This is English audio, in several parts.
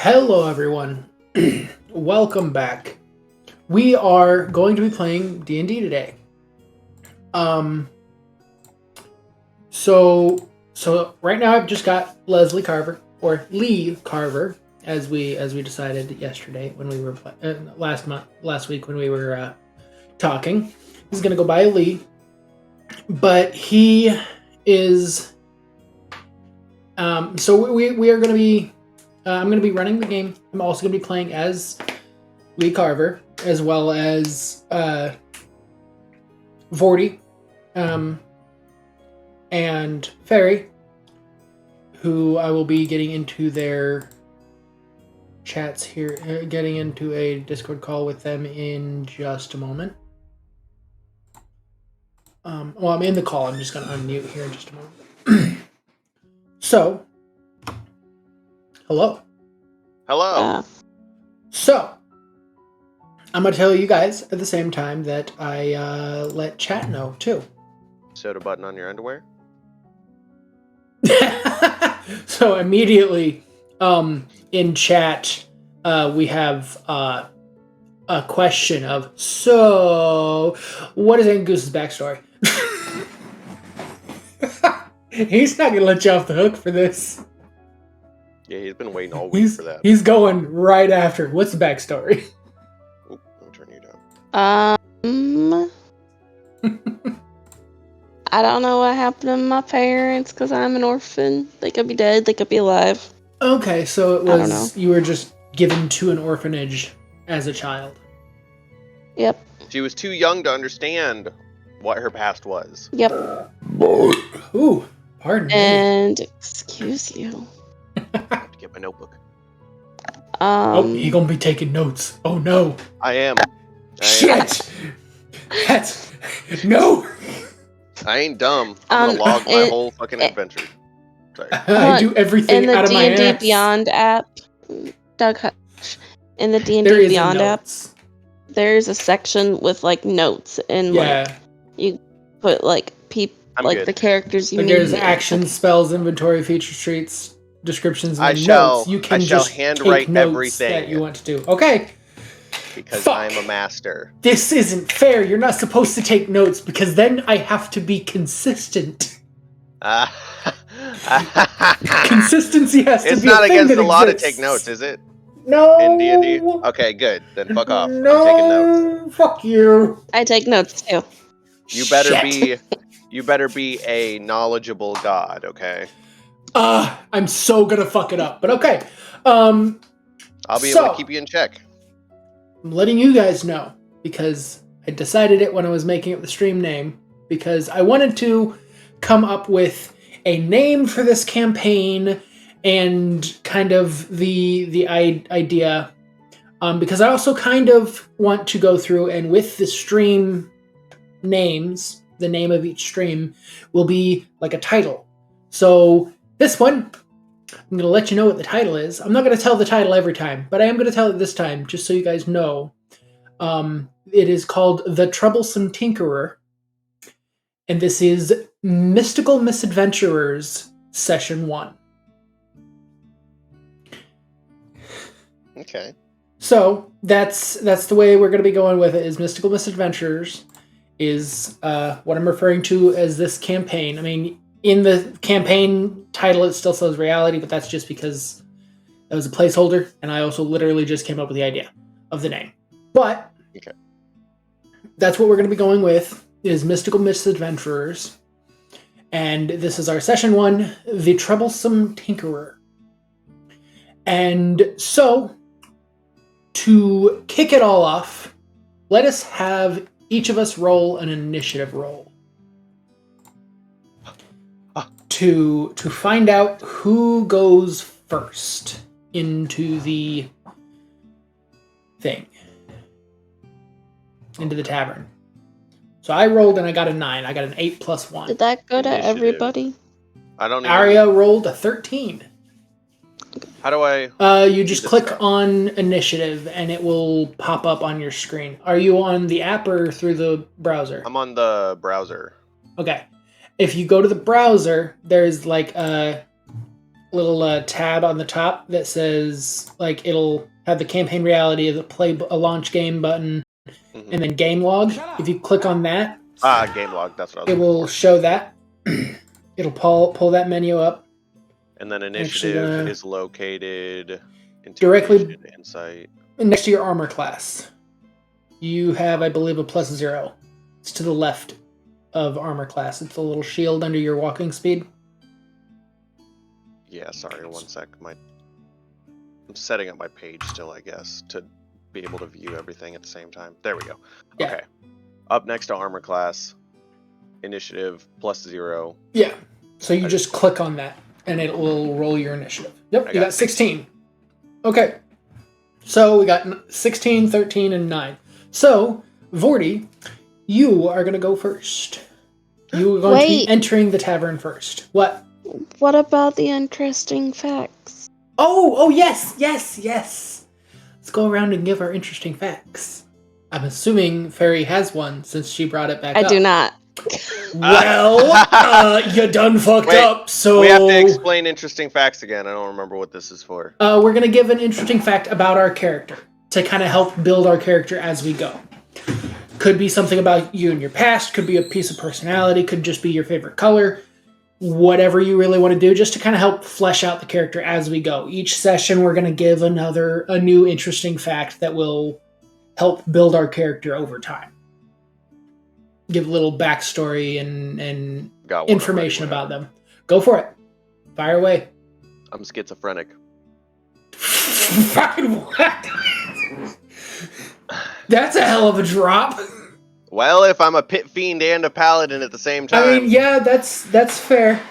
Hello, everyone. Welcome back. We are going to be playing D&D today. So right now I've just got Leslie Carver, or Lee Carver, as we decided yesterday when we were last week when we were talking. He's gonna go by Lee, but he is. So we are gonna be. I'm going to be running the game. I'm also going to be playing as Lee Carver, as well as Vorty and Ferry, who I will be getting into their chats here, getting into a Discord call with them in just a moment. Well, I'm in the call. I'm just going to unmute here in just a moment. So, hello. Hello. So, I'm going to tell you guys at the same time that I let chat know, too. Soda button on your underwear? So, immediately in chat, we have a question of, so, what is Angus's backstory? He's not going to let you off the hook for this. Yeah, he's been waiting all week for that. He's going right after. What's the backstory? Oop, let me turn you down. I don't know what happened to my parents because I'm an orphan. They could be dead, they could be alive. Okay, so it was, I don't know. You were just given to an orphanage as a child. Yep. She was too young to understand what her past was. Yep. Ooh, pardon me. And excuse you. I have to get my notebook. Oh, he gonna be taking notes. Oh no. I am. Shit! That's... No! I ain't dumb. I'm gonna log my whole fucking adventure. Sorry. I do everything out of my ass. In the D&D Beyond app, Doug Hutch, in the D&D There is Beyond app, notes. there's a section with like notes and like you put like the characters you like need. there's actions, spells, inventory, feature streets, descriptions, and notes. You can just handwrite take notes everything that you want to do. Okay. Because Fuck. I'm a master. This isn't fair. You're not supposed to take notes because then I have to be consistent. Consistency has to be. It's not a thing against the law to exists. take notes, is it? No. In D&D? Okay, good. Then fuck off. No. I'm taking notes. Fuck you. I take notes too. You better be a knowledgeable god, okay? I'm so gonna fuck it up, but okay. I'll be able to keep you in check. I'm letting you guys know because I decided it when I was making up the stream name because I wanted to come up with a name for this campaign and kind of the idea because I also kind of want to go through and with the stream names, the name of each stream will be like a title. So this one, I'm going to let you know what the title is. I'm not going to tell the title every time, but I am going to tell it this time, just so you guys know. It is called The Troublesome Tinkerer, and this is Mystical Misadventurers Session 1. Okay. So, that's the way we're going to be going with it, is Mystical Misadventurers is what I'm referring to as this campaign. I mean, in the campaign title, it still says reality, but that's just because that was a placeholder, and I also literally just came up with the idea of the name. But okay. That's what we're going to be going with, is Mystical Misadventurers. And this is our Session 1, The Troublesome Tinkerer. And so, to kick it all off, let us have each of us roll an initiative roll. To find out who goes first into the thing. Into the tavern. So I rolled and I got a 9. I got an 8 plus 1. Did that go to everybody? I don't know. Aria rolled a 13. How do I... you just click on initiative and it will pop up on your screen. Are you on the app or through the browser? I'm on the browser. Okay. If you go to the browser, there's like a tab on the top that says, like, it'll have the campaign reality, the play a launch game button, and then game log. If you click on that, game log. That's what I was it will show that. It'll pull that menu up. And then initiative is located directly insight next to your armor class. You have, I believe, a +0. It's to the left of armor class. It's a little shield under your walking speed. Yeah, sorry, 1 sec. I'm setting up my page still, I guess, to be able to view everything at the same time. There we go. Yeah. Okay. Up next to armor class, initiative +0. Yeah. So you just click on that, and it will roll your initiative. Yep, you got 16. Okay. So we got 16, 13, and 9. So, Vorty, you are going to go first. You are going to be entering the tavern first. What? What about the interesting facts? Oh, yes. Let's go around and give our interesting facts. I'm assuming Fairy has one since she brought it back up. I do not. Well, you done fucked up, so... We have to explain interesting facts again. I don't remember what this is for. We're going to give an interesting fact about our character to kind of help build our character as we go. Could be something about you and your past, could be a piece of personality, could just be your favorite color. Whatever you really want to do, just to kind of help flesh out the character as we go. Each session, we're going to give a new interesting fact that will help build our character over time. Give a little backstory and information about them. Go for it. Fire away. I'm schizophrenic. Fucking what? That's a hell of a drop. Well, if I'm a pit fiend and a paladin at the same time. I mean, yeah, that's fair.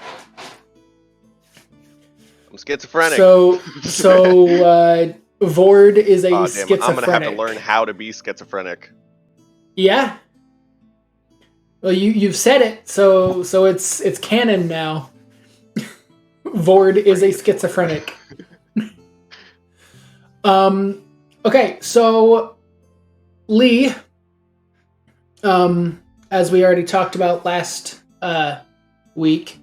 I'm schizophrenic. So Vord is a schizophrenic. I'm gonna have to learn how to be schizophrenic. Yeah. Well, you've said it, so it's canon now. Vord is a schizophrenic. Okay, so Lee, as we already talked about last week,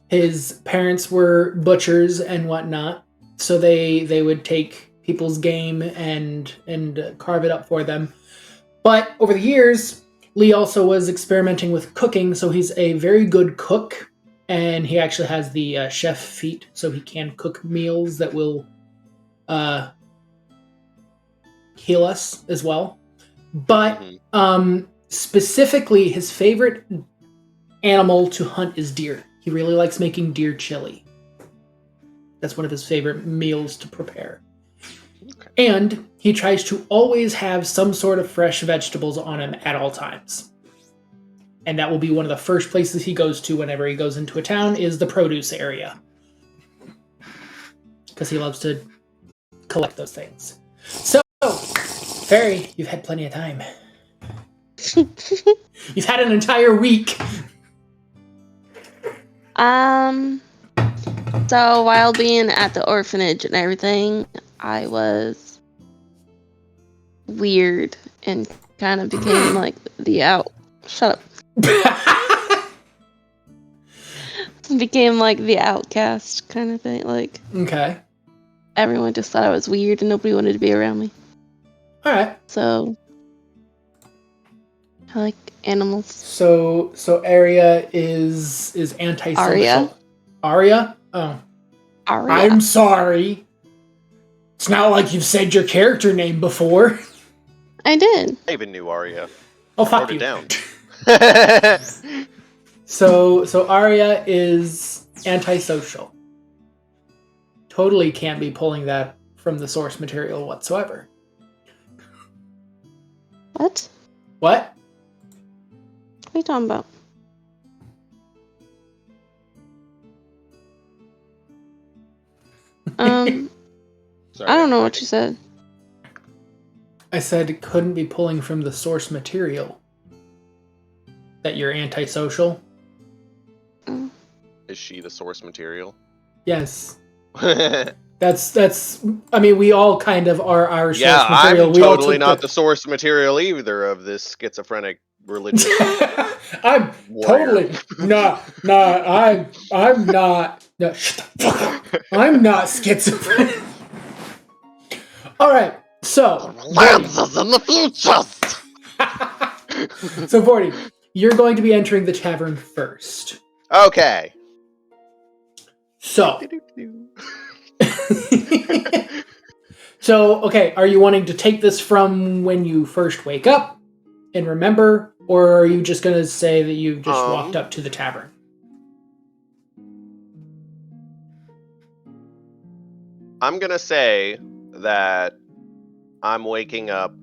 his parents were butchers and whatnot, so they would take people's game and carve it up for them. But over the years, Lee also was experimenting with cooking, so he's a very good cook, and he actually has the chef feat, so he can cook meals that will heal us as well. But specifically, his favorite animal to hunt is deer. He really likes making deer chili. That's one of his favorite meals to prepare. Okay. And he tries to always have some sort of fresh vegetables on him at all times. And that will be one of the first places he goes to whenever he goes into a town is the produce area. Because he loves to collect those things. So, Fairy, you've had plenty of time. You've had an entire week. So while being at the orphanage and everything, I was weird and kind of became like shut up. Became like the outcast kind of thing. Like, okay. Everyone just thought I was weird and nobody wanted to be around me. Alright. So I like animals. So Arya is antisocial. Arya? Oh. Arya. I'm sorry. It's not like you've said your character name before. I did. I even knew Arya. Oh, fuck you. Down. So Arya is antisocial. Totally can't be pulling that from the source material whatsoever. What? What? What are you talking about? Sorry, I don't know what you said. I said it couldn't be pulling from the source material. That you're antisocial. Is she the source material? Yes. That's. I mean, we all kind of are our source material. I'm totally not the source material either of this schizophrenic religious. I'm warrior. totally I'm not. No, shut the fuck up. I'm not schizophrenic. All right, so Lances in the future. So, Vorty, you're going to be entering the tavern first. Okay. So, okay, are you wanting to take this from when you first wake up and remember, or are you just going to say that you just walked up to the tavern? I'm going to say that I'm waking up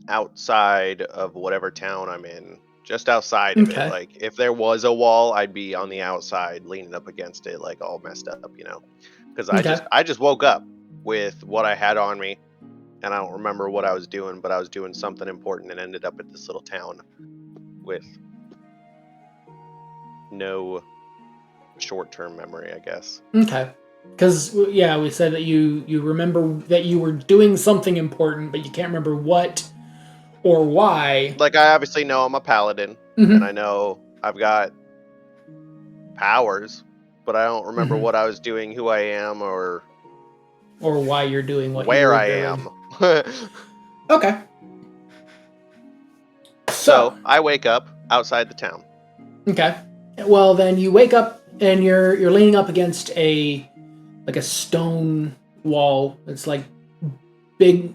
outside of whatever town I'm in. Just outside of it. Like, if there was a wall, I'd be on the outside, leaning up against it, like all messed up, you know? Because I just woke up with what I had on me, and I don't remember what I was doing, but I was doing something important and ended up at this little town with no short-term memory, I guess. Okay. Because, yeah, we said that you remember that you were doing something important, but you can't remember what or why. Like, I obviously know I'm a paladin, and I know I've got powers, but I don't remember what I was doing, who I am, or why you're doing what where you were I doing. am. Okay. So I wake up outside the town. Okay. Well, then you wake up and you're leaning up against a stone wall. It's like big,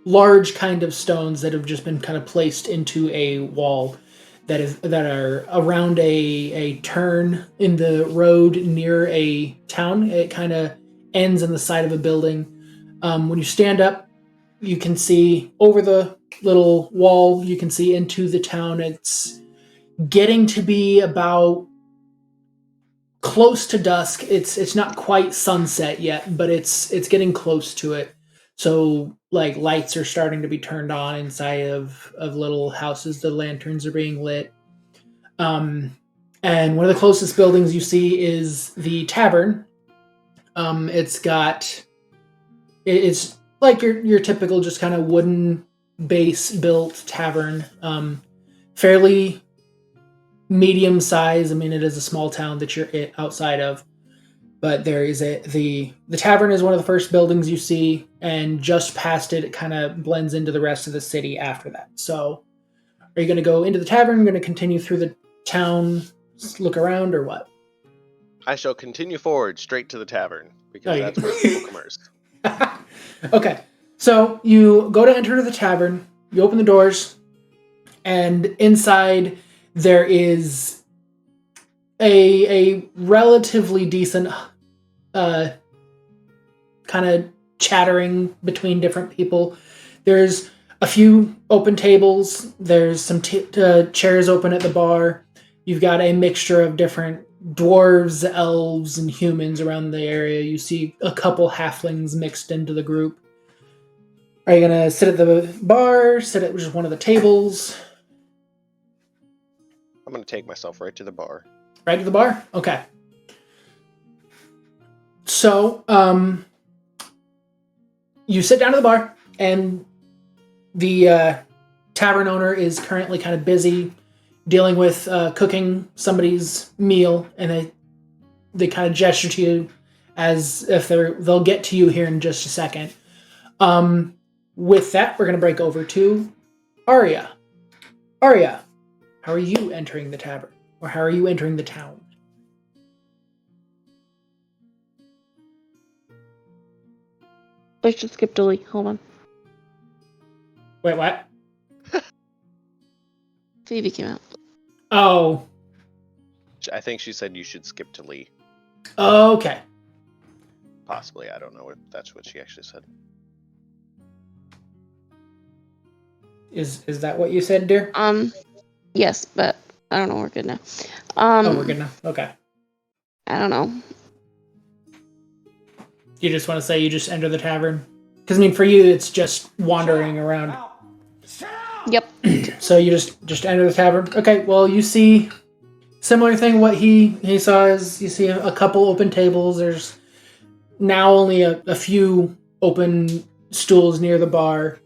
large kind of stones that have just been kind of placed into a wall that are around a turn in the road near a town. It kind of ends in the side of a building. When you stand up, you can see over the little wall. You can see into the town. It's getting to be about close to dusk. It's not quite sunset yet, but it's getting close to it. So like lights are starting to be turned on inside of little houses. The lanterns are being lit. And one of the closest buildings you see is the tavern. It's like your typical just kind of wooden base built tavern. Fairly medium size. I mean, it is a small town that you're outside of, but there is the tavern is one of the first buildings you see, and just past it, it kind of blends into the rest of the city after that. So, are you going to go into the tavern? Going to continue through the town, look around, or what? I shall continue forward straight to the tavern because that's where people commerce. Okay, so you go to enter the tavern. You open the doors, and inside there is a relatively decent kind of chattering between different people. There's a few open tables. There's some chairs open at the bar. You've got a mixture of different dwarves, elves, and humans around the area. You see a couple halflings mixed into the group. Are you going to sit at the bar, sit at just one of the tables? I'm going to take myself right to the bar. Right to the bar? Okay. So, you sit down at the bar, and the tavern owner is currently kind of busy dealing with cooking somebody's meal, and they kind of gesture to you as if they'll get to you here in just a second. With that, we're going to break over to Arya. Arya, how are you entering the tavern? Or how are you entering the town? I should skip delete. Hold on. Wait, what? Phoebe came out. Oh. I think she said you should skip to Lee. Okay. Possibly. I don't know if that's what she actually said. Is that what you said, dear? Yes, but I don't know. We're good now. We're good now. Okay. I don't know. You just want to say you just enter the tavern? Because, I mean, for you, it's just wandering around. Yep. So you just enter the tavern. Okay, well, you see similar thing. What he saw is you see a couple open tables. There's now only a few open stools near the bar.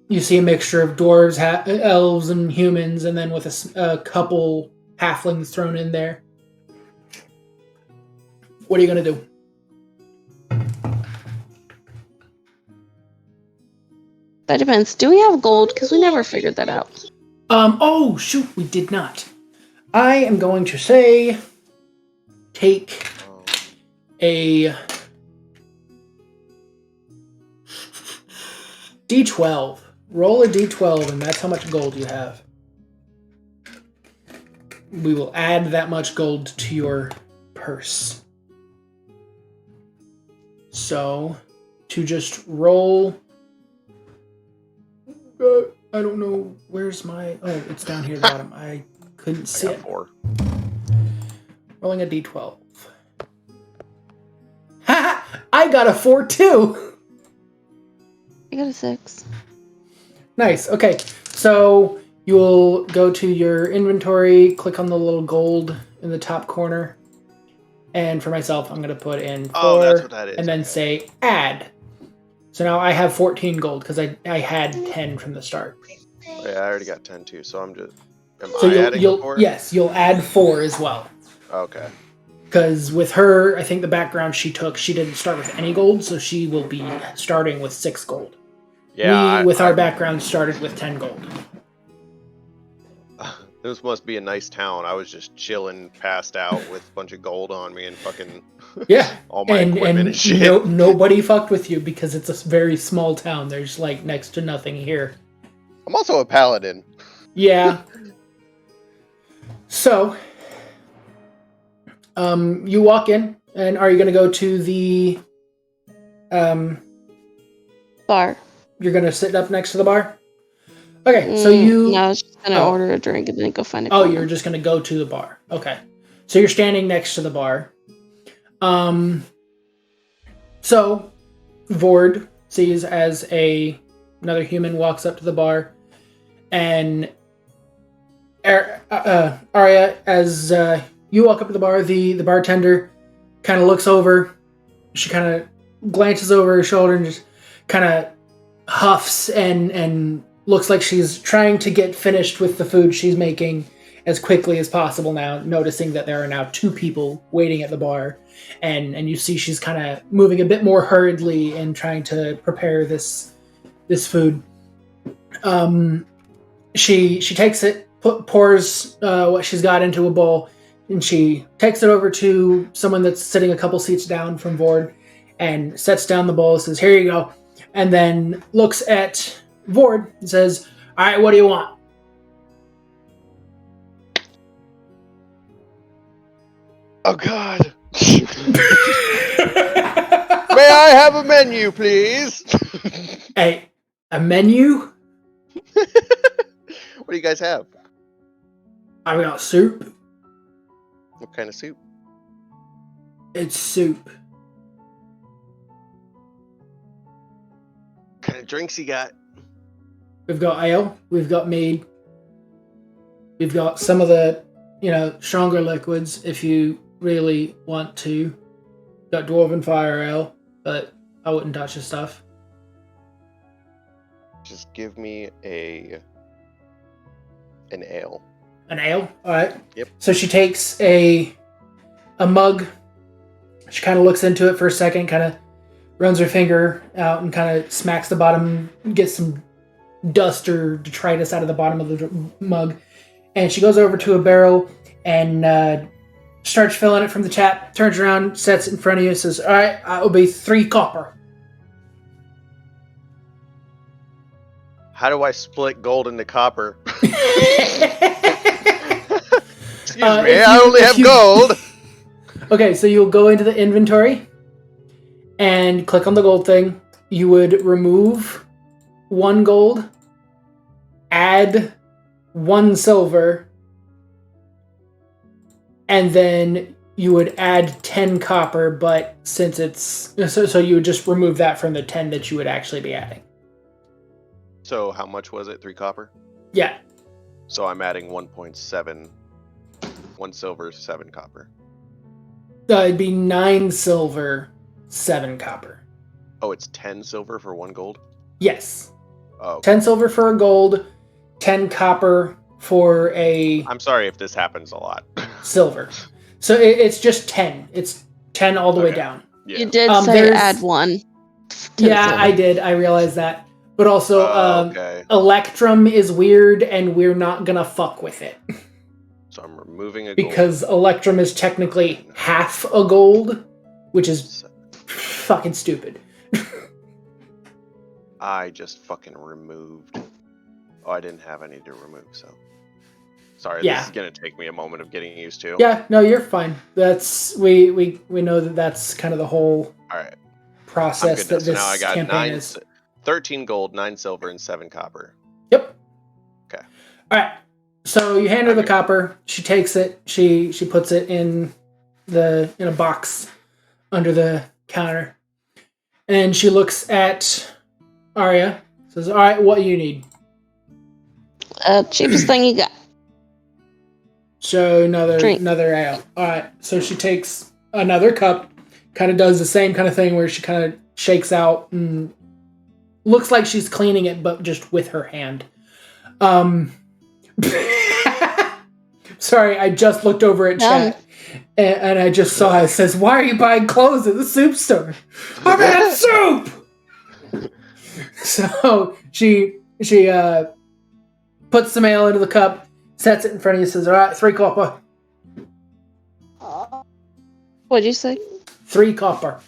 You see a mixture of dwarves, elves, and humans, and then with a couple halflings thrown in there. What are you going to do? That depends. Do we have gold? Because we never figured that out. Oh, shoot, we did not. I am going to say take a D12. Roll a D12, and that's how much gold you have. We will add that much gold to your purse. So, to just roll... I don't know, where's my... Oh, it's down here at the bottom. I couldn't see it. 4. Rolling a D12. Ha! I got a 4 too! I got a 6. Nice, okay. So, you'll go to your inventory, click on the little gold in the top corner. And for myself, I'm going to put in 4. Oh, that's what that is. And then say add. So now I have 14 gold because I had 10 from the start. Yeah, I already got 10 too, so I'm just... You'll 4? Yes, you'll add 4 as well. Okay. Because with her, I think the background she took, she didn't start with any gold, so she will be starting with 6 gold. Yeah, We, with our background, started with 10 gold. This must be a nice town. I was just chilling, passed out with a bunch of gold on me and fucking... Yeah. all my equipment and shit. Nobody fucked with you because it's a very small town. There's, like, next to nothing here. I'm also a paladin. Yeah. So, you walk in, and are you going to go to the... Bar. You're going to sit up next to the bar? Okay, so you... No, I was just going to order a drink and then go find a corner. corner. You're just going to go to the bar. Okay. So you're standing next to the bar. So, Vord sees as another human walks up to the bar, and Arya, as you walk up to the bar, the bartender kind of looks over. She kind of glances over her shoulder and just kind of huffs and looks like she's trying to get finished with the food she's making as quickly as possible now, noticing that there are now 2 people waiting at the bar. And you see she's kind of moving a bit more hurriedly and trying to prepare this food. She takes it, pours what she's got into a bowl, and she takes it over to someone that's sitting a couple seats down from Vord and sets down the bowl, says, "Here you go," and then looks at Vord and says, "All right, what do you want?" Oh, God. May I have a menu, please? Hey, a menu? What do you guys have? I've got soup. What kind of soup? It's soup. What kind of drinks you got? We've got ale. We've got mead. We've got some of the, stronger liquids if you really want to. Got Dwarven Fire Ale, but I wouldn't touch the stuff. Just give me an ale. An ale? Alright. Yep. So she takes a mug. She kind of looks into it for a second, kind of runs her finger out and kind of smacks the bottom, gets some dust or detritus out of the bottom of the mug. And she goes over to a barrel and starts filling it from the tap, turns around, sets it in front of you, and says, "All right, it'll be 3 copper." How do I split gold into copper? Excuse me, I only have gold. Okay, so you'll go into the inventory and click on the gold thing. You would remove 1 gold, add 1 silver, and then you would add 10 copper, but since it's... So you would just remove that from the 10 that you would actually be adding. So how much was it? 3 copper? Yeah. So I'm adding 1.7. 1 silver, 7 copper. It'd be 9 silver, 7 copper. Oh, it's 10 silver for 1 gold? Yes. Oh, okay. 10 silver for a gold, 10 copper for a... I'm sorry if this happens a lot. silver. So it's just 10. It's 10 all the way down. Yeah. You did say add 1. Yeah, I did. I realized that. But also, Electrum is weird, and we're not gonna fuck with it. So I'm removing a gold. Because Electrum is technically half a gold, which is fucking stupid. I just fucking removed. Oh, I didn't have any to remove, so. Sorry, this is gonna take me a moment of getting used to. Yeah, no, you're fine. That's we know that's kind of the whole process that this now I got campaign is. 13 gold, 9 silver, and 7 copper. Yep. Okay. All right. So you hand her the copper. She takes it. She puts it in a box under the counter, and she looks at Arya. Says, "All right, what do you need?" Cheapest thing you got. So another ale. All right. So she takes another cup. Kind of does the same kind of thing where she kind of shakes out and looks like she's cleaning it, but just with her hand. Sorry, I just looked over at chat and I just saw it says, "Why are you buying clothes at the soup store?" I'm at soup. So she puts some ale into the cup, sets it in front of you, says, "All right, 3 copper." What'd you say? 3 copper.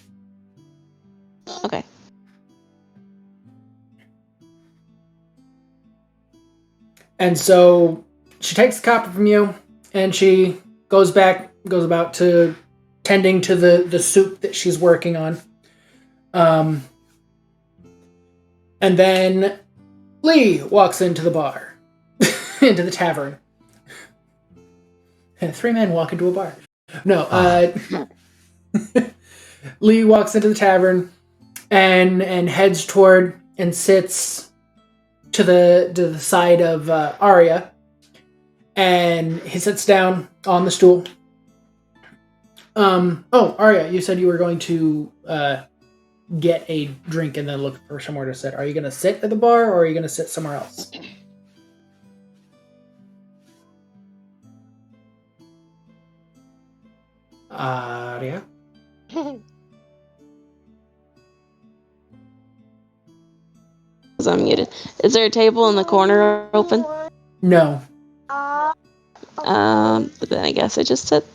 Okay. And so she takes the copper from you, and she goes about to tending to the soup that she's working on. And then Lee walks into the bar, into the tavern. And 3 men walk into a bar. No, Lee walks into the tavern and heads toward and sits to the side of Arya, and he sits down on the stool. Arya, you said you were going to get a drink and then look for somewhere to sit. Are you going to sit at the bar, or are you going to sit somewhere else? Arya? I'm muted. Is there a table in the corner open? No. But then I guess I just sit.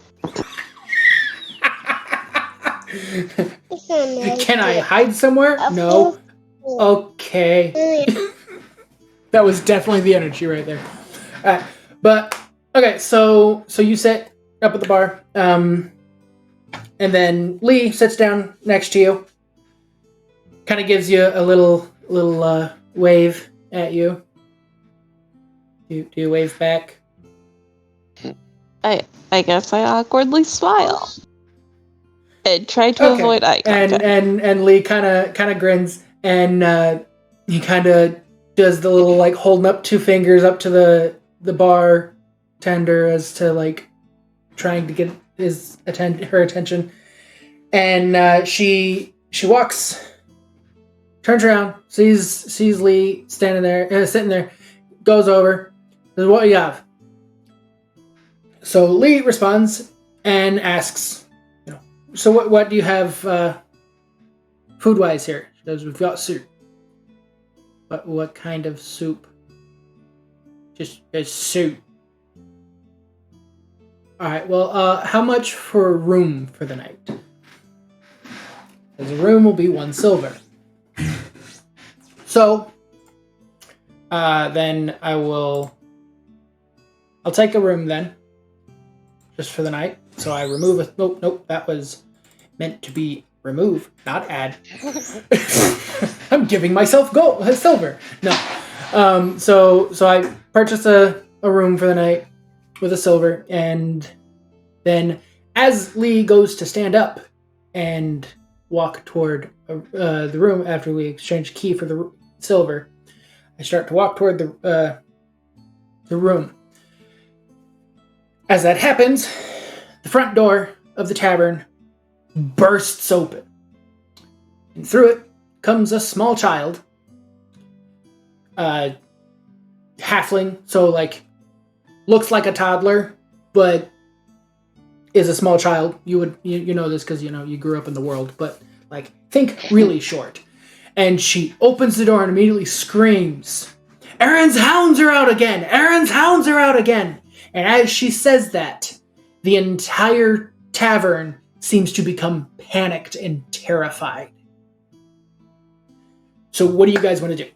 Can I hide somewhere? No. Okay. That was definitely the energy right there. But okay, so you sit up at the bar, and then Lee sits down next to you. Kind of gives you a little wave at you. Do you wave back? I guess I awkwardly smile and try to avoid eye contact. And Lee kind of grins, and he kind of does the little like holding up 2 fingers up to the bar tender as to like trying to get her attention. And she walks, turns around, sees Lee standing there, sitting there, goes over, says, "What do you have?" So Lee responds and asks, "So what do you have food-wise here?" She goes, "We've got soup." "But what kind of soup?" "Just soup." "All right, well, how much for a room for the night?" "Because a room will be 1 silver." So, then I'll take a room then, just for the night. So I remove a... Nope, that was meant to be remove, not add. I'm giving myself silver. No. So I purchase a room for the night with a silver, and then as Lee goes to stand up and walk toward the room after we exchange key for the silver, I start to walk toward the room. As that happens, the front door of the tavern bursts open, and through it comes a small child halfling, so like looks like a toddler, but is a small child. You know this because you grew up in the world, but like think really short. And she opens the door and immediately screams, "Aaron's hounds are out again! Aaron's hounds are out again!" And as she says that, the entire tavern seems to become panicked and terrified. So what do you guys want to do?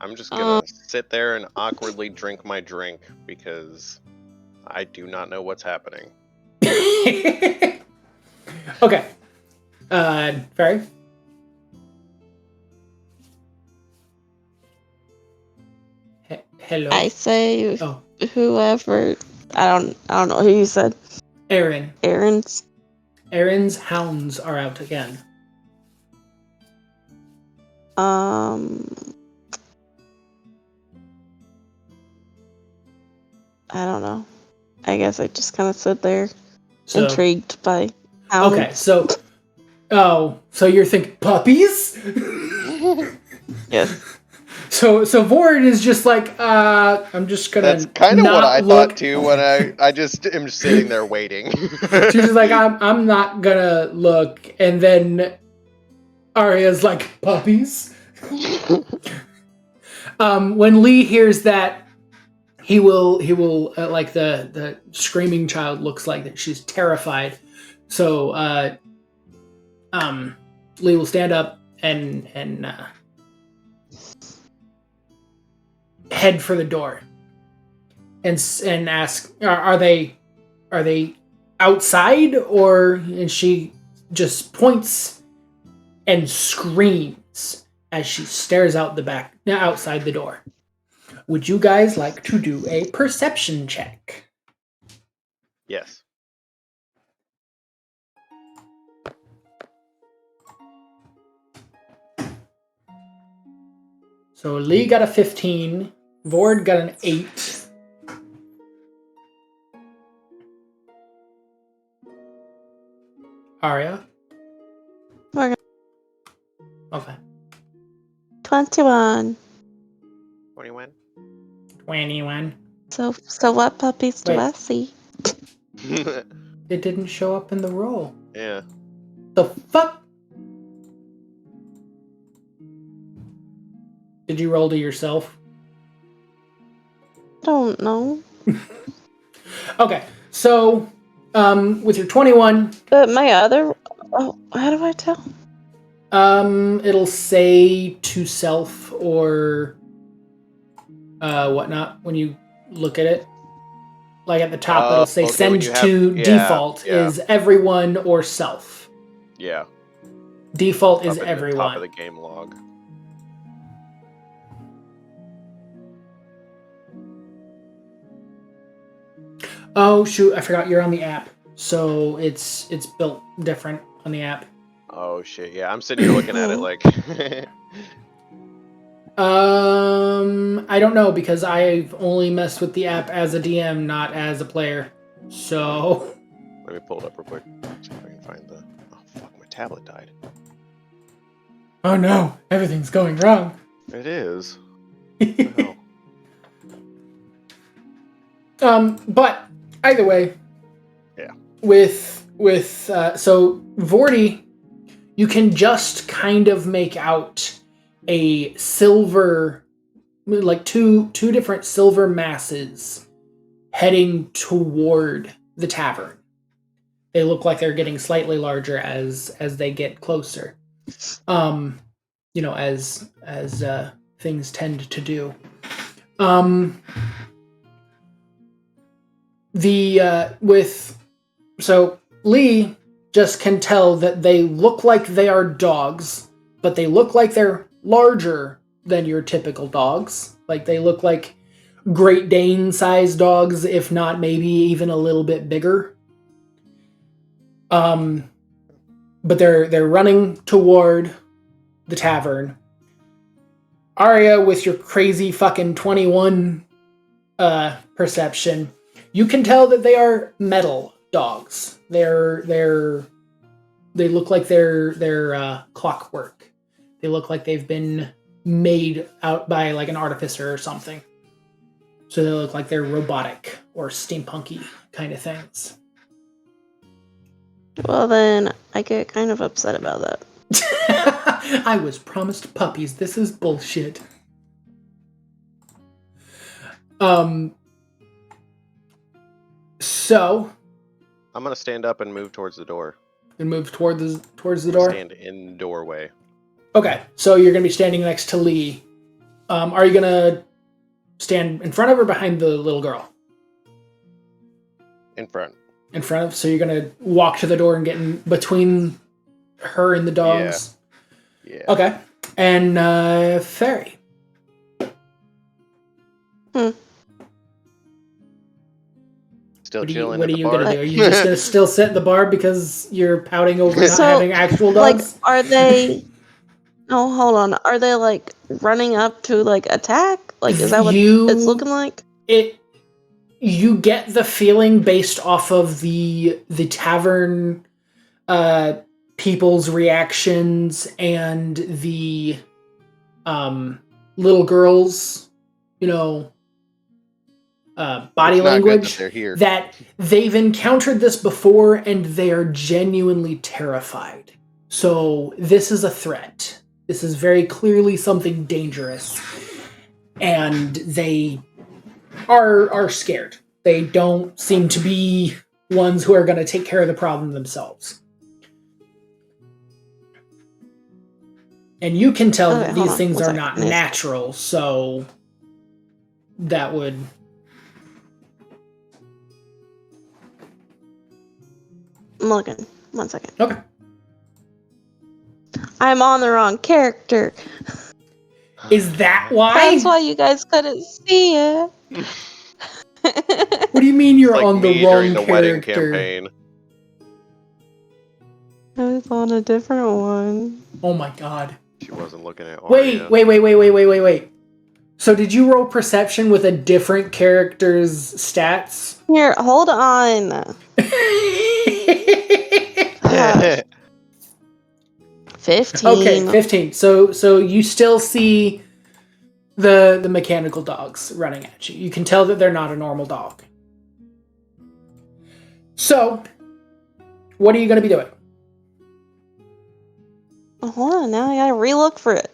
I'm just gonna sit there and awkwardly drink my drink because I do not know what's happening. Okay. Ferry? Hello? I say whoever... I don't know who you said. Aaron. Aaron's hounds are out again. I don't know. I guess I just kind of sit there, intrigued by hounds. Okay, so you're thinking puppies? Yes. So Vord is just like, I'm just gonna. That's kind of what I thought too when I just am sitting there waiting. She's just like, I'm not gonna look, and then Arya's like, puppies. When Lee hears that, he will like the screaming child looks like that she's terrified. So Lee will stand up and head for the door and ask, are they outside, or? And she just points and screams as she stares out outside the door. Would you guys like to do a perception check? Yes. So Lee got a 15. Vord got an 8. Arya? Okay. 21. 21. So what puppies do I see? It didn't show up in the roll. Yeah. The fuck? Did you roll to yourself? I don't know. Okay, so with your 21, But my other... Oh, how do I tell? It'll say to self or whatnot when you look at it. Like at the top, it'll say send to default is everyone or self. Yeah. Default is everyone. Top of the game log. Oh shoot! I forgot you're on the app, so it's built different on the app. Oh shit! Yeah, I'm sitting here looking at it like. I don't know because I've only messed with the app as a DM, not as a player. So. Let me pull it up real quick. See if I can find the. Oh fuck! My tablet died. Oh no! Everything's going wrong. It is. But either way. Yeah. With so Vordy, you can just kind of make out a silver, like two different silver masses heading toward the tavern. They look like they're getting slightly larger as they get closer. As things tend to do. So Lee just can tell that they look like they are dogs, but they look like they're larger than your typical dogs. Like they look like Great Dane sized dogs, if not maybe even a little bit bigger. But they're running toward the tavern. Arya, with your crazy fucking 21 perception, you can tell that they are metal dogs. They look like they're clockwork. They look like they've been made out by like an artificer or something. So they look like they're robotic or steampunky kind of things. Well, then I get kind of upset about that. I was promised puppies. This is bullshit. So I'm gonna stand up and move towards the door. And move towards the door? Stand in the doorway. Okay, so you're gonna be standing next to Lee. Are you gonna stand in front of or behind the little girl? In front. In front of, so you're gonna walk to the door and get in between her and the dogs? Yeah. Okay. And Fairy. Still chilling what at are the you bar? gonna do? Are you just gonna still sit at the bar because you're pouting over not having actual dogs? Like, are they... Oh, hold on. Are they, like, running up to, like, attack? Like, is that what it's looking like? You get the feeling based off of the tavern people's reactions and the little girls, body language, that they've encountered this before and they are genuinely terrified. So this is a threat. This is very clearly something dangerous. And they are scared. They don't seem to be ones who are going to take care of the problem themselves. And you can tell that these things are not natural, so that would... I'm looking. 1 second. Okay. I'm on the wrong character. Is that why? That's why you guys couldn't see it. What do you mean you're on the wrong the character? Wedding campaign. I was on a different one. Oh my god. She wasn't looking at Aria. Wait. So did you roll perception with a different character's stats? Here, hold on. 15. Okay, 15. So you still see the mechanical dogs running at you. You can tell that they're not a normal dog. So, what are you going to be doing? Oh, hold on, now I gotta relook for it.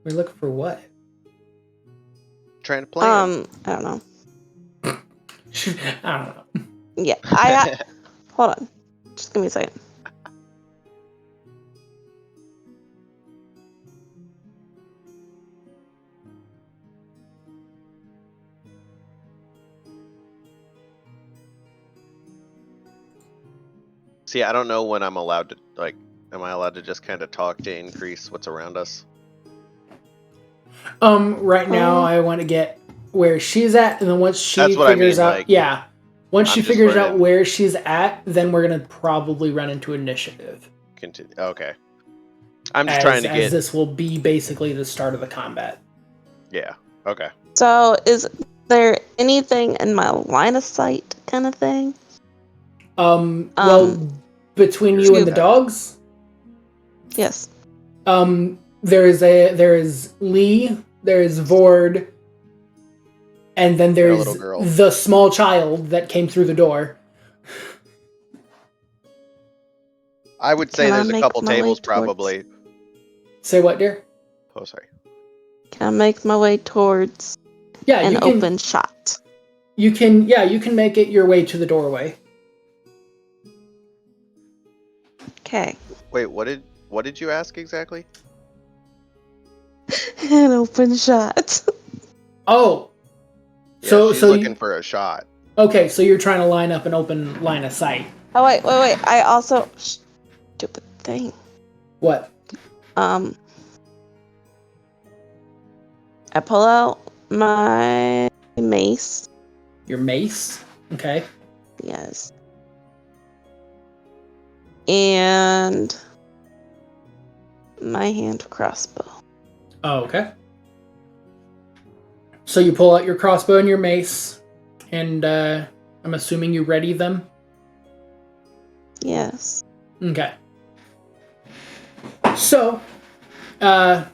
Relook for what? Trying to play. I don't know. I don't know. Yeah, hold on. Just give me a second. See, I don't know when I'm allowed to, am I allowed to just kind of talk to increase what's around us? Right now I want to get where she's at, and then once she figures out, once she figures out where she's at, then we're gonna probably run into initiative. Continue. Okay. I'm just trying to get. This will be basically the start of the combat. Yeah. Okay. So, is there anything in my line of sight, kind of thing? Well, between you and the dogs? Yes. There is Lee, there is Vord, and then there's the small child that came through the door. I would say there's a couple tables probably. Say what, dear? Oh, sorry. Can I make my way towards an open shot? You can make it your way to the doorway. Okay. Wait, what did you ask exactly? An open shot. Oh. Yeah, so she's looking for a shot. Okay, so you're trying to line up an open line of sight. Oh wait. I also stupid thing. What? I pull out my mace. Your mace? Okay. Yes. And my hand crossbow. Oh, okay. So you pull out your crossbow and your mace, and I'm assuming you ready them? Yes. Okay. So, now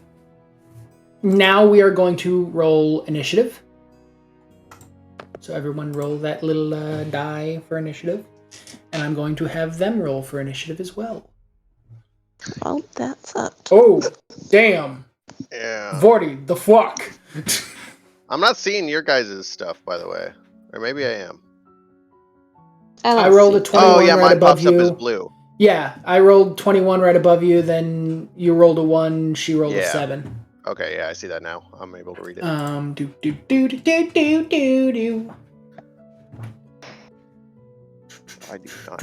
we are going to roll initiative. So everyone roll that little die for initiative. And I'm going to have them roll for initiative as well. Well, that sucked. Oh, damn. Yeah. Vorty, the fuck? I'm not seeing your guys' stuff, by the way. Or maybe I am. I rolled a 21 right mine above pops you. up as blue. Yeah, I rolled 21 right above you, then you rolled a 1, she rolled a 7. Okay, yeah, I see that now. I'm able to read it. Do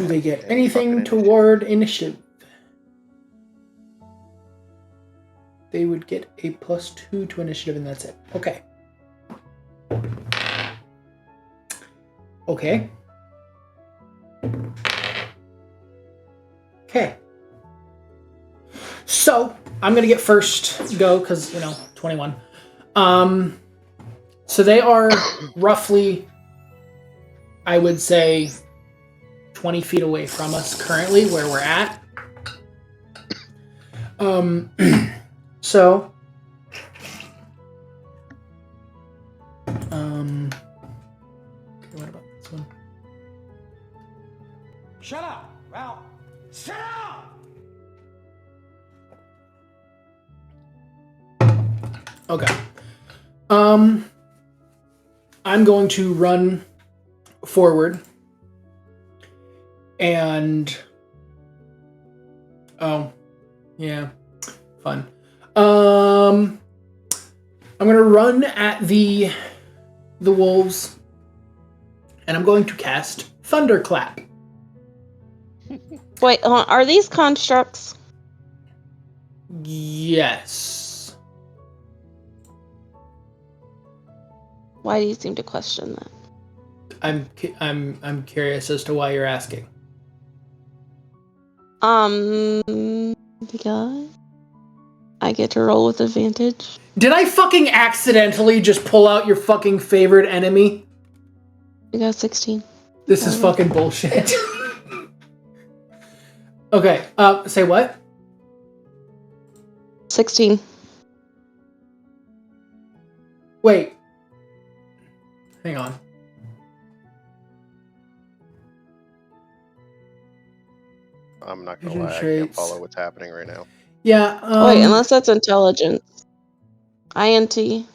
they get anything toward initiative? They would get a +2 to initiative, and that's it. Okay. Okay. Okay. So, I'm going to get first go, because, 21. So they are roughly, I would say, 20 feet away from us currently, where we're at. So, okay, what about this one? Shut up, Ralph! Shut up! Okay. I'm going to run forward and yeah, fun. I'm gonna run at the wolves, and I'm going to cast Thunderclap. Wait, are these constructs? Yes. Why do you seem to question that? I'm curious as to why you're asking. Because I get to roll with advantage. Did I fucking accidentally just pull out your fucking favorite enemy? You got 16. This is fucking bullshit. Okay, say what? 16. Wait. Hang on. I'm not gonna lie, I can't follow what's happening right now. Yeah, wait, unless that's intelligence. INT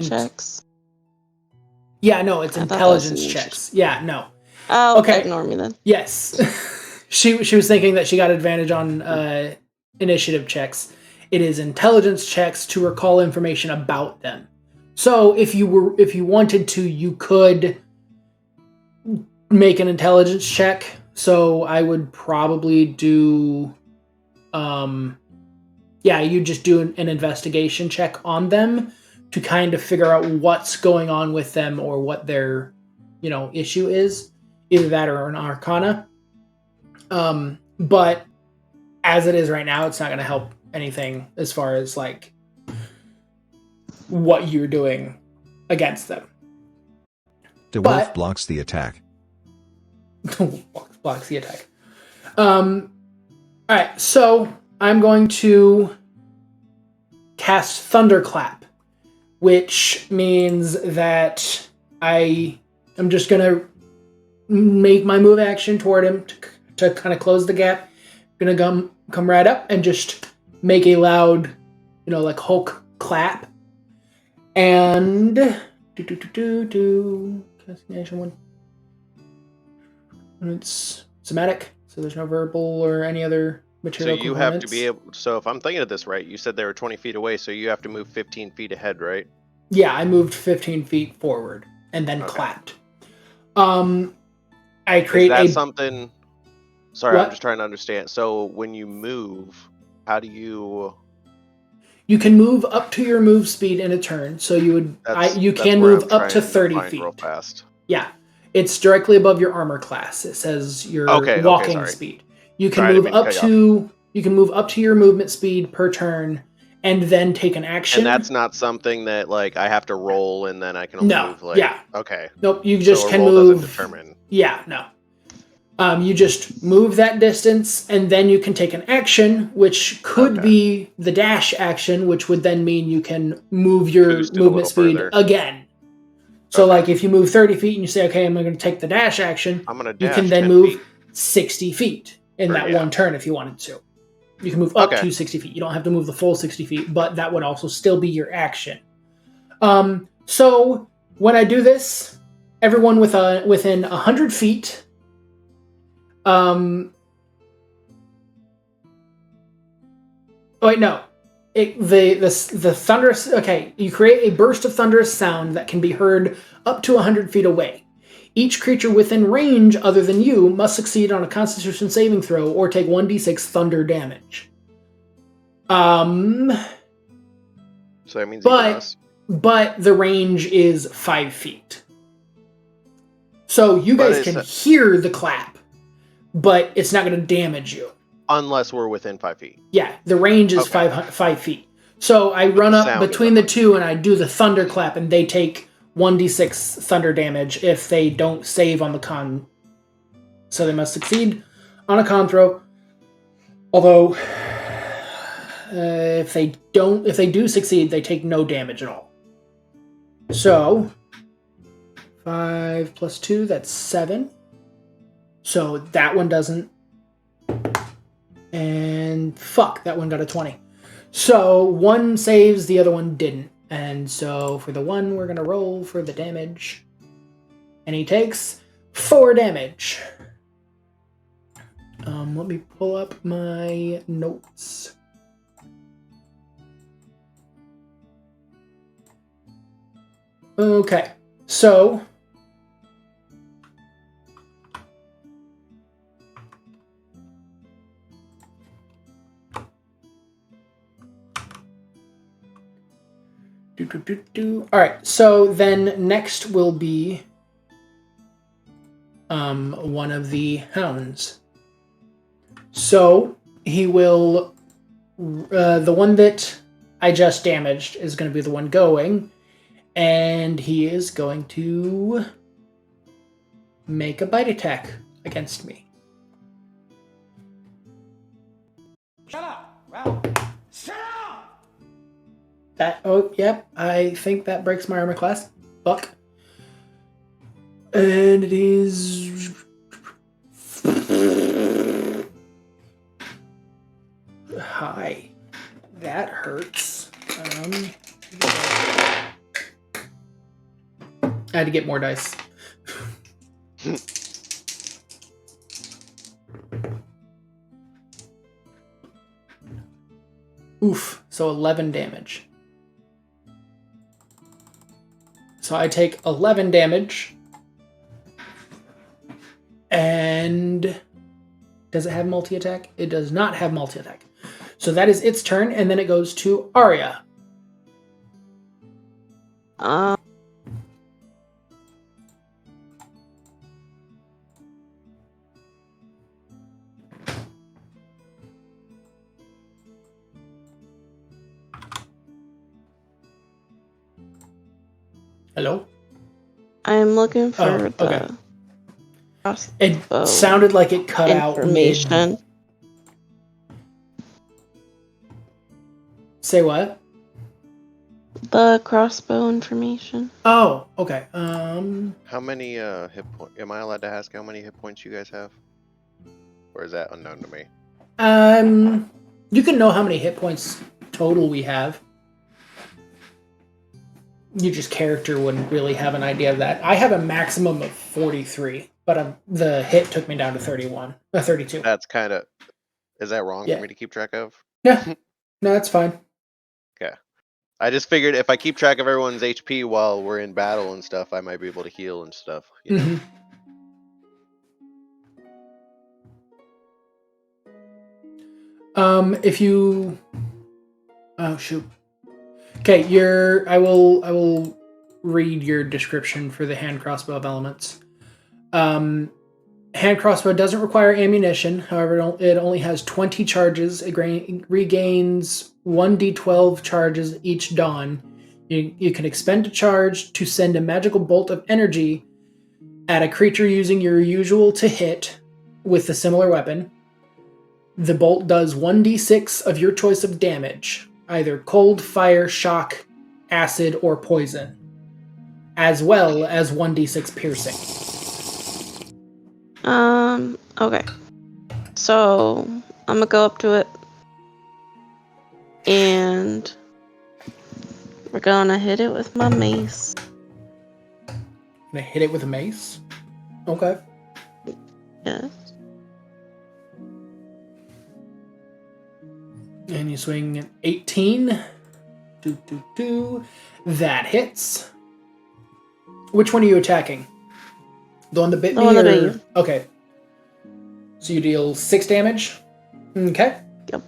checks. Yeah, no, it's intelligence checks. Yeah, no. Oh, okay. Ignore me then. Yes. She was thinking that she got advantage on initiative checks. It is intelligence checks to recall information about them. So if you wanted to, you could make an intelligence check. So I would probably do you just do an investigation check on them to kind of figure out what's going on with them or what their, issue is. Either that or an arcana. But as it is right now, it's not going to help anything as far as like what you're doing against them. The wolf blocks the attack. Blocks the attack. All right, so I'm going to cast Thunderclap, which means that I am just going to make my move action toward him to kind of close the gap. I'm going to come right up and just make a loud, like Hulk clap. And casting action one. And it's somatic, so there's no verbal or any other material So you have to be able. So if I'm thinking of this right, you said they were 20 feet away, so you have to move 15 feet ahead, right? Yeah, I moved 15 feet forward and then clapped. I create something. Sorry, what? I'm just trying to understand. So when you move, how do you? You can move up to your move speed in a turn. So you can move up to 30 feet. Real fast. Yeah, it's directly above your armor class. It says your walking speed. You can move up to your movement speed per turn, and then take an action. And that's not something that like I have to roll and then I can only move like. Yeah. Okay. Nope. You just can roll move. Doesn't determine. Yeah. No. You just move that distance, and then you can take an action, which could be the dash action, which would then mean you can move your movement speed again. So, like, if you move 30 feet and you say, okay, I'm going to take the dash action, you can then move 60 feet in that one turn if you wanted to. You can move up to 60 feet. You don't have to move the full 60 feet, but that would also still be your action. So, when I do this, everyone within 100 feet... wait, no. The thunderous... Okay, you create a burst of thunderous sound that can be heard up to 100 feet away. Each creature within range other than you must succeed on a Constitution saving throw or take 1d6 thunder damage. So that means but the range is 5 feet. So you guys can hear the clap, but it's not going to damage you. Unless we're within 5 feet. Yeah, the range is 5 feet. So I run up between the two and I do the thunder clap, and they take 1d6 thunder damage if they don't save on the con. So they must succeed on a con throw. Although, if they do succeed, they take no damage at all. So 5 plus 2, that's 7. So that one doesn't. And fuck, that one got a 20. So one saves, the other one didn't. And so for the one, we're going to roll for the damage. And he takes 4 damage. Let me pull up my notes. Okay, so... Alright, so then next will be one of the hounds. So he will... the one that I just damaged is going to be the one going, and he is going to make a bite attack against me. Shut up! Well, shut up! Yep, I think that breaks my armor class. Fuck. And it is... Hi. That hurts. I had to get more dice. Oof. So 11 damage. So I take 11 damage. And does it have multi-attack? It does not have multi-attack. So that is its turn, and then it goes to Arya. Hello? I'm looking for okay. It sounded like it cut information. out. Say what? The crossbow information. Oh, okay. How many hit points? Am I allowed to ask how many hit points you guys have? Or is that unknown to me? You can know how many hit points total we have. You just character wouldn't really have an idea of that. I have a maximum of 43, but the hit took me down to 32. That's kind of... Is that wrong for me to keep track of? Yeah. No, that's fine. Okay. I just figured if I keep track of everyone's HP while we're in battle and stuff, I might be able to heal and stuff. You know? If you... Oh, shoot. Okay, I will read your description for the hand crossbow of elements. hand crossbow doesn't require ammunition. However, it only has 20 charges. It regains 1d12 charges each dawn. You can expend a charge to send a magical bolt of energy at a creature using your usual to hit with a similar weapon. The bolt does 1d6 of your choice of damage, either cold, fire, shock, acid, or poison, as well as 1d6 piercing. Okay. So, I'm gonna go up to it. And we're gonna hit it with my mace. Gonna hit it with a mace? Okay. Yes. And you swing an 18. That hits. Which one are you attacking? The one that bit me? The one that bit you. Okay. So you deal 6 damage? Okay. Yep.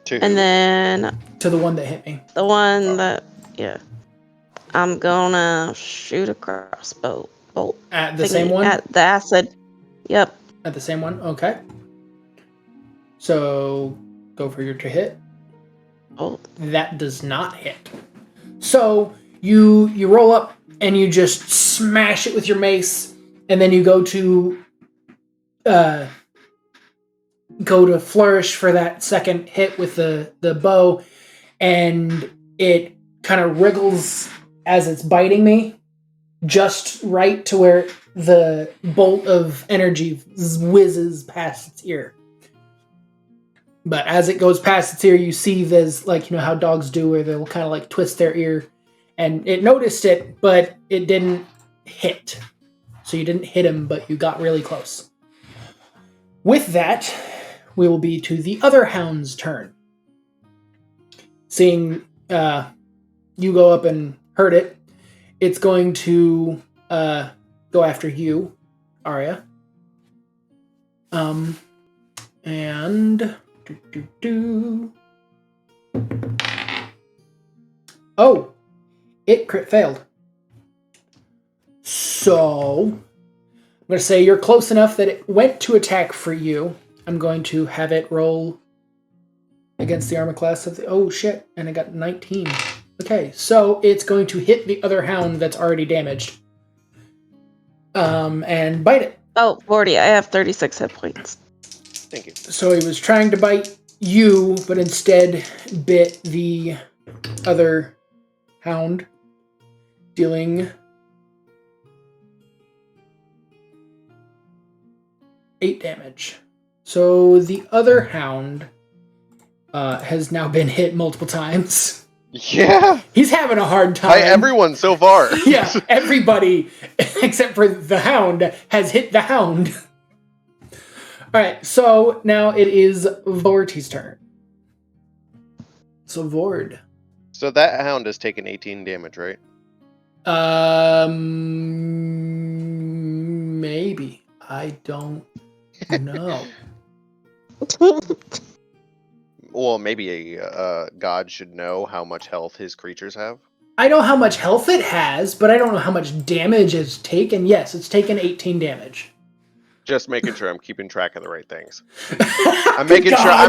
2. And then... To the one that hit me. The one that... Yeah. I'm gonna shoot a crossbow bolt. At the same one? At the acid. Yep. At the same one? Okay. So, go for your to hit. Oh. That does not hit. So, you roll up and you just smash it with your mace, and then you go to flourish for that second hit with the bow, and it kind of wriggles as it's biting me, just right to where the bolt of energy whizzes past its ear. But as it goes past its ear, you see there's, like, you know how dogs do, where they'll kind of like twist their ear. And it noticed it, but it didn't hit. So you didn't hit him, but you got really close. With that, we will be to the other hound's turn. Seeing you go up and hurt it, it's going to go after you, Arya. And... Oh! It crit failed. So, I'm going to say you're close enough that it went to attack for you. I'm going to have it roll against the armor class of the... Oh, shit. And I got 19. Okay, so it's going to hit the other hound that's already damaged. And bite it. Oh, 40. I have 36 hit points. Thank you. So he was trying to bite you, but instead bit the other hound, dealing 8 damage. So the other hound has now been hit multiple times. Yeah. He's having a hard time. By everyone so far. Yeah, everybody except for the hound has hit the hound. Alright, so now it is Vorti's turn. So Vord. So that hound has taken 18 damage, right? Maybe. I don't know. Well, maybe a god should know how much health his creatures have. I know how much health it has, but I don't know how much damage it's taken. Yes, it's taken 18 damage. Just making sure I'm keeping track of the right things. I'm making sure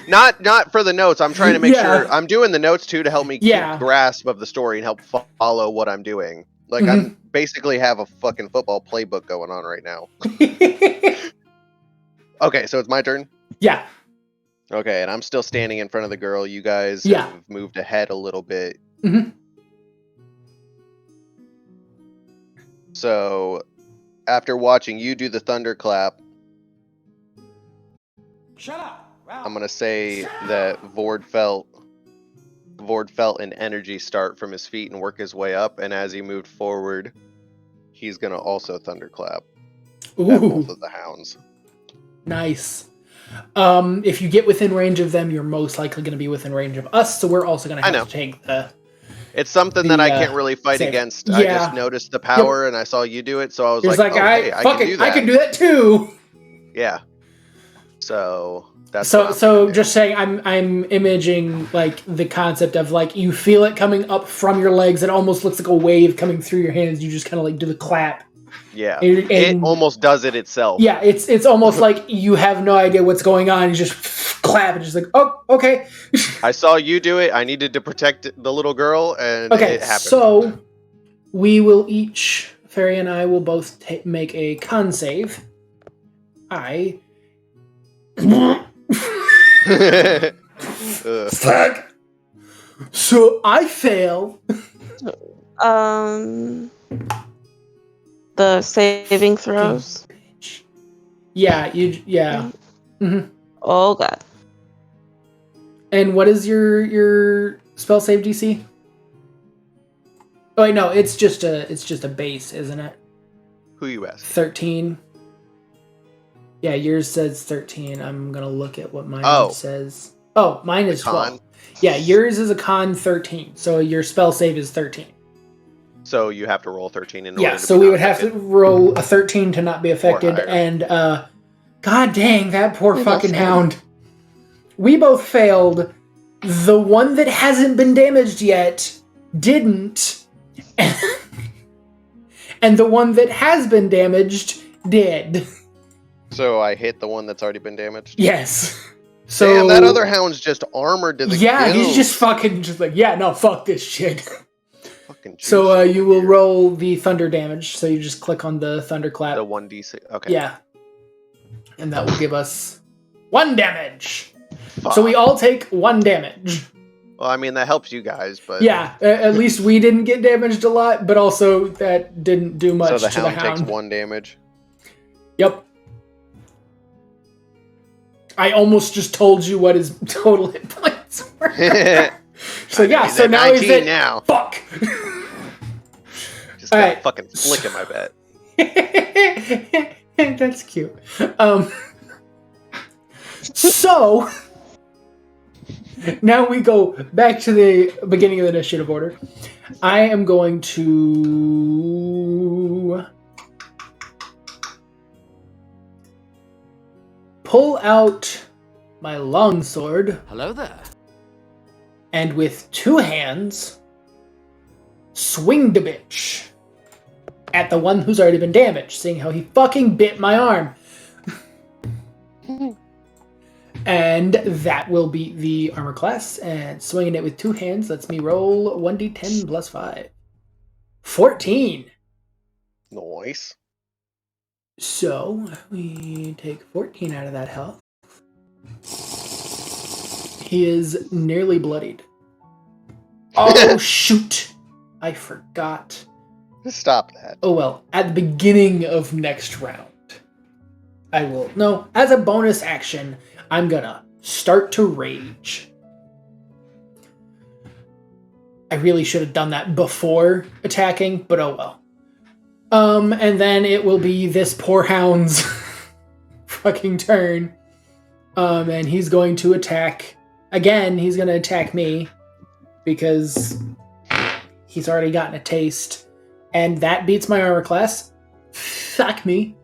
not for the notes. I'm trying to make sure I'm doing the notes too to help me keep grasp of the story and help follow what I'm doing. Like I'm basically have a fucking football playbook going on right now. Okay, so it's my turn? Yeah. Okay, and I'm still standing in front of the girl. You guys have moved ahead a little bit. Mm-hmm. So after watching you do the thunderclap, Shut up! I'm gonna say that Vord felt an energy start from his feet and work his way up, and as he moved forward, he's gonna also thunderclap at both of the hounds. Nice. If you get within range of them, you're most likely going to be within range of us, so we're also going to have to take the... It's something that I can't really fight against. Yeah. I just noticed the power, and I saw you do it, so I was like, hey, I can do that. I can do that too! Yeah. So... So just saying, I'm imaging like the concept of like you feel it coming up from your legs. It almost looks like a wave coming through your hands. You just kind of like do the clap, Yeah, And it almost does it itself. Yeah, it's almost like you have no idea what's going on. You just clap and just like, oh, okay. I saw you do it. I needed to protect the little girl, and Okay, it happened. so we will each, Fairy and I will both make a con save. Fuck. So I fail. The saving throws. Yeah, yeah. Mm-hmm. Oh god. And what is your spell save DC? Oh wait, no, it's just a base, isn't it? Who you ask? 13. Yeah, yours says 13. I'm gonna look at what mine says. Oh, mine is 12. Yeah, yours is a con 13, so your spell save is 13. So you have to roll 13 in order. Yeah, so we would have to roll a 13 to not be affected, and god dang, that poor fucking hound. We both failed. The one that hasn't been damaged yet didn't, and the one that has been damaged did. So I hit the one that's already been damaged? Yes. So damn, that other hound's just armored to the gills. He's just fucking just like, yeah, no, fuck this shit. Fucking so you will roll the thunder damage. So you just click on the thunderclap. The 1d6. Okay. Yeah. And that will give us 1 damage. Fuck. So we all take 1 damage. Well, I mean, that helps you guys, but... Yeah, at least we didn't get damaged a lot, but also that didn't do much to the hound. So the hound takes 1 damage? Yep. I almost just told you what his total hit points were. So yeah, so now he's at... now. Fuck! Just got a fucking flick in my bet. That's cute. So... Now we go back to the beginning of the initiative order. I am going to pull out my longsword. Hello there. And with 2 hands, swing the bitch at the one who's already been damaged, seeing how he fucking bit my arm. And that will be the armor class. And swinging it with 2 hands lets me roll 1d10 plus 5. 14. Nice. So we take 14 out of that health. He is nearly bloodied. Oh, shoot. I forgot. Stop that. Oh, well. At the beginning of next round, I will... No, as a bonus action... I'm gonna start to rage. I really should have done that before attacking, but oh well. And then it will be this poor hound's fucking turn. And he's going to attack. Again, he's gonna attack me. Because he's already gotten a taste. And that beats my armor class. Fuck me.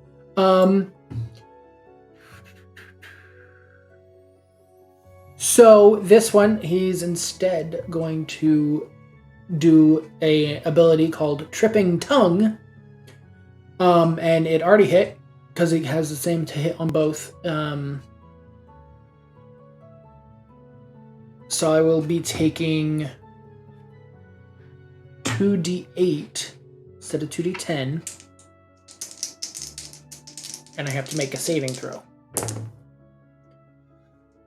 So this one, he's instead going to do a ability called Tripping Tongue. And it already hit, because it has the same to hit on both. So I will be taking 2d8 instead of 2d10. And I have to make a saving throw.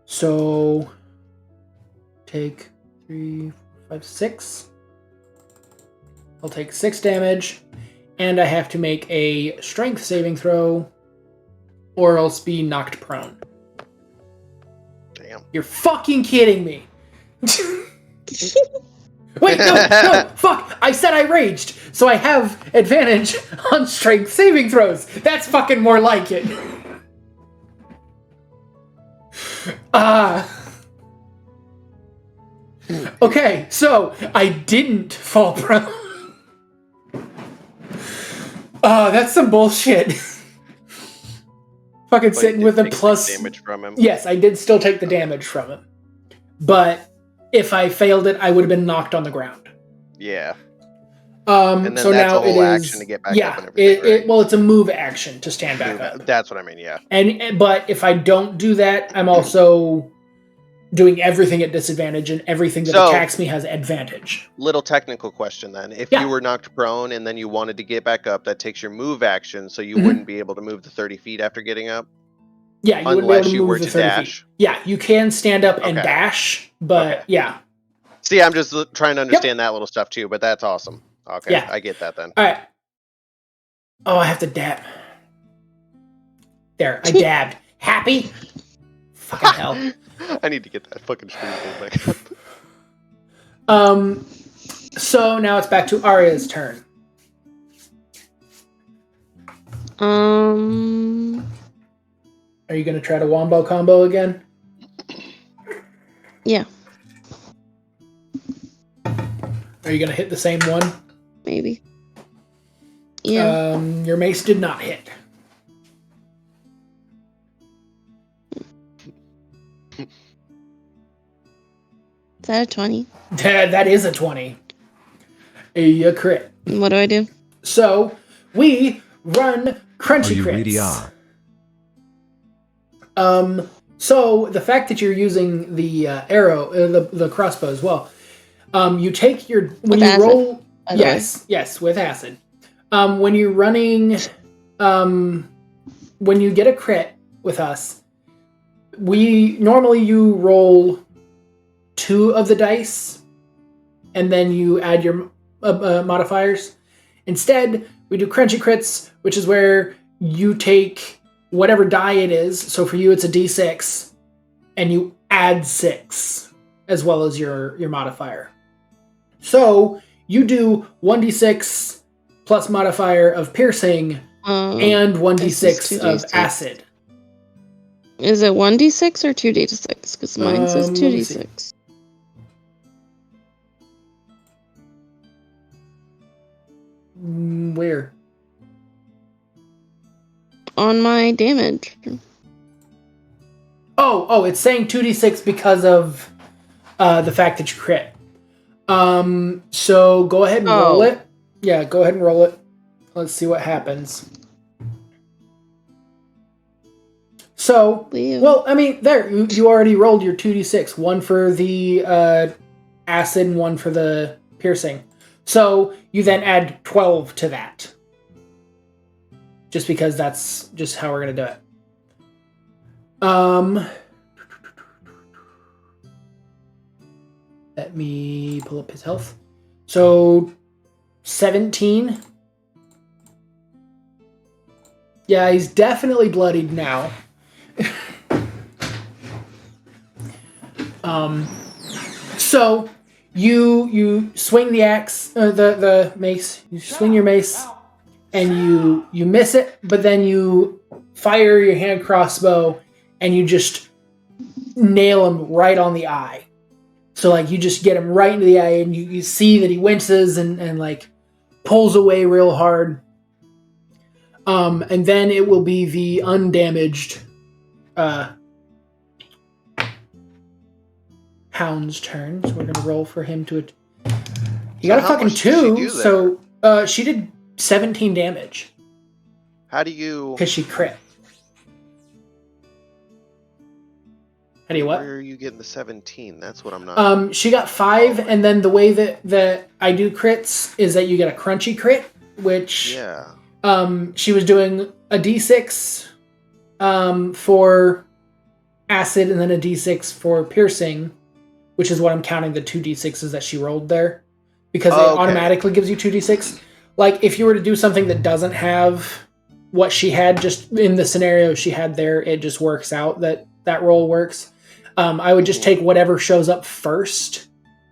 So, take 3, 5, 6. I'll take 6 damage, and I have to make a strength saving throw, or else be knocked prone. Damn. You're fucking kidding me! Wait, no, fuck! I said I raged, so I have advantage on strength saving throws! That's fucking more like it! Okay, so I didn't fall prone. That's some bullshit. Fucking But sitting with a plus damage from him. Yes, I did still take the damage from him. But if I failed it, I would have been knocked on the ground. Yeah. And then so that's now a whole it action is, to get back yeah, up and everything, right? it's a move action to stand back up. That's what I mean, yeah. But if I don't do that, I'm also doing everything at disadvantage, and everything that attacks me has advantage. Little technical question then. If you were knocked prone and then you wanted to get back up, that takes your move action, so you wouldn't be able to move the 30 feet after getting up? Yeah, you wouldn't be able to move the 30 feet. Yeah, you can stand up and dash, but yeah. See, I'm just trying to understand that little stuff too, but that's awesome. Okay, yeah. I get that then. All right. Oh, I have to dab. There, I dabbed. Happy? Fucking hell. I need to get that fucking stream thing back up. So now it's back to Arya's turn. Are you gonna try to wombo combo again? Yeah. Are you gonna hit the same one? Maybe. Yeah. Your mace did not hit. Is that a 20? That is a 20. A crit. What do I do? So we run crunchy crits. Really so the fact that you're using the arrow, the crossbow as well, you take your when you roll. Yes, with acid. When you're running, when you get a crit with us, you roll 2 of the dice, and then you add your modifiers. Instead, we do crunchy crits, which is where you take whatever die it is. So for you, it's a D6, and you add 6 as well as your modifier. So you do 1d6 plus modifier of piercing and 1d6 of acid. Is it 1d6 or 2d6? Because mine says 2d6. Where? On my damage. Oh, it's saying 2d6 because of the fact that you crit. So go ahead and roll it. Yeah, go ahead and roll it. Let's see what happens. So, well, I mean, there, you already rolled your 2d6. 1 for the acid and 1 for the piercing. So you then add 12 to that. Just because that's just how we're going to do it. Let me pull up his health. So 17. Yeah, he's definitely bloodied now. So you swing the axe, the mace. You swing your mace, and you miss it. But then you fire your hand crossbow, and you just nail him right on the eye. So like you just get him right into the eye, and you see that he winces and like pulls away real hard. And then it will be the undamaged Hound's turn. So we're gonna roll for him to. He got a fucking 2. So she did 17 damage. How do you? Because she crit. How do you what? Where are you getting the 17? That's what I'm not. She got 5, and then the way that I do crits is that you get a crunchy crit, which she was doing a D6 for acid and then a D6 for piercing, which is what I'm counting the 2 D6s that she rolled there, because it automatically gives you 2 D6. Like if you were to do something that doesn't have what she had, just in the scenario she had there, it just works out that roll works. I would just take whatever shows up first.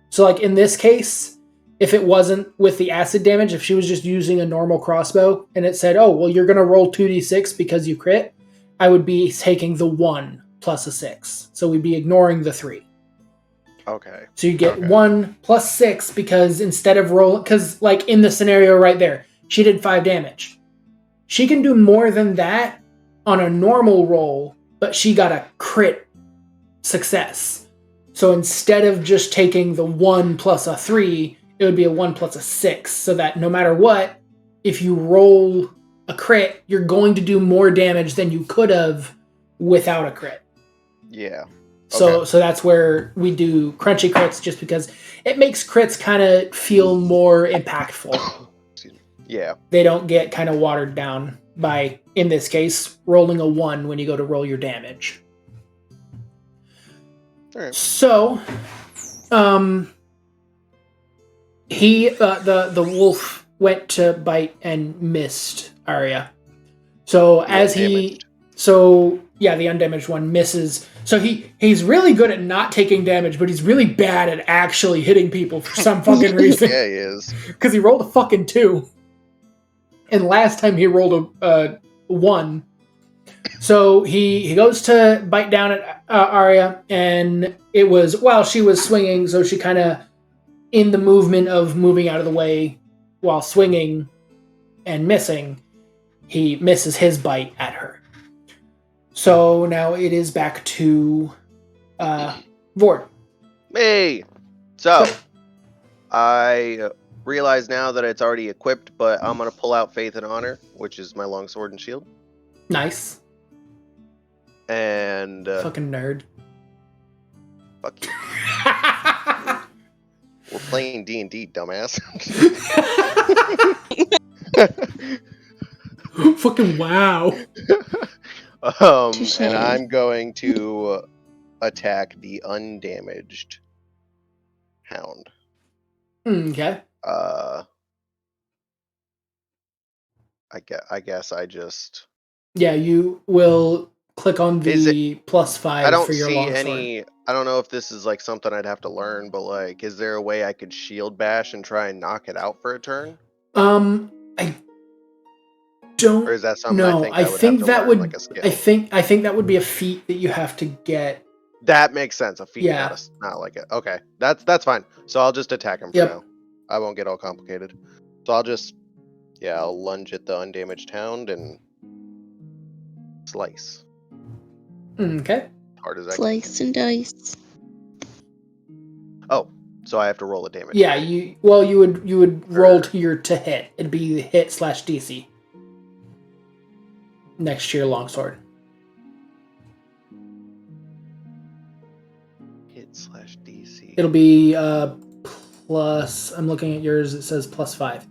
So like in this case, if it wasn't with the acid damage, if she was just using a normal crossbow and it said, oh, well, you're going to roll 2d6 because you crit, I would be taking the 1 plus a 6. So we'd be ignoring the 3. Okay. So you get 1 plus 6 because instead of rolling, because like in the scenario right there, she did 5 damage. She can do more than that on a normal roll, but she got a crit success. So instead of just taking the 1 plus a 3, it would be a 1 plus a 6, so that no matter what, if you roll a crit, you're going to do more damage than you could have without a crit. Yeah. So that's where we do crunchy crits, just because it makes crits kind of feel more impactful. Yeah. They don't get kind of watered down by, in this case, rolling a 1 when you go to roll your damage. All right. So, the wolf went to bite and missed Arya. So the undamaged one misses. So he's really good at not taking damage, but he's really bad at actually hitting people for some fucking reason. Yeah, he is. Because he rolled a fucking 2. And last time he rolled a 1. So he goes to bite down at Arya, and it was while she was swinging, so she kind of, in the movement of moving out of the way while swinging and missing, he misses his bite at her. So now it is back to Vord. Hey! So, I realize now that it's already equipped, but I'm going to pull out Faith and Honor, which is my longsword and shield. Nice. And... fucking nerd. Fuck you. We're playing D&D, dumbass. Fucking wow. And I'm going to attack the undamaged hound. Okay. I guess I just... Yeah, you will click on the +5 I don't for your see longsword. any... I don't know if this is like something I'd have to learn, but like, is there a way I could shield bash and try and knock it out for a turn? I don't. Or is that something no, I think that would like a skill? I think that would be a feat that you have to get. That makes sense. A feat, Yeah. not like it. Okay, that's fine. So I'll just attack him for now. I won't get all complicated. So I'll lunge at the undamaged hound and slice. Okay. Hard as I can. Slice and dice. Oh, so I have to roll a damage. Yeah, you would roll to hit. It'd be the hit /DC. Next to your longsword. Hit /DC. It'll be plus. I'm looking at yours. It says +5.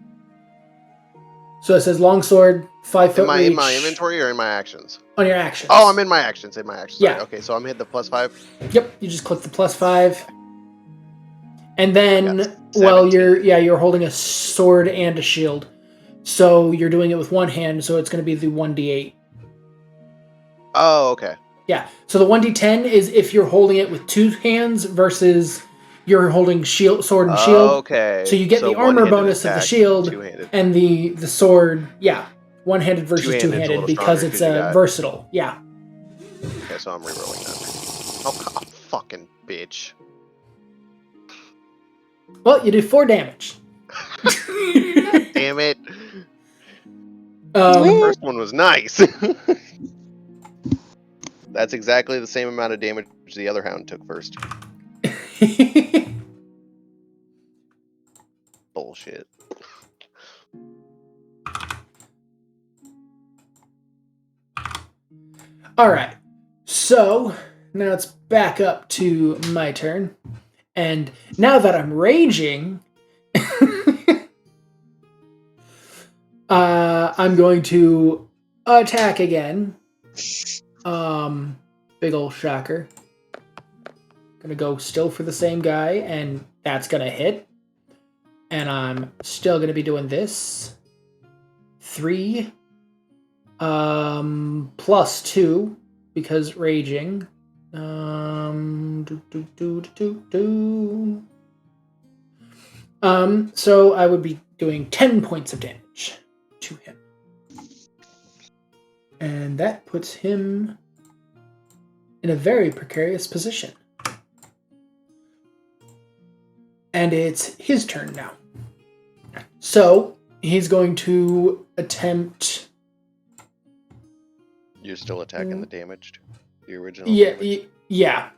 So it says longsword, 5 foot reach. In my inventory or in my actions? On your actions. Oh, I'm in my actions. Yeah. Sorry. Okay, so I'm hitting the +5. Yep. You just click the +5, and then you're holding a sword and a shield, so you're doing it with one hand. So it's going to be the 1d8. Oh, okay. Yeah. So the 1d10 is if you're holding it with 2 hands versus you're holding sword and shield. Okay. So you get the armor bonus of the shield and the sword. Yeah. One-handed versus two-handed because it's versatile. Yeah. Okay, so I'm rerolling that. Oh, fucking bitch. Well, you do 4 damage. Damn it. The first one was nice. That's exactly the same amount of damage the other hound took first. Bullshit. Alright. So, now it's back up to my turn. And now that I'm raging, I'm going to attack again. Big ol' shocker. Gonna go still for the same guy, and that's gonna hit. And I'm still gonna be doing this. 3. +2, because raging. So I would be doing 10 points of damage to him. And that puts him in a very precarious position. And it's his turn now. So he's going to attempt... You're still attacking the damaged? The original? Yeah.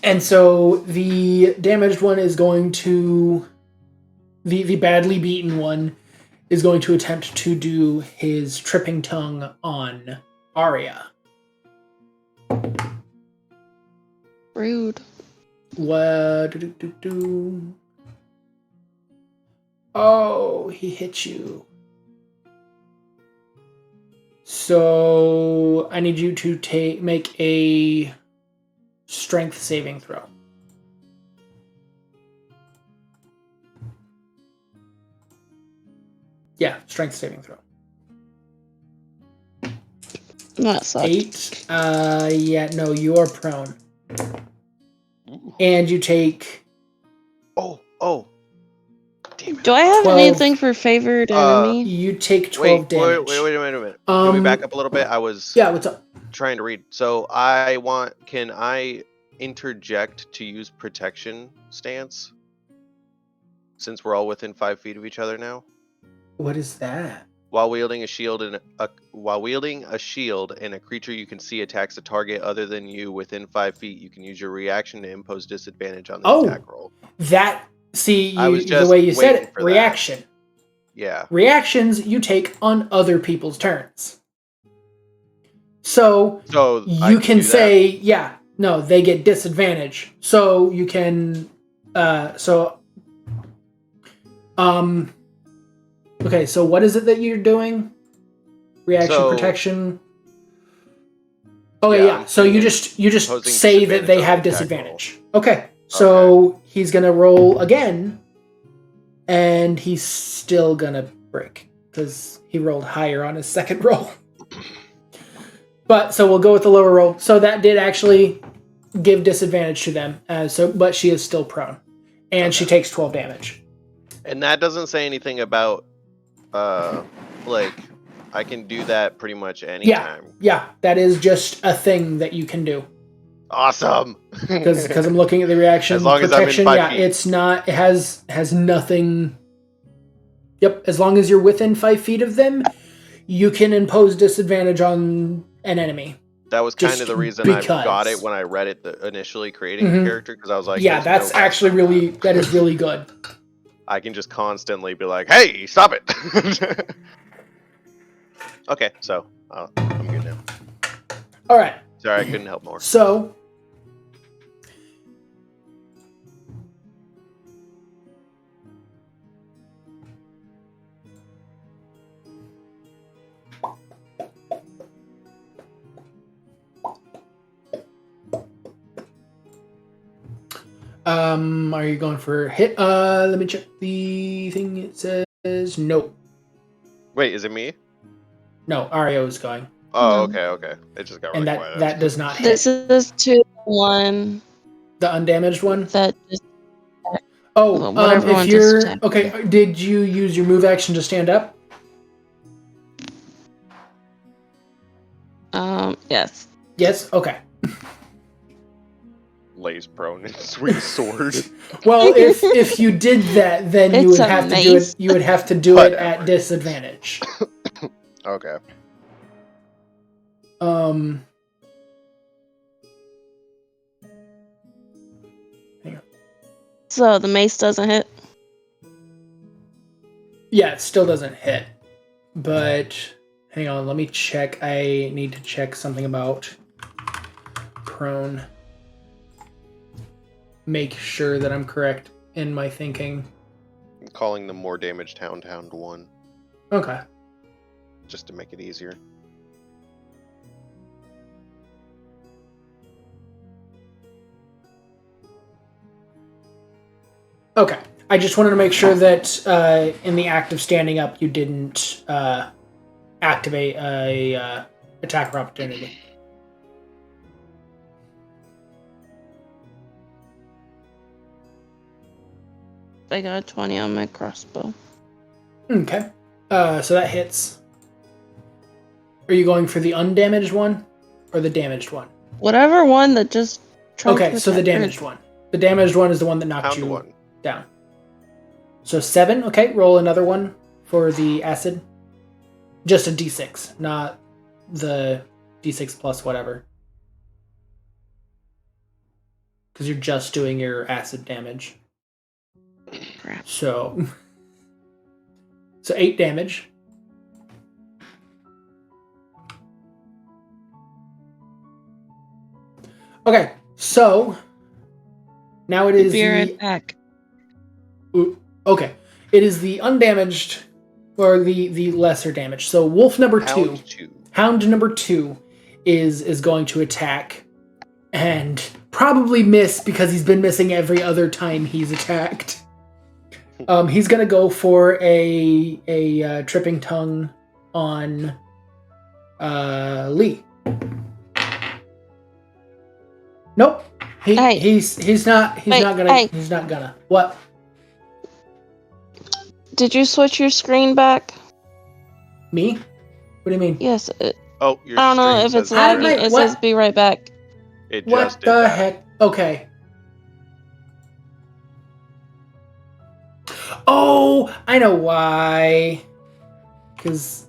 And so the damaged one is going to... The badly beaten one is going to attempt to do his tripping tongue on Arya. Rude. What? Oh, he hit you. So I need you to make a strength saving throw. Yeah, strength saving throw. That sucks. 8. Yeah, no, you are prone. And you take... Oh. Damn it. Do I have 12. anything for favored enemy? You take 12 damage. Wait a minute. Can we back up a little bit? I was what's up? trying to read. So can I interject to use protection stance? Since we're all within 5 feet of each other now? What is that? While wielding a shield and a creature you can see attacks a target other than you within 5 feet, you can use your reaction to impose disadvantage on the attack roll. The way you said it, reaction. That. Yeah. Reactions you take on other people's turns. So you can say, they get disadvantage. So you can, okay, so what is it that you're doing? Reaction, protection. Okay, yeah. So you just say that they have disadvantage. Okay. So he's gonna roll again, and he's still gonna break because he rolled higher on his second roll. But so we'll go with the lower roll. So that did actually give disadvantage to them. But she is still prone, and she takes 12 damage. And that doesn't say anything about, I can do that pretty much anytime. Yeah, that is just a thing that you can do. Awesome. Because I'm looking at the reaction. As long protection, as I'm in 5 feet. It's not. It has nothing. Yep, as long as you're within 5 feet of them, you can impose disadvantage on an enemy. That was kind of the reason I got it when I read it initially creating the character, because I was like, that's actually that is really good. I can just constantly be like, hey, stop it. Okay, so I'm good now. All right. Sorry, I couldn't help more. So, are you going for hit? Let me check the thing. It says no. Wait, is it me? No, Ario is going. Oh, okay. It just got really quiet. And that does not hit. This is 2-1. The undamaged one? That just... if you're... Okay, did you use your move action to stand up? Yes. Yes? Okay. Lays prone and swings sword. Well, if you did that, then you would have to do it. You would have to do it at disadvantage. Okay. Hang on. So the mace doesn't hit? Yeah, it still doesn't hit. But hang on, let me check. I need to check something about prone. Make sure that I'm correct in my thinking. I'm calling them more damaged Hound 1. Okay. Just to make it easier. Okay. I just wanted to make sure that in the act of standing up, you didn't activate a attacker opportunity. I got a 20 on my crossbow. Okay. So that hits. Are you going for the undamaged one or the damaged one? Whatever one that just... Okay, so the damaged one. The damaged one is the one that knocked you down. So 7. Okay, roll another one for the acid. Just a d6, not the d6 plus whatever. because you're just doing your acid damage. Crap. So 8 damage. Okay, so now it is Be right back. Okay, it is the undamaged or the lesser damage. So wolf number two, hound number 2 is going to attack and probably miss because he's been missing every other time he's attacked. He's gonna go for a tripping tongue on Lee. Nope. He's not gonna. What? Did you switch your screen back? Me? What do you mean? Yes. Your I don't know if it's lagging. It says be right back. It what just did the that. heck? Okay. Oh, I know why. Because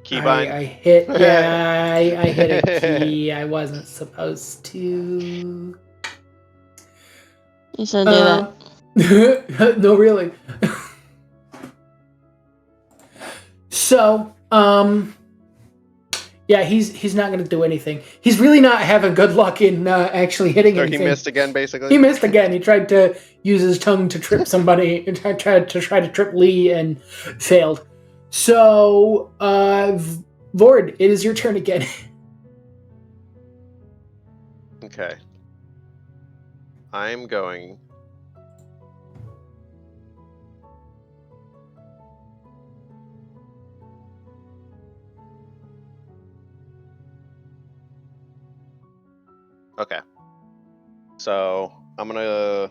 Keybind. I hit. Yeah, I hit a key. I wasn't supposed to. You should do that. No, really. So, yeah, he's not going to do anything. He's really not having good luck in actually hitting anything. He missed again, basically? He missed again. He tried to use his tongue to trip somebody, and tried to trip Lee and failed. So, Vord, it is your turn again. Okay. I'm going... Okay. So I'm gonna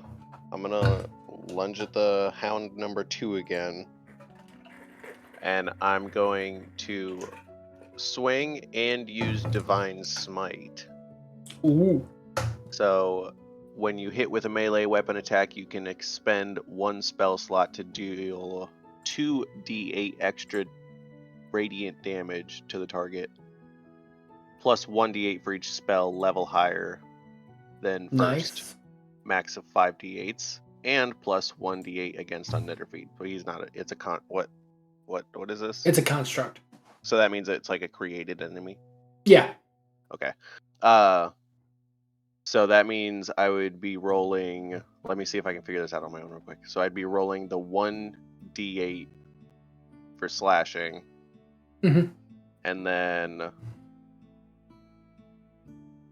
lunge at the hound number 2 again, and I'm going to swing and use Divine Smite. Ooh. So when you hit with a melee weapon attack, you can expend 1 spell slot to deal 2d8 extra radiant damage to the target, plus 1d8 for each spell level higher than first. Nice. Max of 5d8s, and plus 1d8 against undead or feed. But he's not. It's a con. What is this? It's a construct. So that means it's like a created enemy. Yeah. Okay. So that means I would be rolling. Let me see if I can figure this out on my own real quick. So I'd be rolling the 1d8 for slashing, and then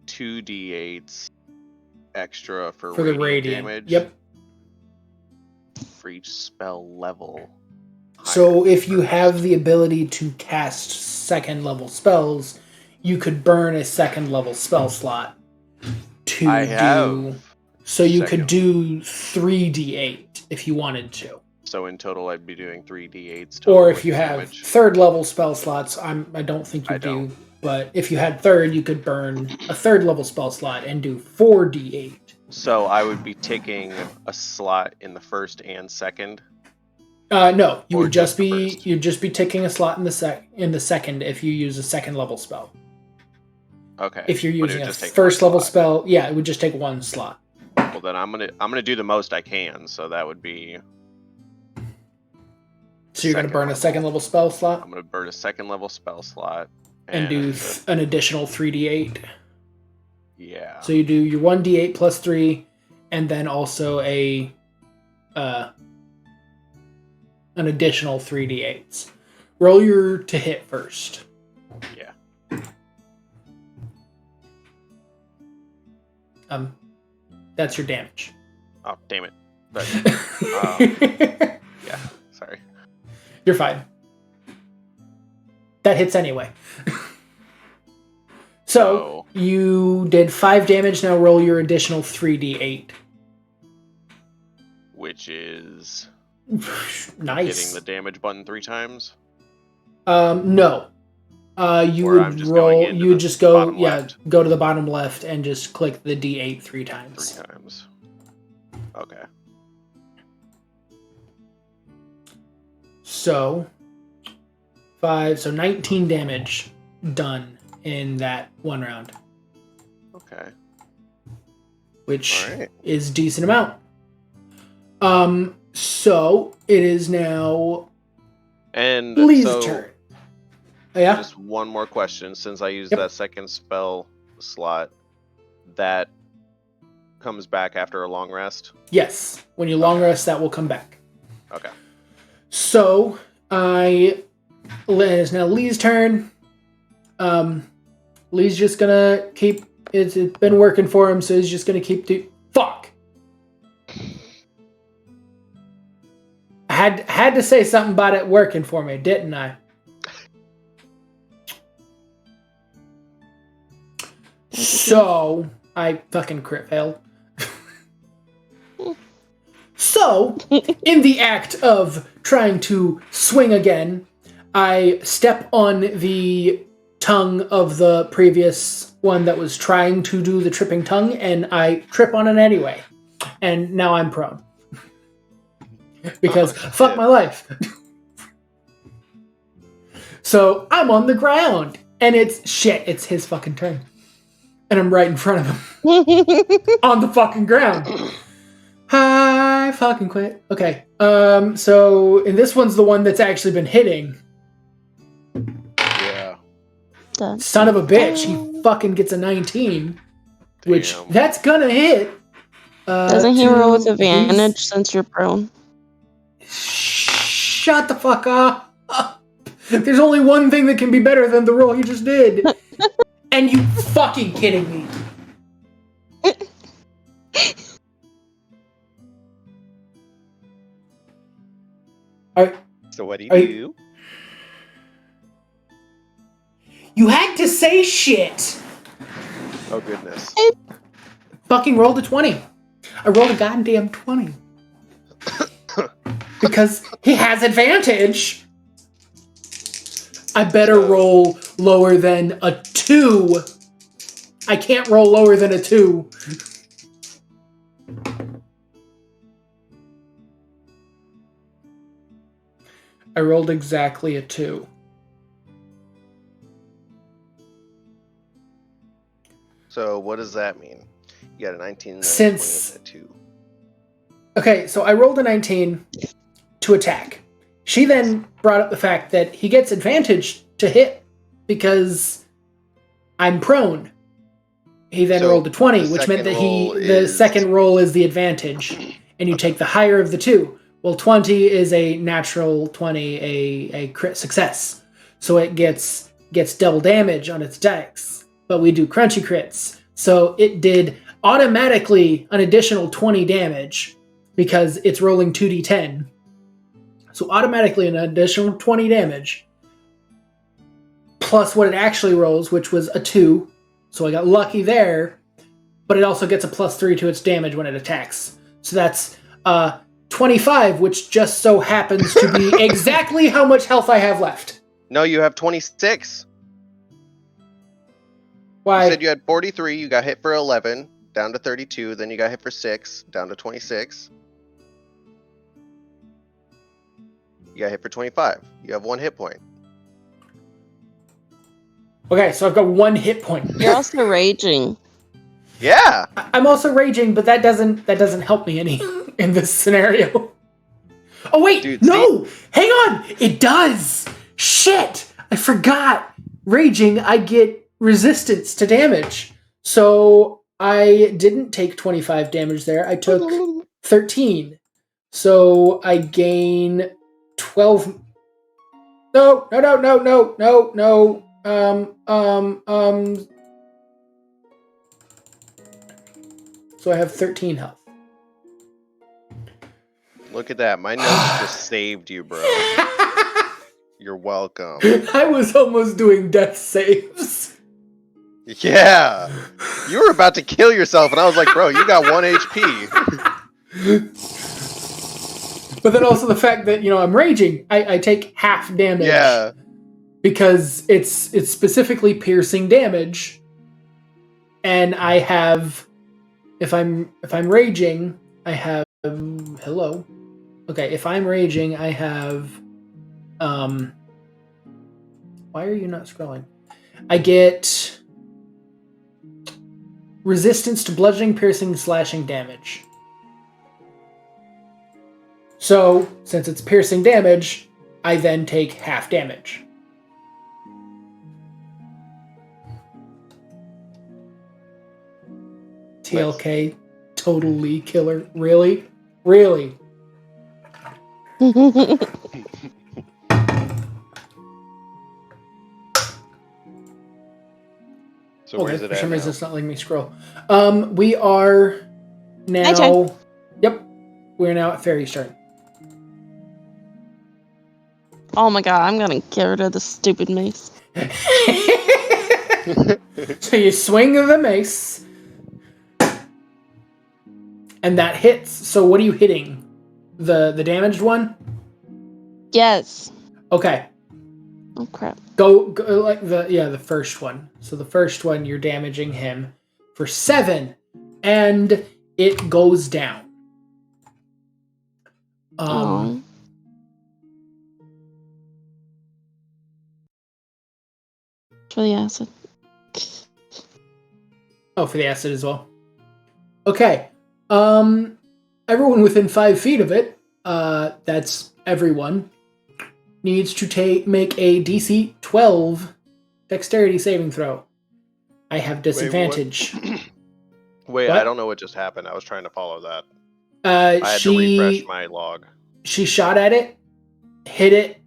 2d8s extra for the radiant damage. Yep. For each spell level. So if you have the ability to cast second level spells, you could burn a second level spell slot to so you could do 3d8 if you wanted to. So in total I'd be doing 3d8s. Or if you have third level spell slots, I don't think you do. But if you had third, you could burn a third level spell slot and do 4d8. So I would be taking a slot in the first and second. No, you would just be taking a slot in the second if you use a second level spell. Okay. If you're using a first level spell, yeah, it would just take 1 slot. Well, then I'm gonna do the most I can. So that would be. So you're gonna burn a second level spell slot. I'm gonna burn a second level spell slot. And do an additional 3d8. Yeah. So you do your 1d8 plus 3, and then also an additional 3d8s. Roll your to hit first. Yeah. That's your damage. Oh, damn it. But, yeah, sorry. You're fine. That hits anyway. So you did 5 damage. Now roll your additional 3d8. Which is nice. Hitting the damage button 3 times. No. You would roll. You would just go. Yeah, go to the bottom left and just click the d8 3 times. 3 times. Okay. So 5. So 19 damage done in that 1 round. Okay. which is decent amount. So it is now Lee's turn. Yeah. Just one more question. Since I used that second spell slot, that comes back after a long rest? Yes. When you long rest, that will come back. Okay. So it is now Lee's turn. Lee's just gonna keep. It's been working for him, so he's just gonna keep fuck. I had to say something about it working for me, didn't I? So I fucking crit failed. So, in the act of trying to swing again, I step on the tongue of the previous one that was trying to do the tripping tongue, and I trip on it anyway. And now I'm prone. Because fuck my life. So, I'm on the ground. And it's his fucking turn. And I'm right in front of him. On the fucking ground. I fucking quit. Okay. So, and this one's the one that's actually been hitting. Yeah. Son of a bitch. He fucking gets a 19. Which, that's gonna hit. Doesn't he roll with advantage since you're prone? Shut the fuck up. There's only one thing that can be better than the roll he just did. And you fucking kidding me. So what do you do? You had to say shit. Oh goodness. Fucking rolled a 20. I rolled a goddamn 20. Because he has advantage. I better roll lower than a 2. I can't roll lower than a 2. I rolled exactly a 2. So what does that mean? You got a 19 and Since a 2. Okay, so I rolled a 19 to attack. She then brought up the fact that he gets advantage to hit because I'm prone. He then rolled a 20, which meant that the second roll is the advantage, and you take the higher of the two. Well, 20 is a natural 20, a crit success. So it gets double damage on its attacks. But we do crunchy crits. So it did automatically an additional 20 damage because it's rolling 2d10. So automatically an additional 20 damage. Plus what it actually rolls, which was a 2. So I got lucky there. But it also gets a +3 to its damage when it attacks. So that's 25, which just so happens to be exactly how much health I have left. No, you have 26. Why? You said you had 43, you got hit for 11, down to 32, then you got hit for 6, down to 26. You got hit for 25. You have 1 hit point. Okay, so I've got 1 hit point. You're also raging. Yeah. I'm also raging, but that doesn't help me any in this scenario. Oh wait, dude, no! Hang on! It does! Shit! I forgot! Raging, I get resistance to damage. So I didn't take 25 damage there. I took 13. So I gain 12. No. So I have 13 health. Look at that. My notes just saved you, bro. You're welcome. I was almost doing death saves. Yeah. You were about to kill yourself, and I was like, bro, you got 1 HP. But then also the fact that, I'm raging. I take half damage. Yeah. Because it's specifically piercing damage. And I have... If I'm raging, I have... Hello? Okay, if I'm raging, I have... Why are you not scrolling? I get... resistance to bludgeoning, piercing, slashing damage. So, since it's piercing damage, I then take half damage. TLK, totally killer. Really? Really? So where's it for at some now? reason it's not letting me scroll. We are now... Yep. We're now at Fairy's turn. Oh my god, I'm gonna get rid of the stupid mace. So you swing the mace. And that hits. So what are you hitting? The damaged one? Yes. Okay. Oh crap. Go like the first one. So the first one you're damaging him for 7 and it goes down. Oh. For the acid. Oh, for the acid as well. Okay. Everyone within 5 feet of it, that's everyone, needs to make a DC 12 dexterity saving throw. I have disadvantage. Wait, What? I don't know what just happened. I was trying to follow that. I had to refresh my log. She shot at it, hit it,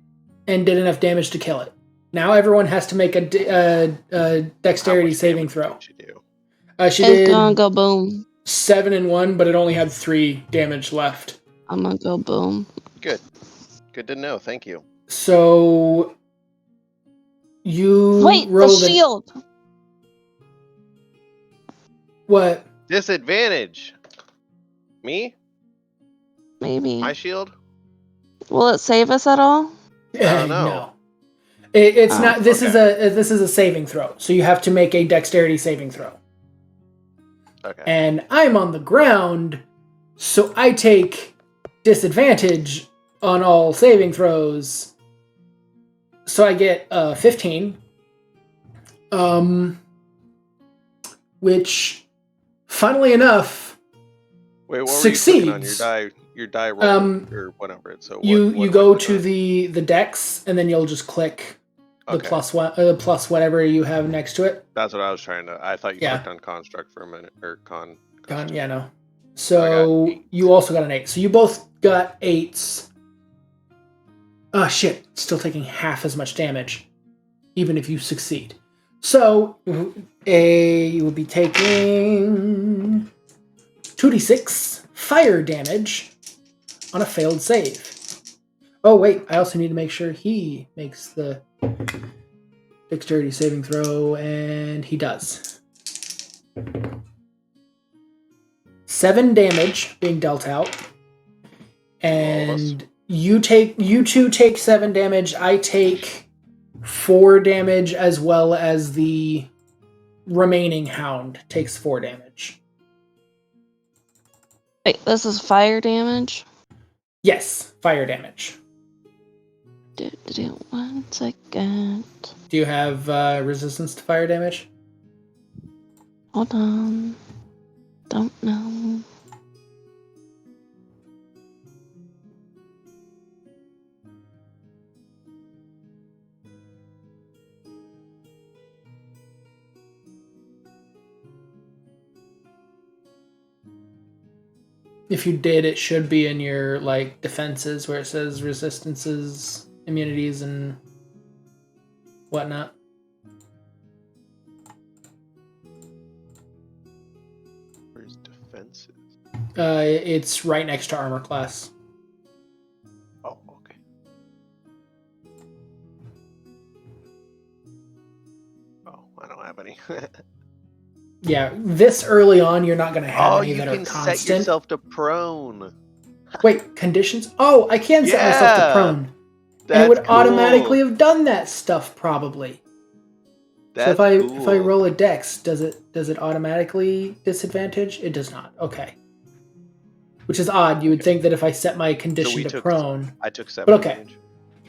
and did enough damage to kill it. Now everyone has to make a dexterity saving throw. She do? She It's did gonna go boom. 7 and 1, but it only had 3 damage left. I'm gonna go boom. Good. Good to know. Thank you. So you Wait, the shield. What? Disadvantage. Me? Maybe. My shield? Will it save us at all? No. It's not. This is a saving throw. So you have to make a dexterity saving throw. Okay. And I'm on the ground, so I take disadvantage on all saving throws. So I get 15. Which, funnily enough, Wait, what succeeds. Were you clicking on? Your die roll or whatever. So you go to the dex, and then you'll just click the plus whatever you have next to it. That's what I was trying to. I thought you clicked on construct for a minute, or con. Yeah, no. So you also got an 8. So you both got 8s. Oh shit! Still taking half as much damage, even if you succeed. So you will be taking 2d6 fire damage on a failed save. Oh wait, I also need to make sure he makes the dexterity saving throw, and he does. 7 damage being dealt out, and you two take 7 damage. I take 4 damage, as well as the remaining hound takes 4 damage. Wait, this is fire damage? Yes, fire damage. 1 second. Do you have resistance to fire damage? Hold on. Don't know. If you did, it should be in your defenses where it says resistances, immunities, and whatnot. Where's defenses? It's right next to armor class. Oh, okay. Oh, I don't have any. Yeah, this early on, you're not going to have any that are constant. Oh, you can set yourself to prone. Wait, conditions? Oh, I can set myself to prone. And it would automatically have done that stuff, probably. So if I roll a dex, does it automatically disadvantage? It does not. Okay. Which is odd. You would think that if I set my condition to prone, I took 7 but okay. damage.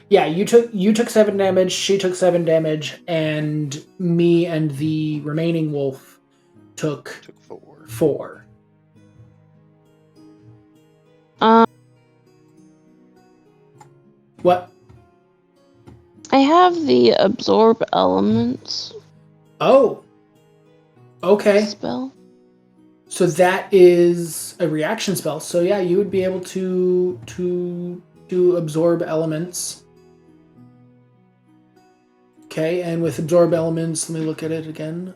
Yeah, you took 7 damage, she took 7 damage, and me and the remaining wolf took 4. What? I have the absorb elements. Oh. Okay. Spell. So that is a reaction spell. So yeah, you would be able to absorb elements. Okay, and with absorb elements, let me look at it again.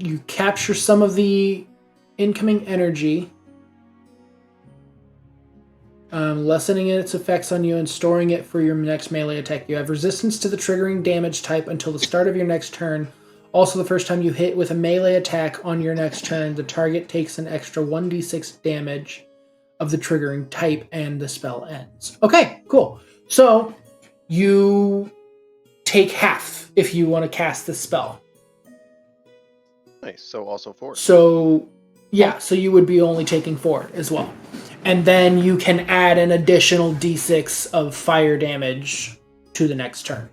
You capture some of the incoming energy, lessening its effects on you and storing it for your next melee attack. You have resistance to the triggering damage type until the start of your next turn. Also, the first time you hit with a melee attack on your next turn, the target takes an extra 1d6 damage of the triggering type and the spell ends. Okay, cool. So you take half if you want to cast this spell. Nice. So also 4. So yeah, so you would be only taking 4 as well. And then you can add an additional d6 of fire damage to the next turn.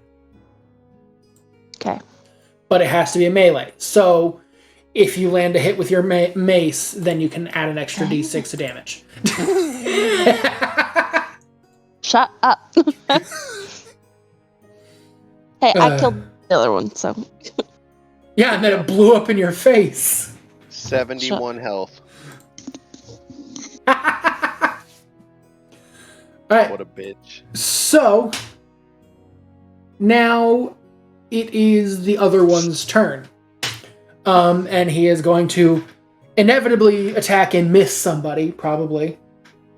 Okay. But it has to be a melee. So if you land a hit with your mace, then you can add an extra d6 of damage. Shut up. Hey, I killed the other one, so. Yeah, and then it blew up in your face. 71 health. Alright. What a bitch. So, now it is the other one's turn. And he is going to inevitably attack and miss somebody, probably.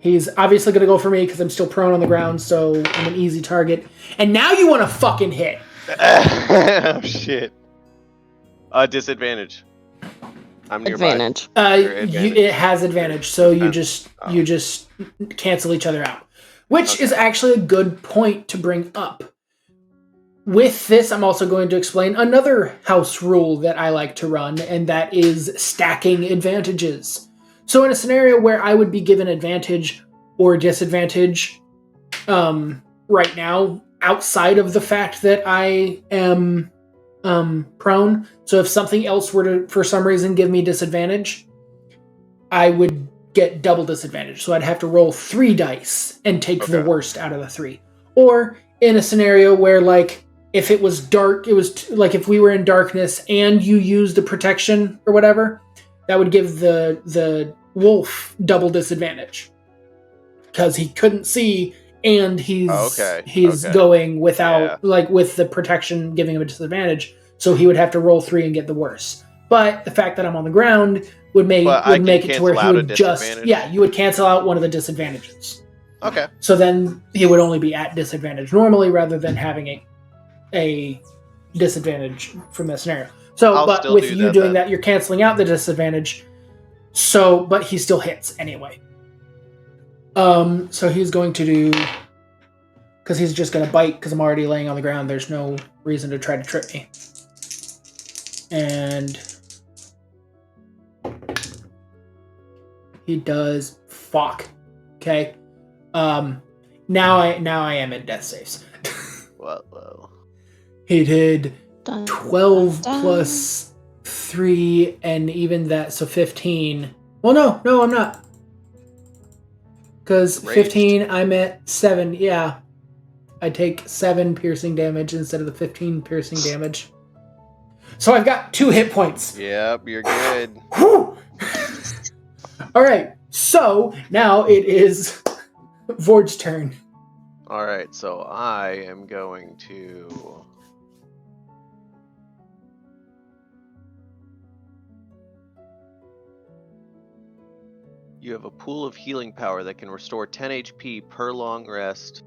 He's obviously going to go for me because I'm still prone on the ground, so I'm an easy target. And now you want to fucking hit. Oh, shit. Disadvantage. I'm nearby. Advantage. It has advantage, so you just cancel each other out. Which is actually a good point to bring up. With this, I'm also going to explain another house rule that I like to run, and that is stacking advantages. So in a scenario where I would be given advantage or disadvantage right now, outside of the fact that I am prone, so if something else were to, for some reason, give me disadvantage, I would get double disadvantage. So I'd have to roll 3 dice and take the worst out of the 3. Or in a scenario where, like, if it was dark, it was like if we were in darkness and you used a protection or whatever, that would give the wolf double disadvantage because he couldn't see and he's going without like with the protection giving him a disadvantage, so he would have to roll 3 and get the worst. But the fact that I'm on the ground would make it to where he would just you would cancel out one of the disadvantages. Okay. So then he would only be at disadvantage normally rather than having a disadvantage from that scenario. So, but with you doing that, you're canceling out the disadvantage. So, but he still hits anyway. So he's going to do, because he's just going to bite because I'm already laying on the ground. There's no reason to try to trip me. And he does fuck. Okay. Now I am in death saves. Whoa. He did 12 plus 3, and even that, so 15. Well, no, I'm not. Because 15, I'm at 7. Yeah. I take 7 piercing damage instead of the 15 piercing damage. So I've got 2 hit points. Yep, you're good. Alright, so now it is Vord's turn. Alright, so I am going to... You have a pool of healing power that can restore 10 HP per long rest.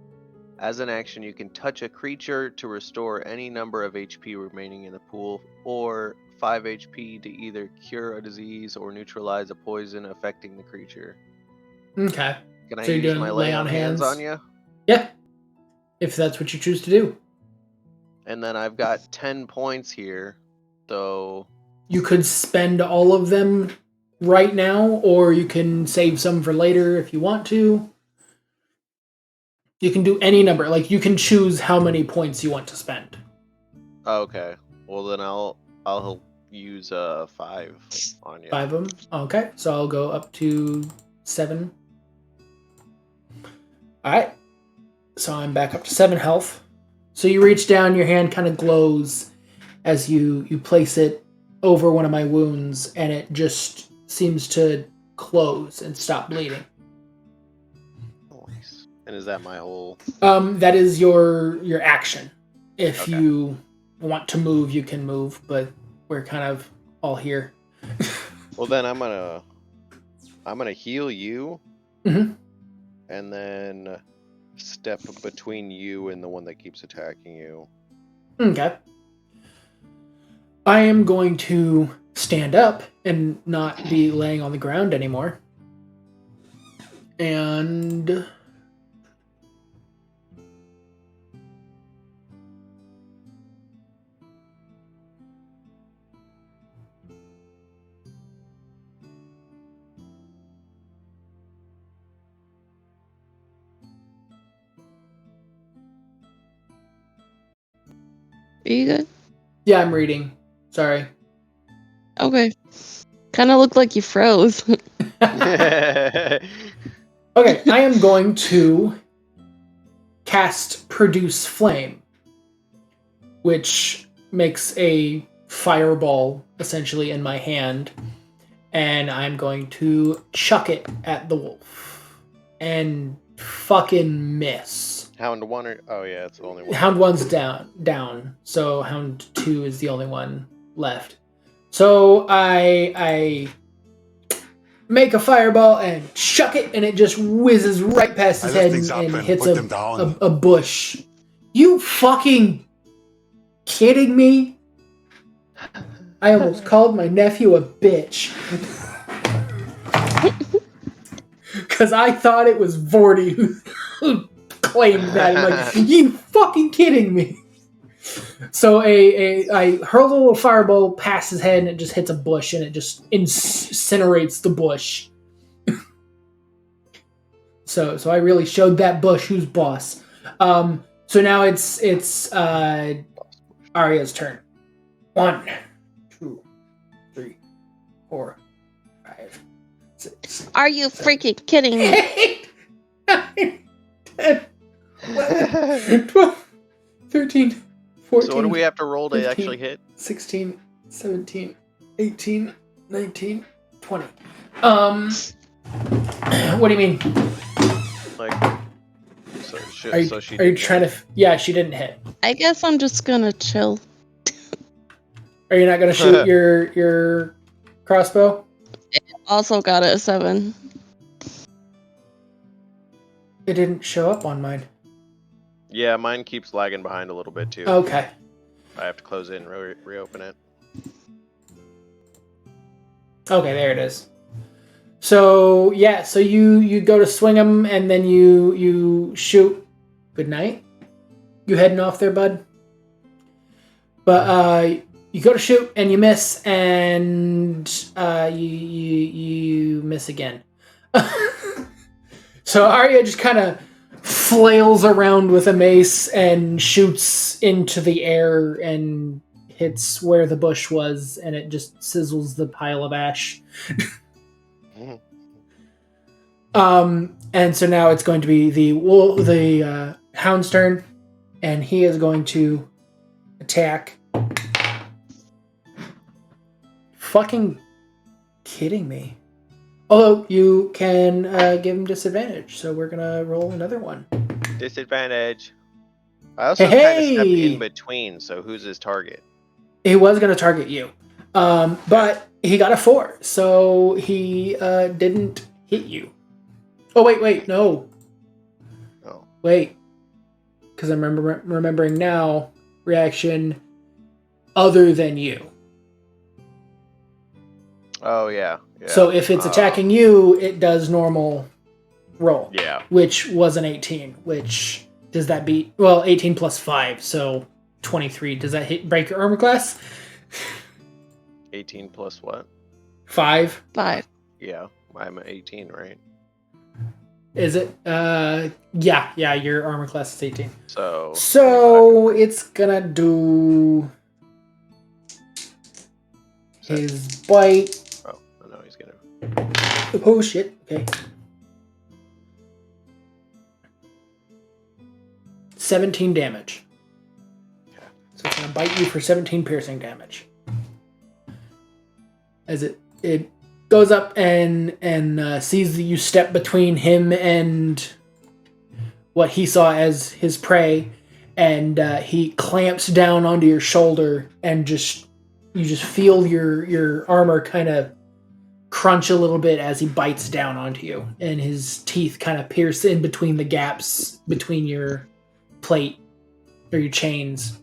As an action, you can touch a creature to restore any number of HP remaining in the pool, or 5 HP to either cure a disease or neutralize a poison affecting the creature. Okay. Can I use my lay on hands on you? Yeah. If that's what you choose to do. And then I've got 10 points here, so... You could spend all of them right now, or you can save some for later if you want to. You can do any number. Like, you can choose how many points you want to spend. Okay. Well, then I'll use 5 on you. 5 of them? Okay, so I'll go up to 7. Alright. So I'm back up to 7 health. So you reach down, your hand kind of glows as you place it over one of my wounds, and it just seems to close and stop bleeding. Nice. And is that my whole... That is your action. If you want to move, you can move, but we're kind of all here. Well, then I'm gonna heal you, Mm-hmm. and then step between you and the one that keeps attacking you. Okay. I am going to stand up and not be laying on the ground anymore. And... Are you good? Yeah, I'm reading. Sorry. Okay. Kind of looked like you froze. Okay, I am going to cast Produce Flame, which makes a fireball essentially in my hand, and I'm going to chuck it at the wolf and fucking miss. Hound 1 or... Oh, yeah, it's the only one. Hound 1's down, so Hound 2 is the only one left. So I make a fireball and chuck it, and it just whizzes right past his head and hits a bush. You fucking kidding me? I almost called my nephew a bitch. Because I thought it was Vorty who claimed that. I'm like, you fucking kidding me? So I hurl a little fireball past his head, and it just hits a bush, and it just incinerates the bush. So I really showed that bush who's boss. So now it's Arya's turn. 1, 2, 3, 4, 5, 6. Are you freaking kidding me? 8, 9, 10, 11, 12, 13, 14. So what do we have to roll to 15, actually hit? 16, 17, 18, 19, 20. What do you mean? Like, Are you trying to... Yeah, she didn't hit. I guess I'm just gonna chill. Are you not going to shoot your crossbow? Also got it a 7. It didn't show up on mine. Yeah, mine keeps lagging behind a little bit too. Okay. I have to close it and reopen it. Okay, there it is. So yeah, so you go to swing him, and then you shoot. Good night. You heading off there, bud? But you go to shoot and you miss, and you miss again. So Arya just kind of flails around with a mace and shoots into the air and hits where the bush was, and it just sizzles the pile of ash. And so now it's going to be the Hound's turn, and he is going to attack. Fucking kidding me. Although you can give him disadvantage, so we're gonna roll another one. Disadvantage. I also kind of stepped in between, so who's his target? He was gonna target you, but he got a 4, so he didn't hit you. Oh wait, no. Oh. Wait, because I'm remembering now. Reaction other than you. Oh yeah. So if it's attacking you, it does normal roll. Yeah. Which was an 18. Which does that beat? Well, 18 plus 5, so 23. Does that break your armor class? 18 plus what? 5. 5. Yeah, I'm at 18, right? Is it? Yeah, your armor class is 18. So it's gonna do his bite. Oh, no, he's gonna. Oh shit! Okay. 17 damage. Okay. So it's gonna bite you for 17 piercing damage. As it goes up and sees that you step between him and what he saw as his prey, and he clamps down onto your shoulder, and you just feel your armor kind of crunch a little bit as he bites down onto you, and his teeth kind of pierce in between the gaps between your plate or your chains,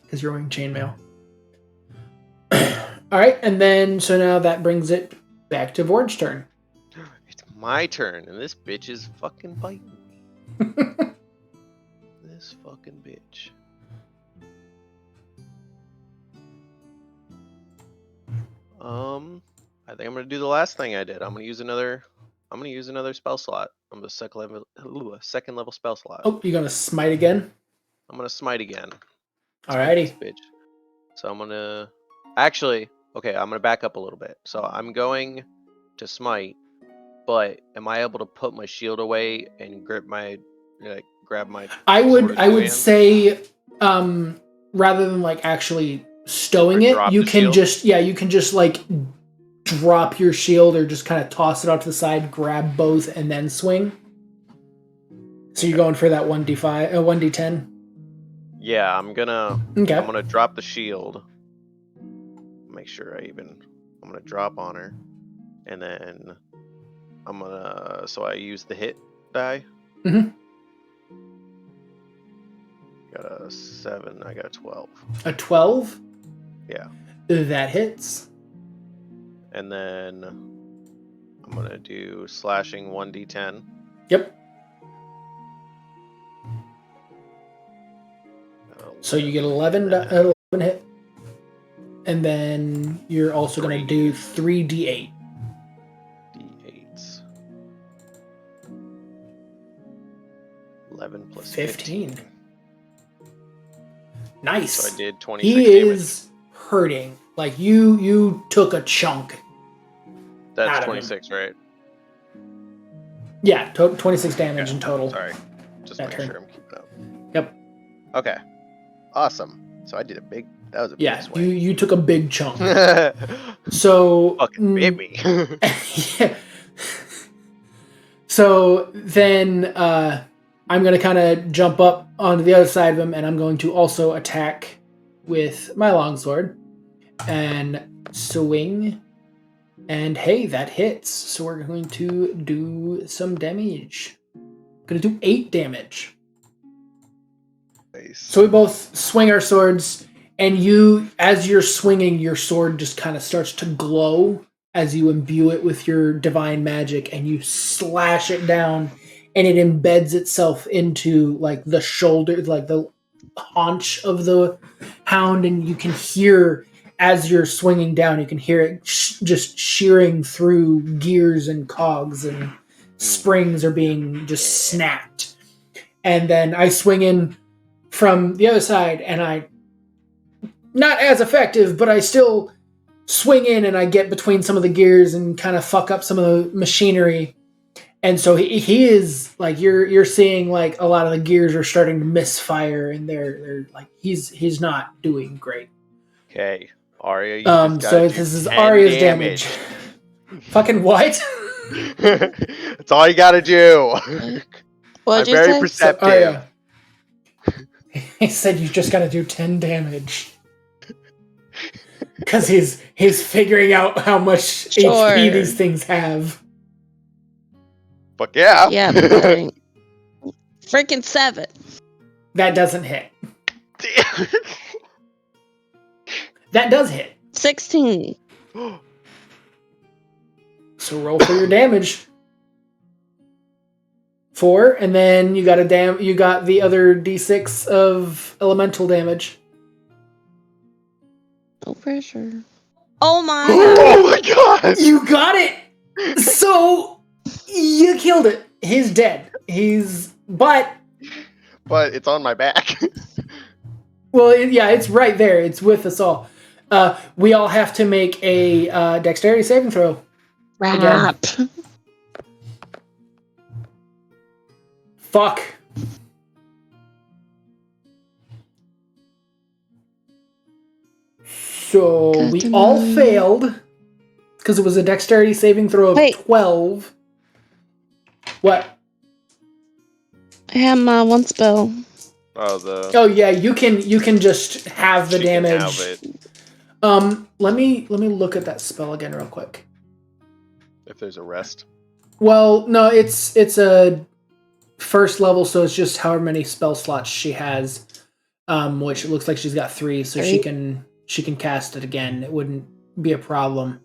because you're wearing chainmail. All right, and then so now that brings it back to Vord's turn. It's my turn, and this bitch is fucking biting me. This fucking bitch. I think I'm gonna do the last thing I did. I'm gonna use another spell slot. I'm the second level spell slot. Oh, you gonna smite again? I'm gonna smite again. Alrighty. Bitch. So I'm gonna actually. Okay, I'm gonna back up a little bit. So I'm going to smite, but am I able to put my shield away and grab my? I would say, rather than like actually stowing it, you can just like drop your shield or just kind of toss it off to the side, grab both, and then swing. So you're going for that 1d5, 1d10. Yeah, I'm gonna drop the shield. Make sure I'm gonna drop on her, and then so I use the hit die. Mm-hmm. Got a 7, I got a 12. A 12? Yeah. That hits. And then I'm gonna do slashing 1d10. Yep. So you get 11 hit. And then you're also going to do 3d8. D8s. 11 plus 15. Nice. So I did 26 damage. He is hurting. Like you took a chunk. That's 26, right? Yeah, 26 damage in total. Sorry. Just make sure I'm keeping up. Yep. Okay. Awesome. So I did that was a big swing. You took a big chunk. So fucking bit me. Yeah. So then I'm going to kind of jump up onto the other side of him, and I'm going to also attack with my longsword and swing. And hey, that hits. So we're going to do some damage. Going to do 8 damage. Nice. So we both swing our swords, and as you're swinging, your sword just kind of starts to glow as you imbue it with your divine magic, and you slash it down, and it embeds itself into like the shoulder, like the haunch of the hound, and you can hear, as you're swinging down, you can hear it just shearing through gears and cogs, and springs are being just snapped. And then I swing in from the other side, and I, not as effective, but I still swing in, and I get between some of the gears and kind of fuck up some of the machinery. And so he is like, you're seeing like a lot of the gears are starting to misfire, and they're like, he's not doing great. Okay, Arya. So this is Arya's damage. Fucking what? That's all you gotta do. What'd I'm you very say? perceptive. So, Arya, he said you just gotta do 10 damage. Because he's figuring out how much HP these things have. Fuck yeah. Yeah, freaking 7. That doesn't hit. That does hit. 16. So roll for your damage. 4, and then you got the other d6 of elemental damage. No pressure. Oh my god! Oh my god! You got it! So you killed it. He's dead. But it's on my back. Well, it's right there. It's with us all. We all have to make a dexterity saving throw. Rap. Fuck. So we all failed because it was a dexterity saving throw of 12. What? I have my one spell. Oh yeah, you can just have the damage. Let me look at that spell again real quick. If there's a rest. Well, no, it's a first level, so it's just however many spell slots she has. Which it looks like she's got 3, so she can cast it again. It wouldn't be a problem.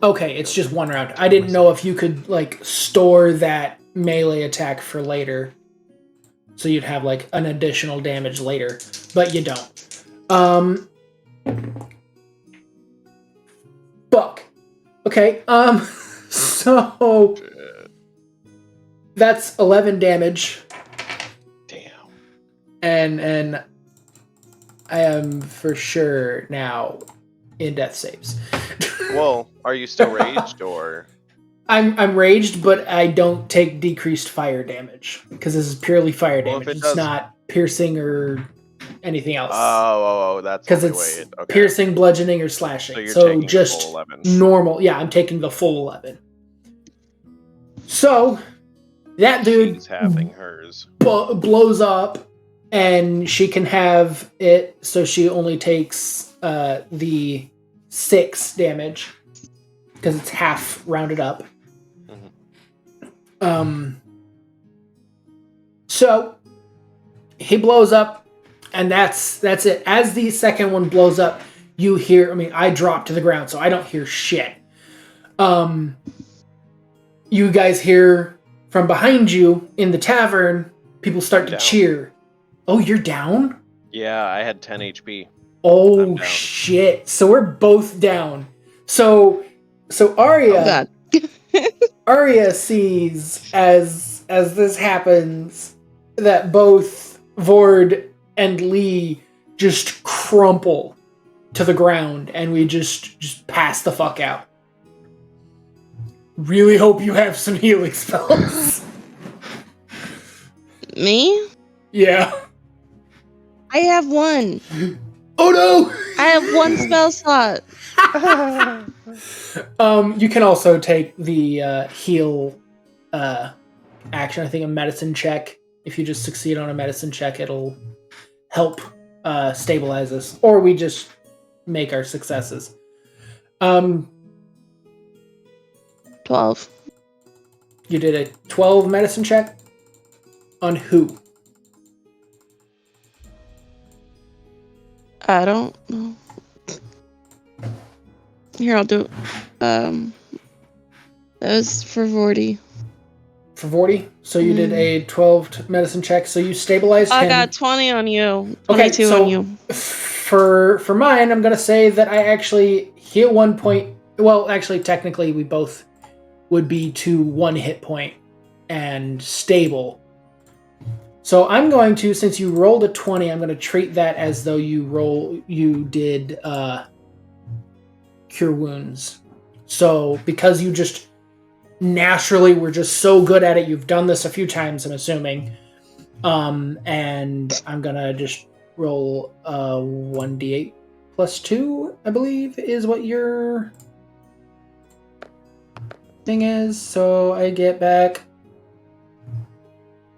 Okay, it's just 1 round. I didn't know if you could store that melee attack for later, so you'd have an additional damage later, but you don't. Fuck. Okay. So that's 11 damage. Damn. And I am for sure now in death saves. Well, are you still raged or? I'm raged, but I don't take decreased fire damage because this is purely fire damage. It's not piercing or anything else. Oh, that's because it's piercing, bludgeoning, or slashing. So just full 11. Normal. Yeah, I'm taking the full 11. So that dude having hers blows up, and she can have it. So she only takes the 6 damage because it's half rounded up. So he blows up, and that's it. As the second one blows up, you hear. I mean, I drop to the ground, so I don't hear shit. You guys hear from behind you in the tavern. People start to cheer. Oh, you're down? Yeah, I had 10 HP. Oh shit! So we're both down. So Arya. Arya sees as this happens that both Vord and Lee just crumple to the ground, and we just pass the fuck out. Really hope you have some healing spells. Me? Yeah. I have 1. Oh no! I have 1 spell slot. You can also take the heal action. I think a medicine check. If you just succeed on a medicine check, it'll help stabilize us. Or we just make our successes. 12. You did a 12 medicine check? On who? I don't know. Here, I'll do it. That was for Vorty. For Vorty? So you did a 12 medicine check, so you stabilized him. I got 20 on you. 22 okay, so on you. For mine, I'm going to say that I actually heal 1 point. Well, actually, technically, we both would be to 1 hit point and stable. So I'm going to, since you rolled a 20, I'm going to treat that as though you did cure wounds. So because you just naturally were just so good at it, you've done this a few times, I'm assuming. And I'm going to just roll 1d8 plus 2, I believe, is what your thing is. So I get back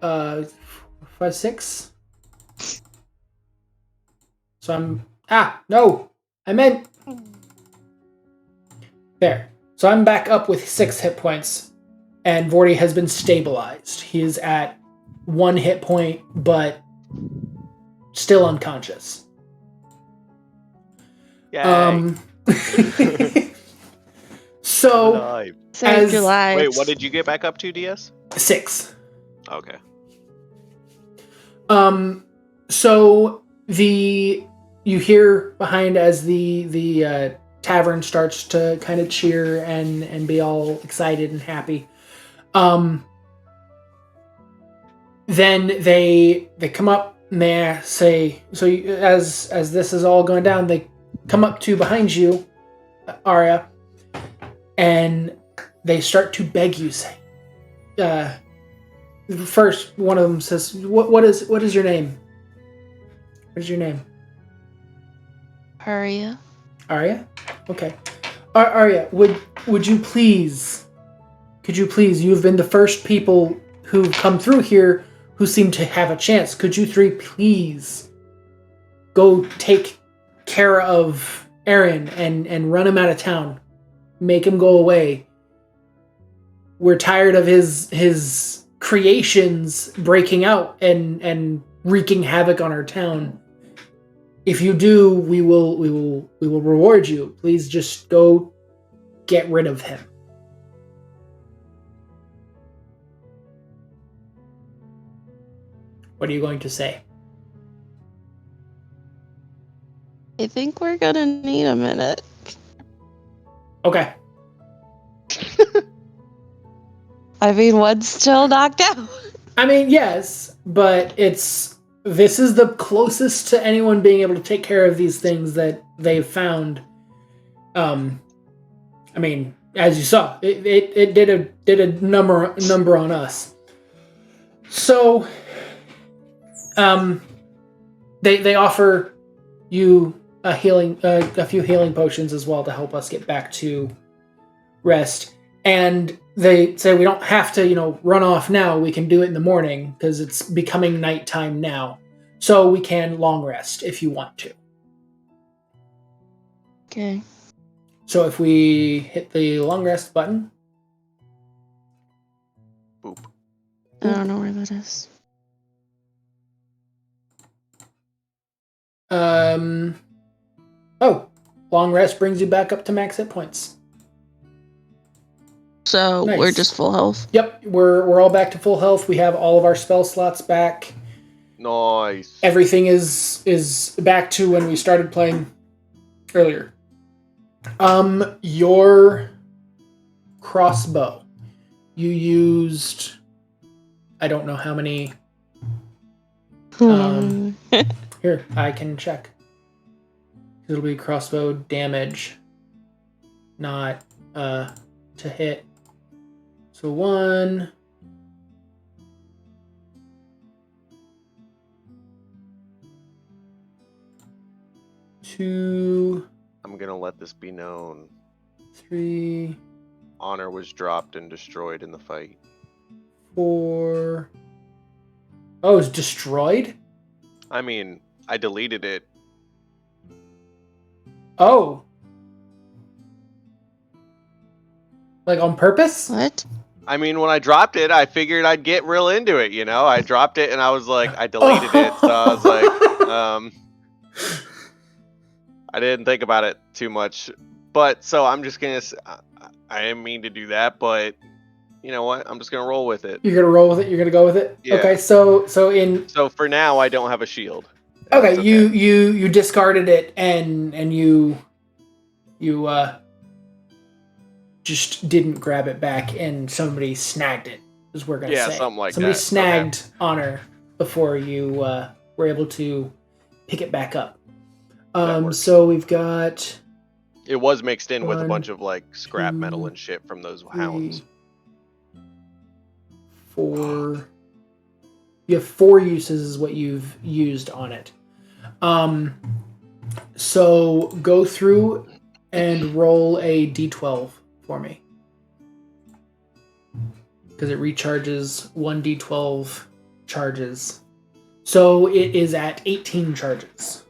5, 6. So I'm... no! I meant... There. So I'm back up with 6 hit points, and Vorty has been stabilized. He is at 1 hit point, but still unconscious. Yay. So... Saved your lives. Wait, what did you get back up to, DS? 6. Okay. So you hear behind as the tavern starts to kind of cheer and be all excited and happy. Then they come up and they say, so as this is all going down, they come up to behind you, Arya, and they start to beg you, say, first one of them says, what is your name? What is your name? Arya. Arya? Okay. Arya, would you please, you've been the first people who've come through here who seem to have a chance. Could you three please go take care of Aaron and run him out of town? Make him go away. We're tired of his creations breaking out and wreaking havoc on our town. If you do, we will reward you. Please just go get rid of him. What are you going to say? I think we're gonna need a minute. Okay. I mean, one's still knocked out. I mean, yes, but this is the closest to anyone being able to take care of these things that they've found. I mean, as you saw, it did a number on us. So, they offer you a few healing potions as well to help us get back to rest. And they say we don't have to, run off now. We can do it in the morning because it's becoming nighttime now. So we can long rest if you want to. Okay. So if we hit the long rest button. Boop. I don't know where that is. Long rest brings you back up to max hit points. So Nice. We're just full health? Yep, we're all back to full health. We have all of our spell slots back. Nice. Everything is back to when we started playing earlier. Your crossbow. You used, I don't know how many. Here, I can check. It'll be crossbow damage, not to hit. So 1, 2. I'm gonna let this be known. 3. Honor was dropped and destroyed in the fight. 4. Oh, it was destroyed? I mean, I deleted it. Oh. Like on purpose? What? I mean, when I dropped it, I figured I'd get real into it, I dropped it and I was like, I deleted it, so I was like, I didn't think about it too much. But, so I'm just gonna, I didn't mean to do that, but you know what? I'm just gonna roll with it. You're gonna roll with it? You're gonna go with it? Yeah. Okay, so for now, I don't have a shield. Okay, you discarded it and you just didn't grab it back and somebody snagged it, is what we're gonna say. Yeah, something like somebody that. Snagged Honor before you were able to pick it back up. So we've got... It was mixed in with a bunch of like scrap metal and shit from those hounds. 4. You have 4 uses is what you've used on it. So go through and roll a d12 for me. Because it recharges 1 d12 charges. So it is at 18 charges.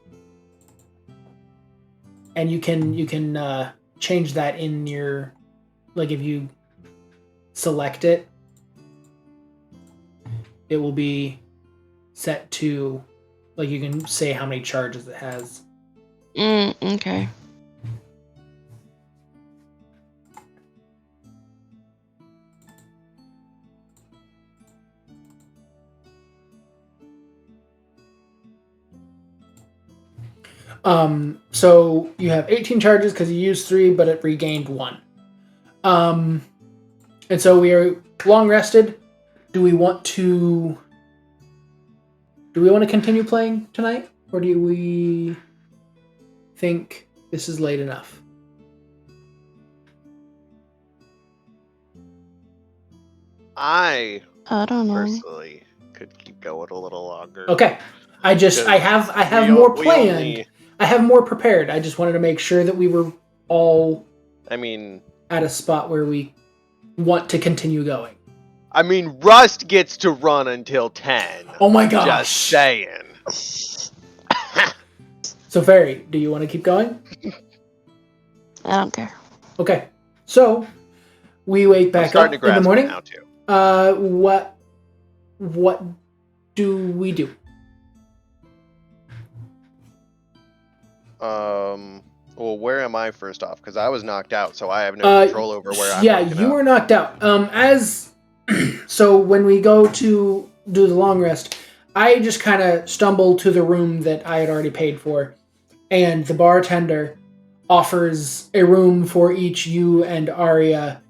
And you can change that in your, like if you select it, it will be set to, like you can say how many charges it has. Okay. So you have 18 charges because you used 3, but it regained 1. And so we are long rested. Do we want to continue playing tonight, or do we think this is late enough? I don't know. personally could keep going a little longer. Okay. I have more planned. I have more prepared. I just wanted to make sure that we were all at a spot where we want to continue going. I mean, Rust gets to run until 10. Oh my gosh. Just saying. So, Fairy, do you want to keep going? I don't care. Okay. So, we wake back up in the morning. Now too. What do we do? Well, where am I first off? Because I was knocked out, so I have no control over where I'm. Yeah, you were knocked out. So when we go to do the long rest, I just kind of stumbled to the room that I had already paid for, and the bartender offers a room for each you and Arya,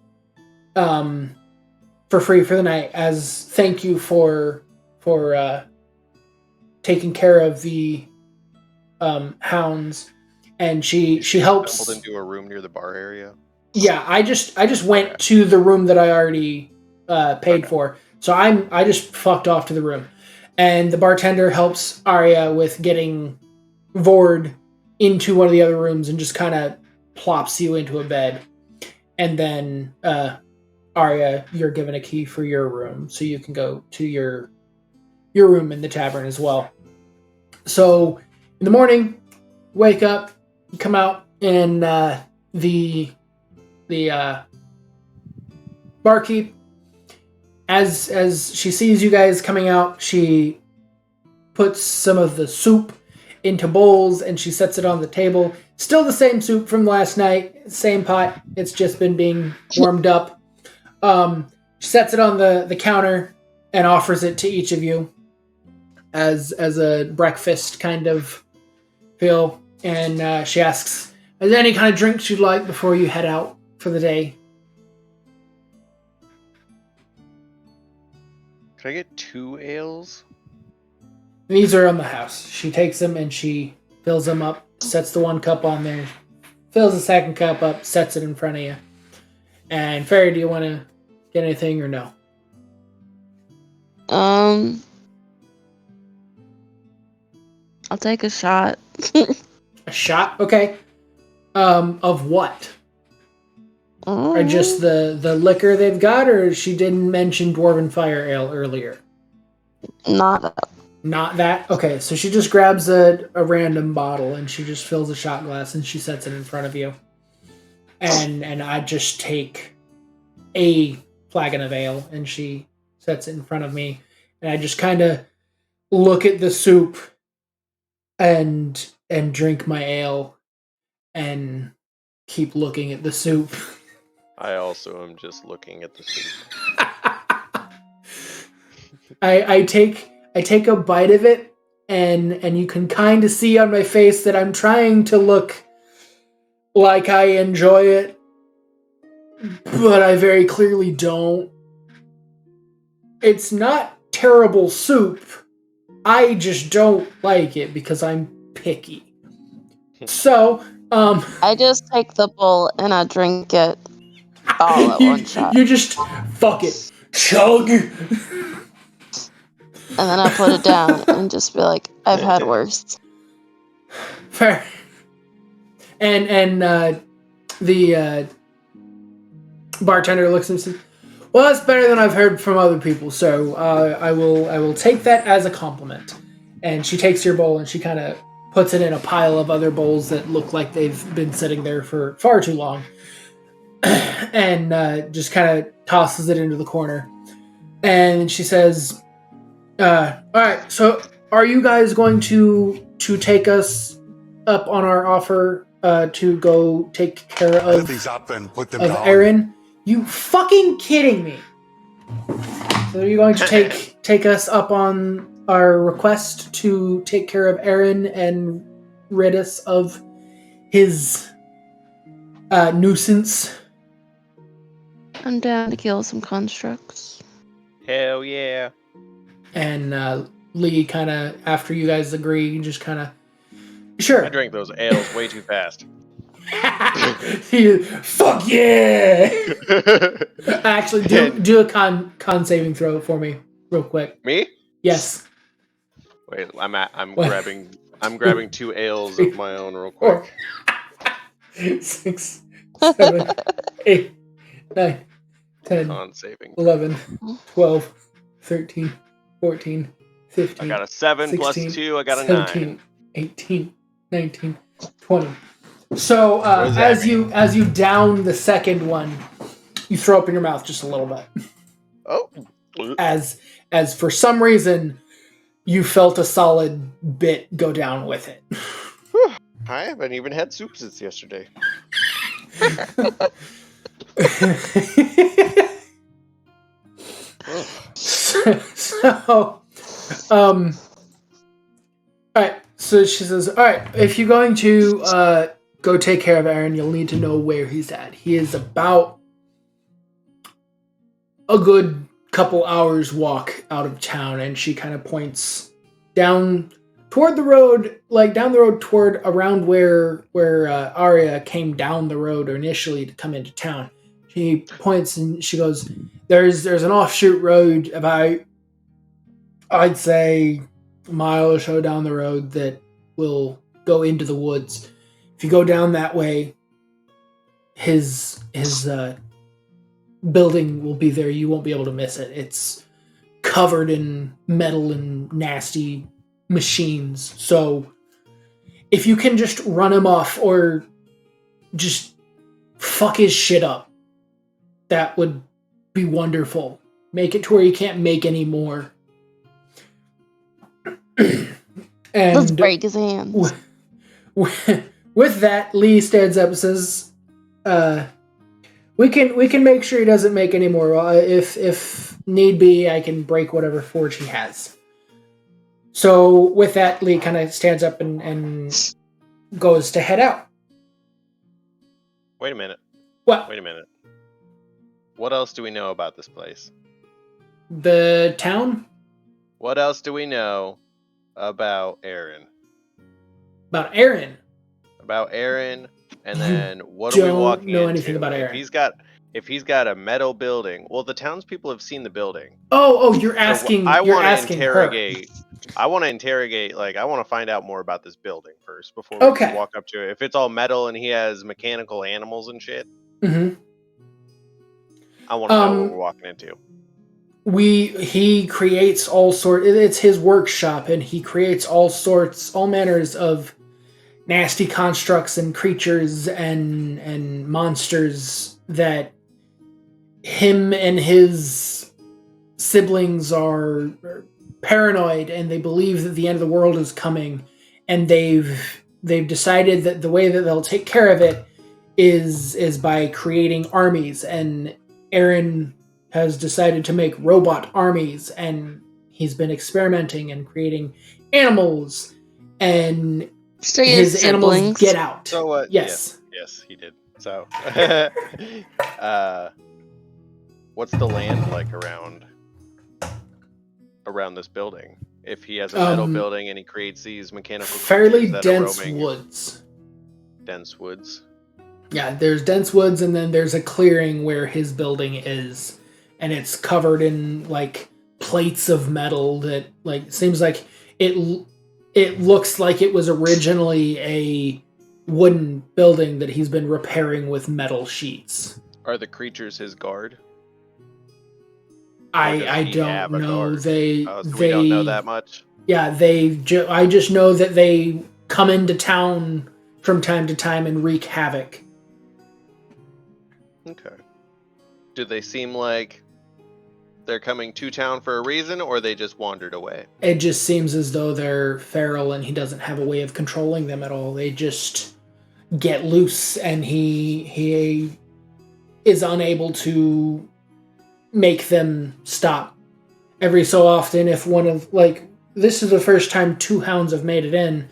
for free for the night as thank you for taking care of the hounds. And she helps. Stumbled into a room near the bar area. Yeah, I just went to the room that I already paid for. So I just fucked off to the room, and the bartender helps Arya with getting Vord into one of the other rooms and just kind of plops you into a bed, and then Arya, you're given a key for your room, so you can go to your room in the tavern as well. So in the morning, wake up. You come out, and the barkeep, as she sees you guys coming out, she puts some of the soup into bowls, and she sets it on the table. Still the same soup from last night, same pot. It's just been being warmed up. She sets it on the counter and offers it to each of you as a breakfast kind of feel. And she asks, "Is there any kind of drinks you'd like before you head out for the day?" Could I get 2 ales? These are on the house. She takes them and she fills them up, sets the one cup on there, fills the second cup up, sets it in front of you. And Fairy, do you want to get anything or no? I'll take a shot. A shot? Okay. Of what? Or just the liquor they've got, or she didn't mention Dwarven Fire Ale earlier? Not that. Not that? Okay, so she just grabs a random bottle and she just fills a shot glass and she sets it in front of you. And I just take a flagon of ale and she sets it in front of me. And I just kind of look at the soup and drink my ale and keep looking at the soup. I also am just looking at the soup. I take a bite of it, and you can kind of see on my face that I'm trying to look like I enjoy it, but I very clearly don't. It's not terrible soup. I just don't like it because I'm picky. So, I just take the bowl and I drink it all at one shot. You just fuck it. Chug. And then I put it down and just be like, I've had worse. Fair. And the bartender looks and says, "Well, that's better than I've heard from other people, so I will take that as a compliment." And she takes your bowl and she kind of puts it in a pile of other bowls that look like they've been sitting there for far too long, and just kind of tosses it into the corner. And she says, "All right, so are you guys going to take us up on our offer to go take care of these up and put them down. Aaron? You fucking kidding me? So are you going to take us up on our request to take care of Aaron and rid us of his nuisance. I'm down to kill some constructs. Hell yeah. And Lee kind of, after you guys agree, just kind of, sure. I drank those ales way too fast. Fuck yeah! Actually, do a con saving throw for me, real quick. Me? Yes. Wait, I'm grabbing 2 ales of my own real quick. 6, 7, 8, 9, 10, Con saving. 11, 12, 13, 14, 15. I got a 7 plus 2. I got a 17, 9. 18, 19, 20. So as you down the second one, you throw up in your mouth just a little bit. Oh. As for some reason, you felt a solid bit go down with it. I haven't even had soup since yesterday. So, all right. So she says, all right, if you're going to go take care of Aaron, you'll need to know where he's at. He is about a good couple hours walk out of town, and she kind of points down toward the road, like down the road toward around where Arya came down the road initially to come into town. She points and she goes, there's an offshoot road about, I'd say, a mile or so down the road that will go into the woods. If you go down that way, his building will be there. You won't be able to miss it. It's covered in metal and nasty machines. So if you can just run him off or just fuck his shit up, that would be wonderful. Make it to where you can't make any more. And let's break his hands. With that, Lee stands up and says, we can make sure he doesn't make any more. If need be, I can break whatever forge he has. So with that, Lee kind of stands up and goes to head out. Wait a minute. What? Wait a minute. What else do we know about this place? The town? What else do we know about Aaron? About Aaron? About Aaron, and then what are we walking into? Don't know anything about Aaron. If he's got a metal building, well, the townspeople have seen the building. Oh, you're asking. So I want to interrogate. I want to interrogate. Like, I want to find out more about this building first before we walk up to it. If it's all metal and he has mechanical animals and shit, I want to know what we're walking into. He creates all sorts. It's his workshop, and he creates all manners of nasty constructs and creatures and monsters that him and his siblings are paranoid, and they believe that the end of the world is coming, and they've decided that the way that they'll take care of it is by creating armies, and Aaron has decided to make robot armies, and he's been experimenting and creating animals, and his animals get out. So yes, he did. So what's the land like around this building? If he has a metal building and he creates these mechanical fairly dense woods. Dense woods. Yeah, there's dense woods, and then there's a clearing where his building is, and it's covered in like plates of metal that like seems like it looks like it was originally a wooden building that he's been repairing with metal sheets. Are the creatures his guard? I don't know. They don't know that much. Yeah, I just know that they come into town from time to time and wreak havoc. Okay. Do they seem like they're coming to town for a reason, or they just wandered away? It just seems as though they're feral and he doesn't have a way of controlling them at all. They just get loose, and he is unable to make them stop. Every so often, if one of, like, this is the first time 2 hounds have made it in,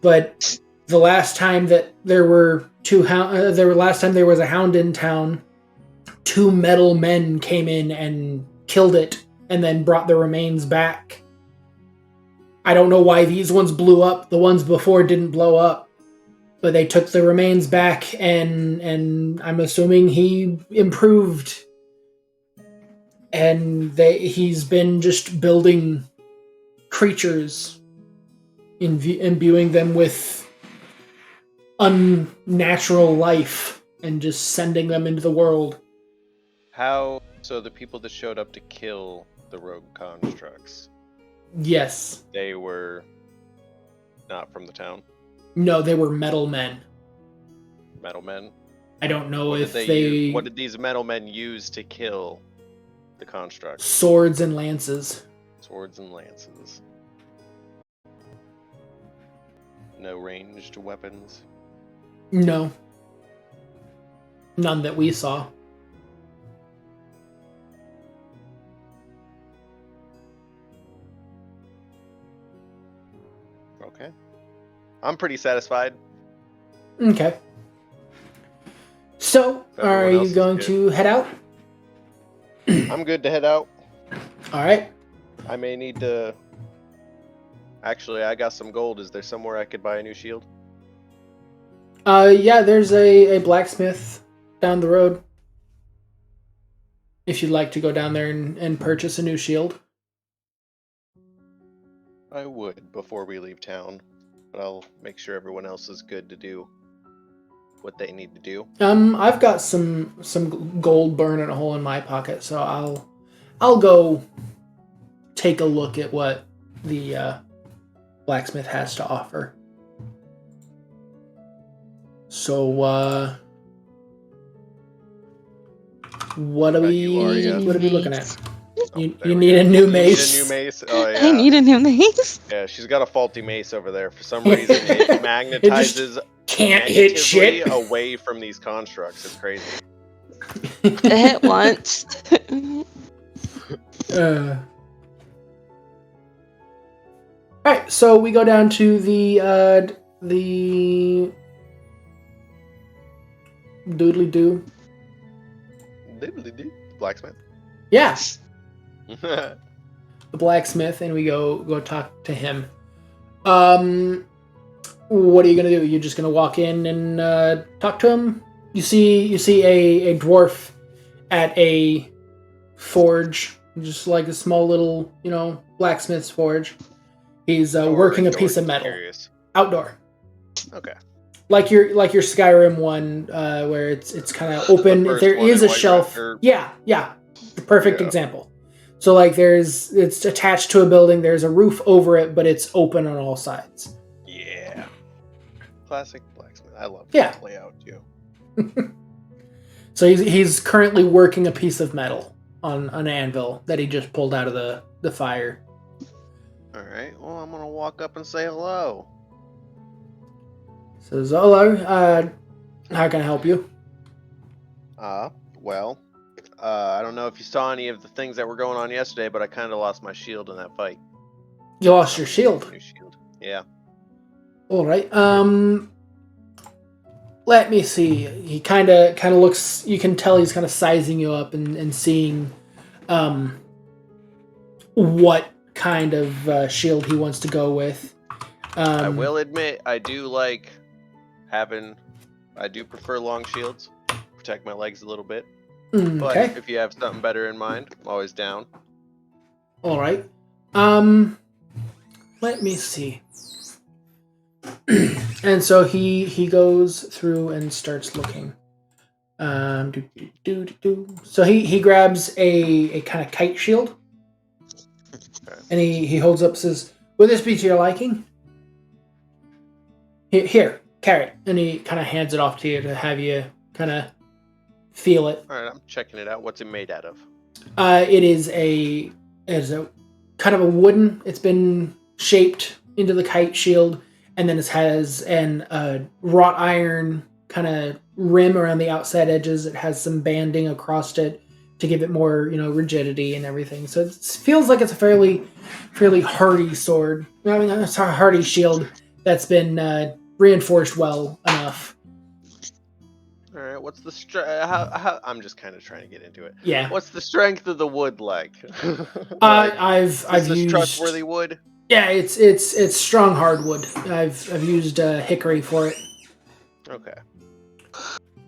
but the last time that there was a hound in town, 2 metal men came in and killed it and then brought the remains back. I don't know why these ones blew up. The ones before didn't blow up. But they took the remains back, and I'm assuming he improved. And he's been just building creatures, imbuing them with unnatural life, and just sending them into the world. How? So the people that showed up to kill the rogue constructs? Yes. They were not from the town? No, they were metal men. Metal men? I don't know what if they... What did these metal men use to kill the constructs? Swords and lances. Swords and lances. No ranged weapons? No. None that we saw. Okay. I'm pretty satisfied. Okay. So, are you going to head out? I'm good to head out. Alright. I may need to... Actually, I got some gold. Is there somewhere I could buy a new shield? Yeah, there's a blacksmith down the road. If you'd like to go down there and purchase a new shield. I would before we leave town, but I'll make sure everyone else is good to do what they need to do. I've got some gold burning a hole in my pocket, so I'll go take a look at what the blacksmith has to offer. So what are we looking at? You need a new mace. You need a new mace? Oh, yeah. I need a new mace. Yeah, she's got a faulty mace over there. For some reason, it magnetizes can't hit shit away from these constructs. It's crazy. It hit once. Alright, so we go down to the doodly-doo. Doodly-doo. Blacksmith. Yeah. The blacksmith, and we go talk to him. What are you gonna do? You're just gonna walk in and talk to him? You see a dwarf at a forge, just like a small little, blacksmith's forge. He's working a piece of metal. Outdoor. Okay. Like your Skyrim one, where it's kind of open. There is a shelf. Yeah. The perfect example. So it's attached to a building. There's a roof over it, but it's open on all sides. Yeah. Classic blacksmith. I love that layout too. So he's currently working a piece of metal on an anvil that he just pulled out of the fire. All right. Well, I'm gonna walk up and say hello. So hello. How can I help you? Well, I don't know if you saw any of the things that were going on yesterday, but I kind of lost my shield in that fight. You lost your shield? New shield. Yeah. All right. Let me see. He kind of looks. You can tell he's kind of sizing you up and seeing, what kind of shield he wants to go with. I will admit, I do prefer long shields. Protect my legs a little bit. But if you have something better in mind, I'm always down. All right. Let me see. And so he goes through and starts looking. So he grabs a kind of kite shield. Okay. And he holds up, says, "Will this be to your liking? Here, carry it." And he kind of hands it off to you to have you kind of feel it. All right, I'm checking it out. What's it made out of? It is a kind of a wooden. It's been shaped into the kite shield, and then it has an wrought iron kind of rim around the outside edges. It has some banding across it to give it more, rigidity and everything. So it feels like it's a fairly hardy sword. I mean, it's a hardy shield that's been reinforced well enough. All right. What's the how? I'm just kind of trying to get into it. Yeah. What's the strength of the wood like? I've used trustworthy wood. Yeah, it's strong hardwood. I've used hickory for it. Okay.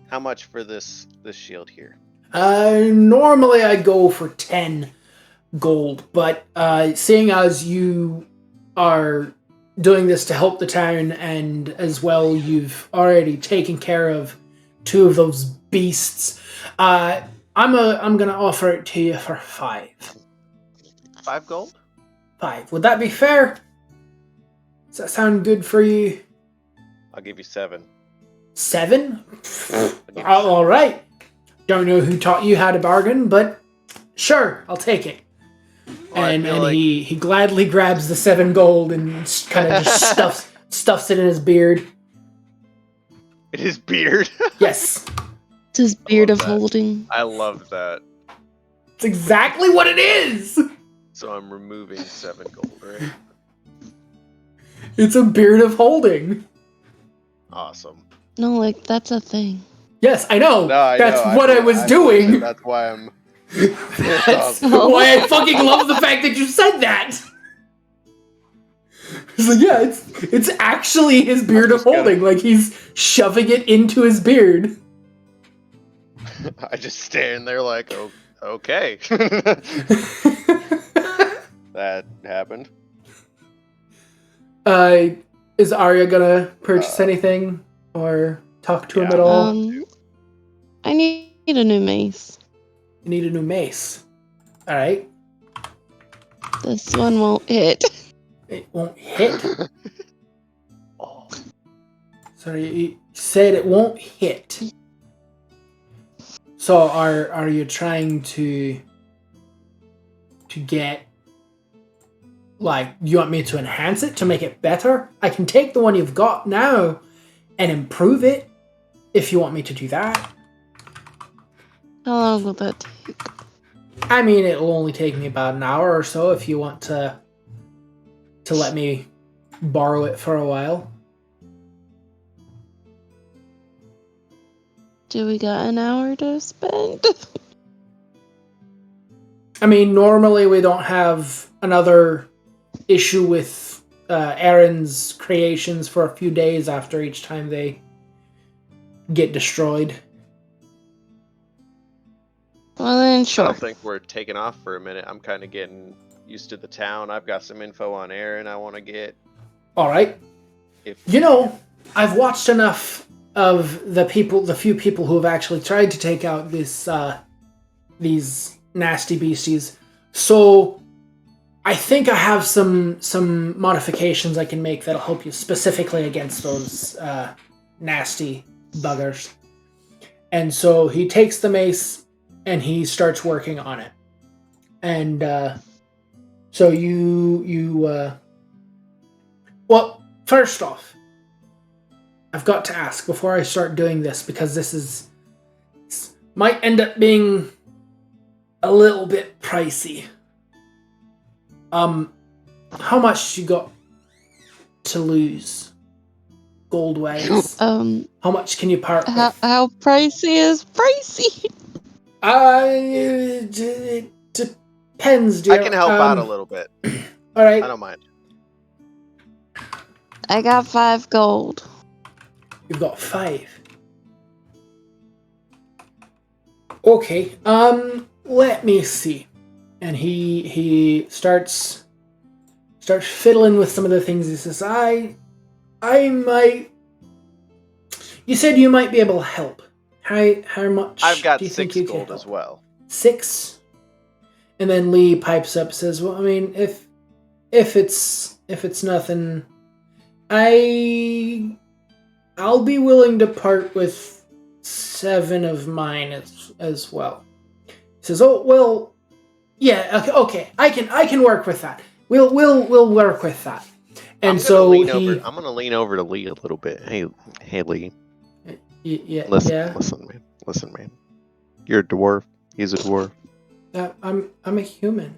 How much for this shield here? Normally I go for 10 gold, but seeing as you are doing this to help the town, and as well you've already taken care of 2 of those beasts, I'm gonna offer it to you for 5. 5 gold? 5. Would that be fair? Does that sound good for you? I'll give you 7. 7? All right. Don't know who taught you how to bargain, but sure, I'll take it. Well, and he gladly grabs the 7 gold and kind of just stuffs it in his beard. In his beard? Yes. It's his beard of holding. I love that. It's exactly what it is! So I'm removing 7 gold, right? It's a beard of holding. Awesome. No, like, that's a thing. Yes, I know. That's what I was doing. That's why I'm... That's why I fucking love the fact that you said that. It's like, yeah, it's actually his beard of holding. Like, he's shoving it into his beard. I just stand there like, oh, okay. That happened. Is Arya gonna purchase anything or talk to him at all? I need a new mace. You need a new mace. All right. This one won't hit. It won't hit. Oh. Sorry, you said it won't hit. So are you trying to get, like, you want me to enhance it to make it better? I can take the one you've got now and improve it if you want me to do that. How long will that take? I mean, it'll only take me about an hour or so if you want to let me borrow it for a while. Do we got an hour to spend? I mean, normally we don't have another issue with Aaron's creations for a few days after each time they get destroyed. Well, then, sure. I don't think we're taking off for a minute. I'm kind of getting used to the town. I've got some info on Aaron I want to get. All right. I've watched enough of the few people who have actually tried to take out these nasty beasties. So I think I have some modifications I can make that'll help you specifically against those nasty buggers. And so he takes the mace and he starts working on it. And so well, first off, I've got to ask before I start doing this, because this might end up being a little bit pricey. How much you got to lose, gold-wise? How much can you part with? How pricey is pricey? It depends, dear. I can help out a little bit. All right. I don't mind. I got 5 gold. You've got 5. Okay. Let me see. And he starts fiddling with some of the things. He says, I might. You said you might be able to help. How much? I've got do you 6 think you gold can as well. 6. And then Lee pipes up, says, "Well, I mean, if it's nothing, I'll be willing to part with 7 of mine as well." He says, "Oh well, yeah, okay, I can work with that. We'll work with that." And I'm gonna lean over to Lee a little bit. Hey, Lee. Yeah. Listen, man. You're a dwarf. He's a dwarf. I'm a human.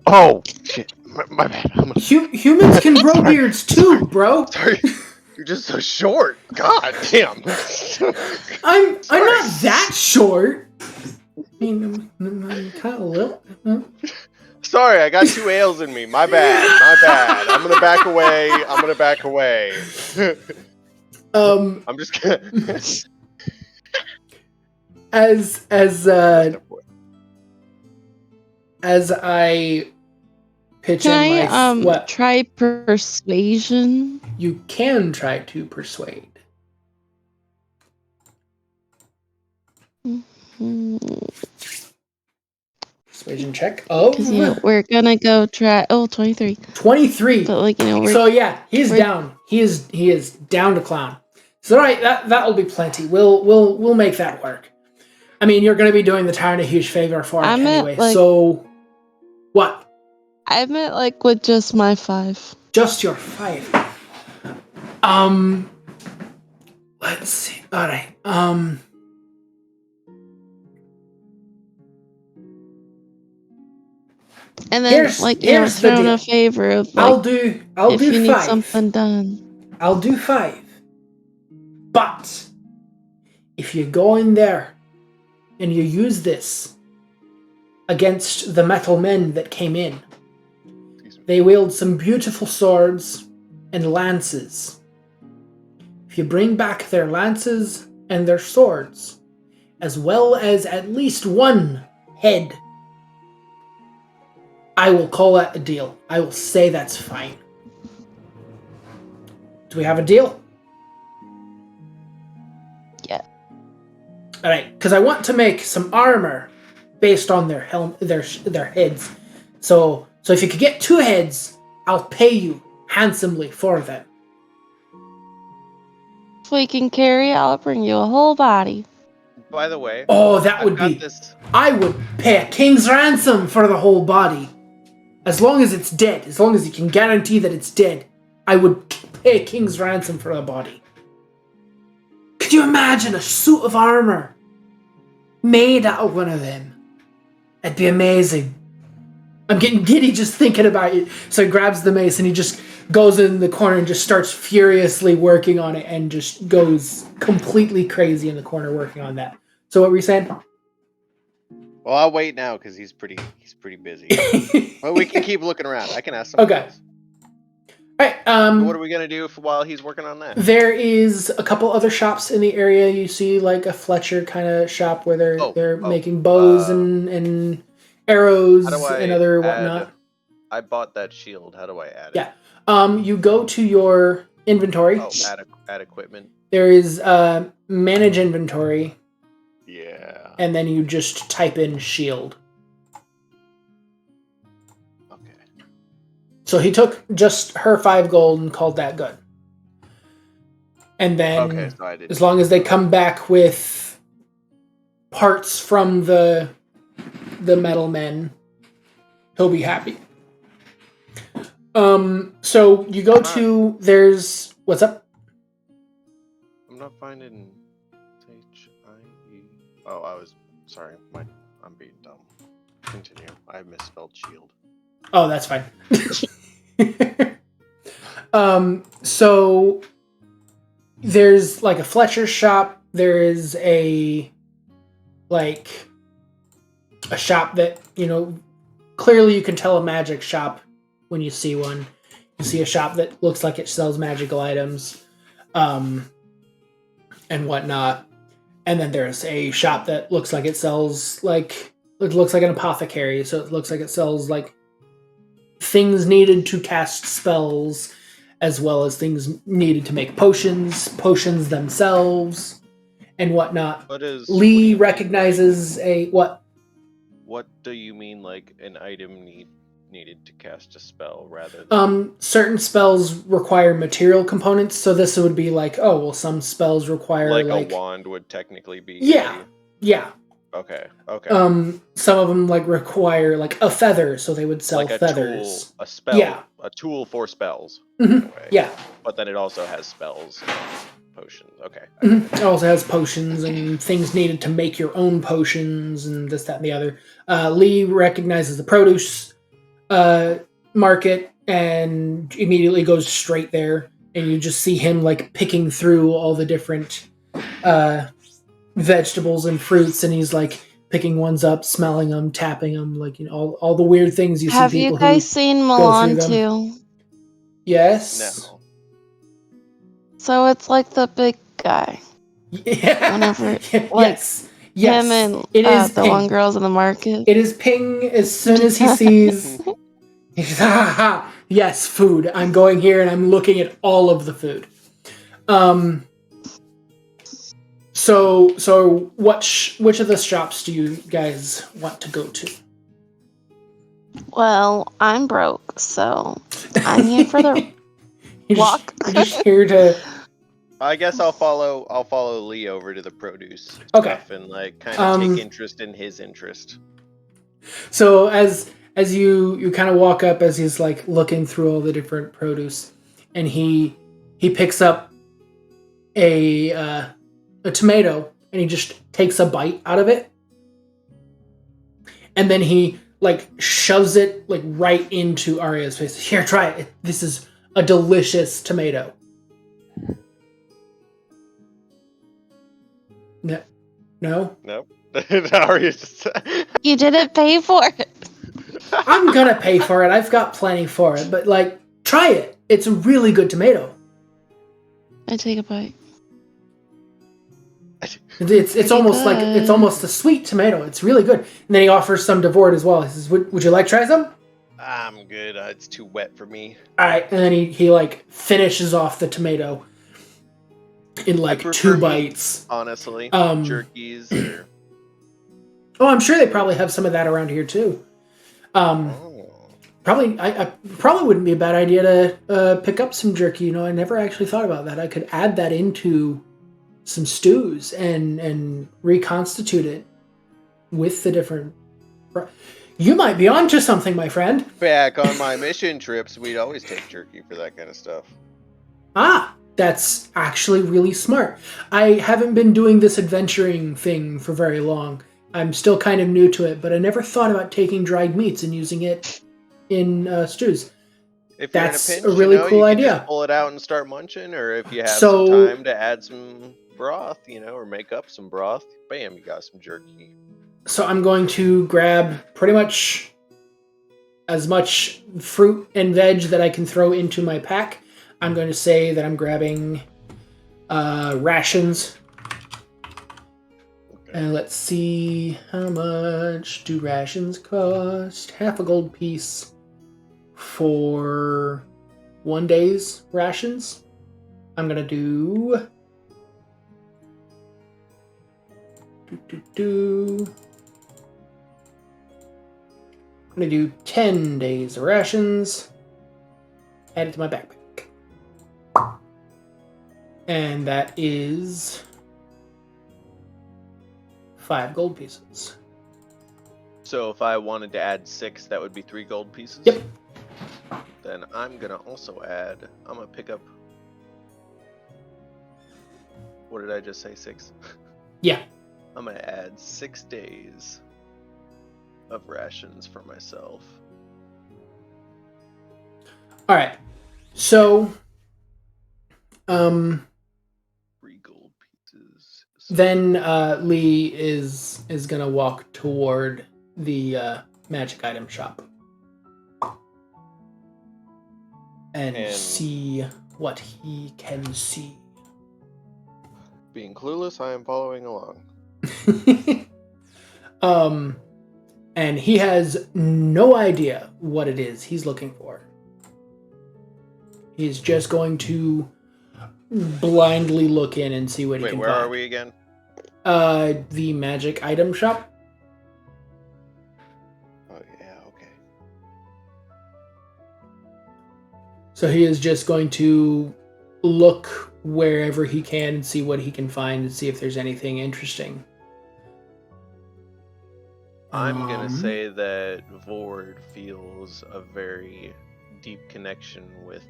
Oh shit! My bad. Humans can grow beards too, bro. Sorry. You're just so short. God damn. I'm not that short. I mean, I'm kind of little. Sorry, I got 2 ales in me. My bad. I'm gonna back away. I'm just gonna. As I pitch in my what? Try persuasion. You can try to persuade. Persuasion check. Because we're gonna go try. 23. 23. But so yeah, he's down. He is down to clown. So all right, that will be plenty. We'll make that work. I mean, you're going to be doing the town a huge favor for it anyway. So what? I meant with just my 5. Just your 5. Let's see. All right. And then here's thrown a favor of I'll do if you 5. need something done. I'll do 5. But if you go in there and you use this against the metal men that came in, they wield some beautiful swords and lances. If you bring back their lances and their swords, as well as at least 1 head, I will call that a deal. I will say that's fine. Do we have a deal? Yeah. All right, because I want to make some armor based on their their heads. So if you could get 2 heads, I'll pay you handsomely for them. If we can carry, I'll bring you a whole body. By the way, that would be. I would pay a king's ransom for the whole body. As long as it's dead, as long as you can guarantee that it's dead, I would pay a king's ransom for the body. Could you imagine a suit of armor made out of one of them? It'd be amazing. I'm getting giddy just thinking about it. So he grabs the mace and he just goes in the corner and just starts furiously working on it and just goes completely crazy in the corner working on that. So what were you saying? Well, I'll wait now because he's pretty busy. But we can keep looking around. I can ask something else. All right. What are we gonna do while he's working on that? There is a couple other shops in the area. You see, like a Fletcher kind of shop where they're making bows and arrows and other whatnot. I bought that shield. How do I add it? Yeah. You go to your inventory. Oh, add equipment. There is manage inventory. Yeah. And then you just type in shield. Okay. So he took just her 5 gold and called that good. And then, as long as they come back with parts from the metal men, he'll be happy. So you go to, there's, what's up? I'm not finding H-I-E. Oh, I was, sorry, I'm being dumb. Continue. I misspelled shield. Oh, that's fine. So there's like a Fletcher shop. There is a shop that, clearly you can tell a magic shop when you see one. You see a shop that looks like it sells magical items, and whatnot. And then there's a shop that looks like it sells it looks like an apothecary. So it looks like it sells things needed to cast spells, as well as things needed to make potions themselves, and whatnot. Lee recognizes a what? What do you mean, like an item needed to cast a spell rather than... certain spells require material components, so this would be some spells require a wand would technically be... Yeah. Okay. Some of them require a feather, so they would sell feathers. Tool, a spell. Yeah. A tool for spells. Mm-hmm. Yeah. But then it also has spells and potions. Okay. Mm-hmm. It also has potions and things needed to make your own potions and this, that, and the other. Lee recognizes the produce market and immediately goes straight there and you just see him like picking through all the different vegetables and fruits, and he's like picking ones up, smelling them, tapping them, like, you know, all the weird things you see people Have you guys who seen go through Milan them. too? Yes. No. So it's like the big guy. Yeah. Whenever, like, yes. him and It is the Ping. one girl's in the market. It is Ping as soon as he sees. He's, ha ha ha. Yes, food. I'm going here and I'm looking at all of the food. So which of the shops do you guys want to go to? Well, I'm broke, so I'm here for the walk. You're just here to. I guess I'll follow Lee over to the produce Okay. stuff and like kind of take interest in his interest. So as you kind of walk up, as he's like looking through all the different produce, and he picks up a tomato, and he just takes a bite out of it, and then he like shoves it like right into Arya's face. Here, try it. This is a delicious tomato. No. Nope. Arya's just... You didn't pay for it. I'm gonna pay for it. I've got plenty for it, but like, try it. It's a really good tomato. I take a bite. It's almost like it's almost a sweet tomato. It's really good. And then he offers some to Vord as well. He says, "Would you like to try some?" I'm good. It's too wet for me. All right, and then he like finishes off the tomato in like 2 bites. Honestly, jerkies. Or... Oh, I'm sure they probably have some of that around here too. Probably, I probably wouldn't be a bad idea to pick up some jerky. You know, I never actually thought about that. I could add that into some stews and reconstitute it with the different. You might be onto something, my friend. Back on my mission trips, we'd always take jerky for that kind of stuff. Ah, that's actually really smart. I haven't been doing this adventuring thing for very long. I'm still kind of new to it, but I never thought about taking dried meats and using it in stews. If that's you're in a pinch, a really cool you idea. Can just pull it out and start munching, or if you have some time to add some broth, or make up some broth, bam, you got some jerky. So I'm going to grab pretty much as much fruit and veg that I can throw into my pack. I'm going to say that I'm grabbing rations. And let's see, how much do rations cost? Half a gold piece for 1 day's rations. I'm going to do... I'm going to do 10 days of rations. Add it to my backpack. And that is 5 gold pieces. So if I wanted to add 6, that would be 3 gold pieces? Yep. Then I'm going to also add, I'm going to pick up, what did I just say, 6? Yeah. I'm going to add 6 days of rations for myself. All right. So, 3 gold pieces. Then Lee is gonna walk toward the magic item shop and see what he can see. Being clueless, I am following along. And he has no idea what it is he's looking for. He's just going to blindly look in and see what he can find. Wait, where are we again? The magic item shop. Oh, yeah, okay. So he is just going to look wherever he can and see what he can find and see if there's anything interesting. I'm going to say that Vord feels a very deep connection with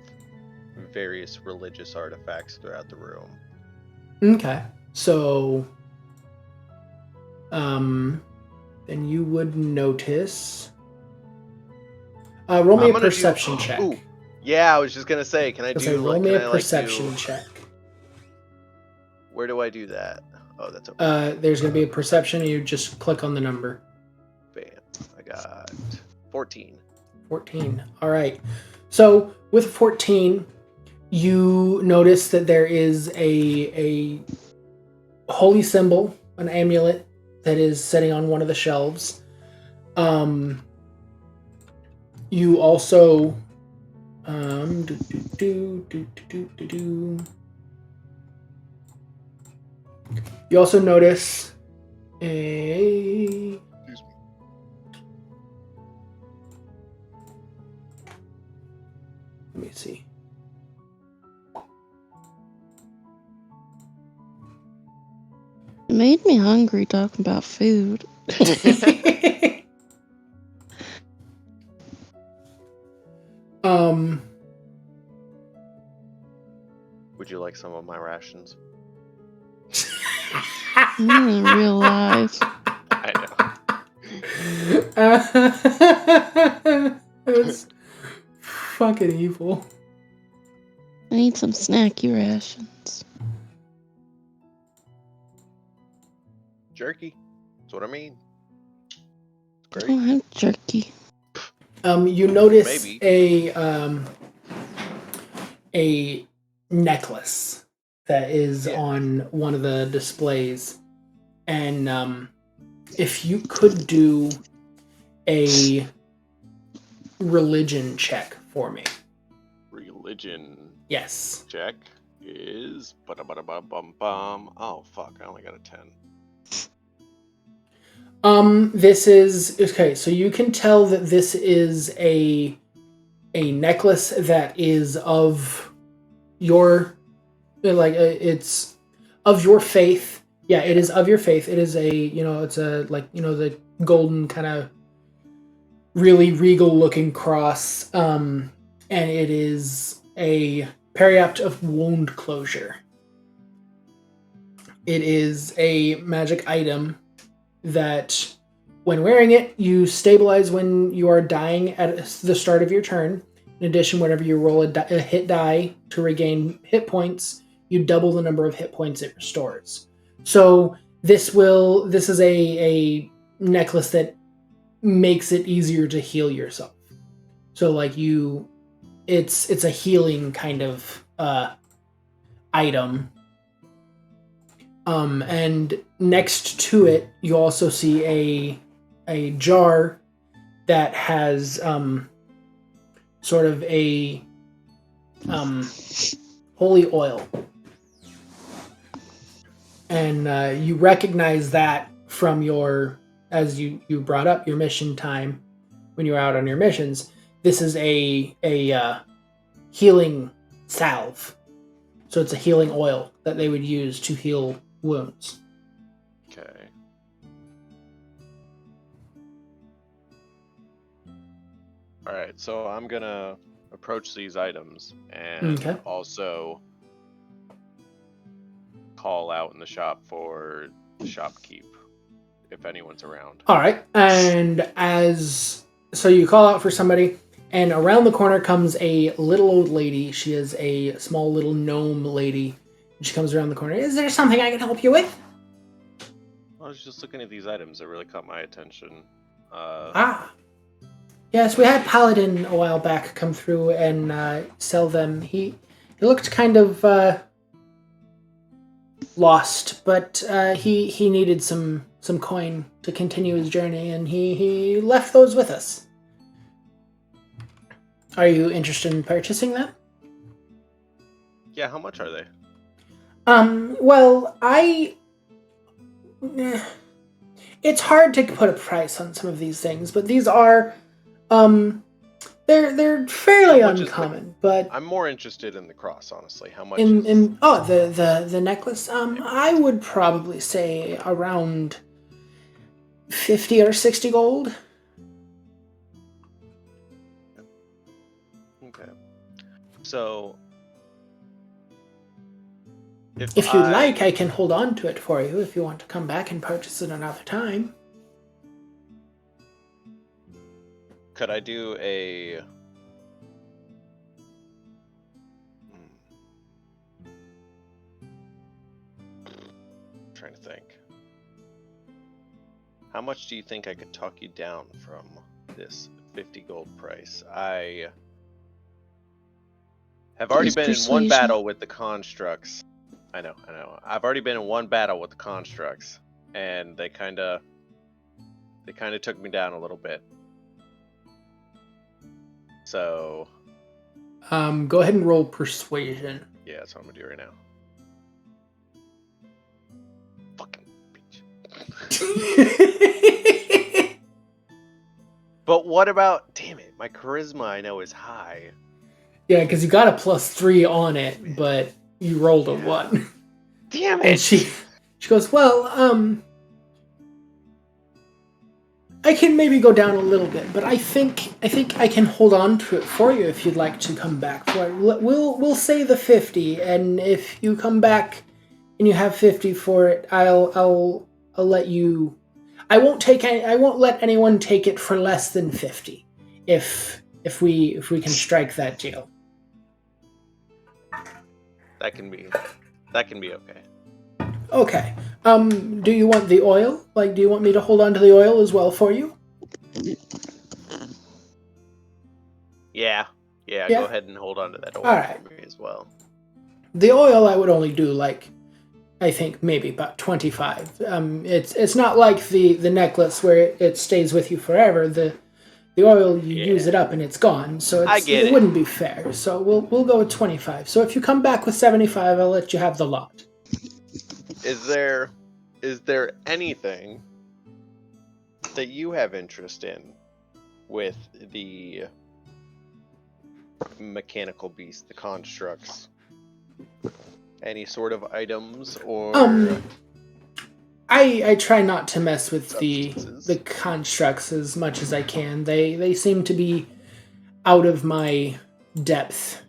various religious artifacts throughout the room. Okay. So, then you would notice... roll me a perception check. Ooh, Yeah, I was just gonna say, can I do? Roll me can a I, perception check. Where do I do that? Oh, that's okay. There's gonna be a perception. And you just click on the number. Bam! I got 14. 14. All right. So with 14, you notice that there is a holy symbol, an amulet that is sitting on one of the shelves. You also you also notice a let me see. It made me hungry talking about food. Would you like some of my rations? I didn't realize. I know. That's fucking evil. I need some snacky rations. Jerky. That's what I mean. I don't have jerky. You notice Maybe. a necklace that is on one of the displays, and if you could do a religion check for me. Religion. Yes. Check is bum. Oh fuck! I only got a 10. This is okay. So you can tell that this is a necklace that is of your it's of your faith. Yeah, it is of your faith. It is it's a the golden kind of really regal looking cross. And it is a periapt of wound closure. It is a magic item that when wearing it, you stabilize when you are dying at the start of your turn. In addition, whenever you roll a hit die to regain hit points, you double the number of hit points it restores. So this is a necklace that makes it easier to heal yourself. So it's a healing kind of item. And next to it, you also see a jar that has sort of a holy oil. And you recognize that from as you brought up your mission time when you were out on your missions. This is a healing salve. So it's a healing oil that they would use to heal wounds. Okay. All right, so I'm gonna approach these items and also call out in the shop for shopkeep if anyone's around. All right, and so you call out for somebody, and around the corner comes a little old lady. She is a small little gnome lady. She comes around the corner. Is there something I can help you with? I was just looking at these items that really caught my attention. Yes, we had Paladin a while back come through and sell them. He looked kind of lost, but he needed some coin to continue his journey, and he left those with us. Are you interested in purchasing them? Yeah, how much are they? Well, it's hard to put a price on some of these things, but these are, they're fairly uncommon. But I'm more interested in the cross, honestly. How much? The necklace. I would probably say around 50 or 60 gold. Okay. So, if you'd like, I can hold on to it for you if you want to come back and purchase it another time. Could I do a trying to think. How much do you think I could talk you down from this 50 gold price? I have already been in one battle with the constructs. I know. I've already been in one battle with the constructs, and they kind of took me down a little bit. So, go ahead and roll persuasion. Yeah, that's what I'm gonna do right now. Fucking bitch. But what about? Damn it, my charisma I know is high. Yeah, because you got a +3 on it, but you rolled a 1. Damn it! And she goes, well, I can maybe go down a little bit, but I think I can hold on to it for you if you'd like to come back for it. We'll say the 50, and if you come back and you have 50 for it, I'll let you. I won't let anyone take it for less than 50, if we can strike that deal. That can be okay. Okay. Do you want the oil? Like, do you want me to hold on to the oil as well for you? Yeah. Go ahead and hold on to that oil for me as well. The oil I would only do, like, I think maybe about 25. It's not like the necklace where it stays with you forever. The oil, you use it up and it's gone, so it wouldn't be fair. So we'll go with 25. So if you come back with 75, I'll let you have the lot. Is there anything that you have interest in with the mechanical beast, the constructs? Any sort of items or I try not to mess with the constructs as much as I can. They seem to be out of my depth.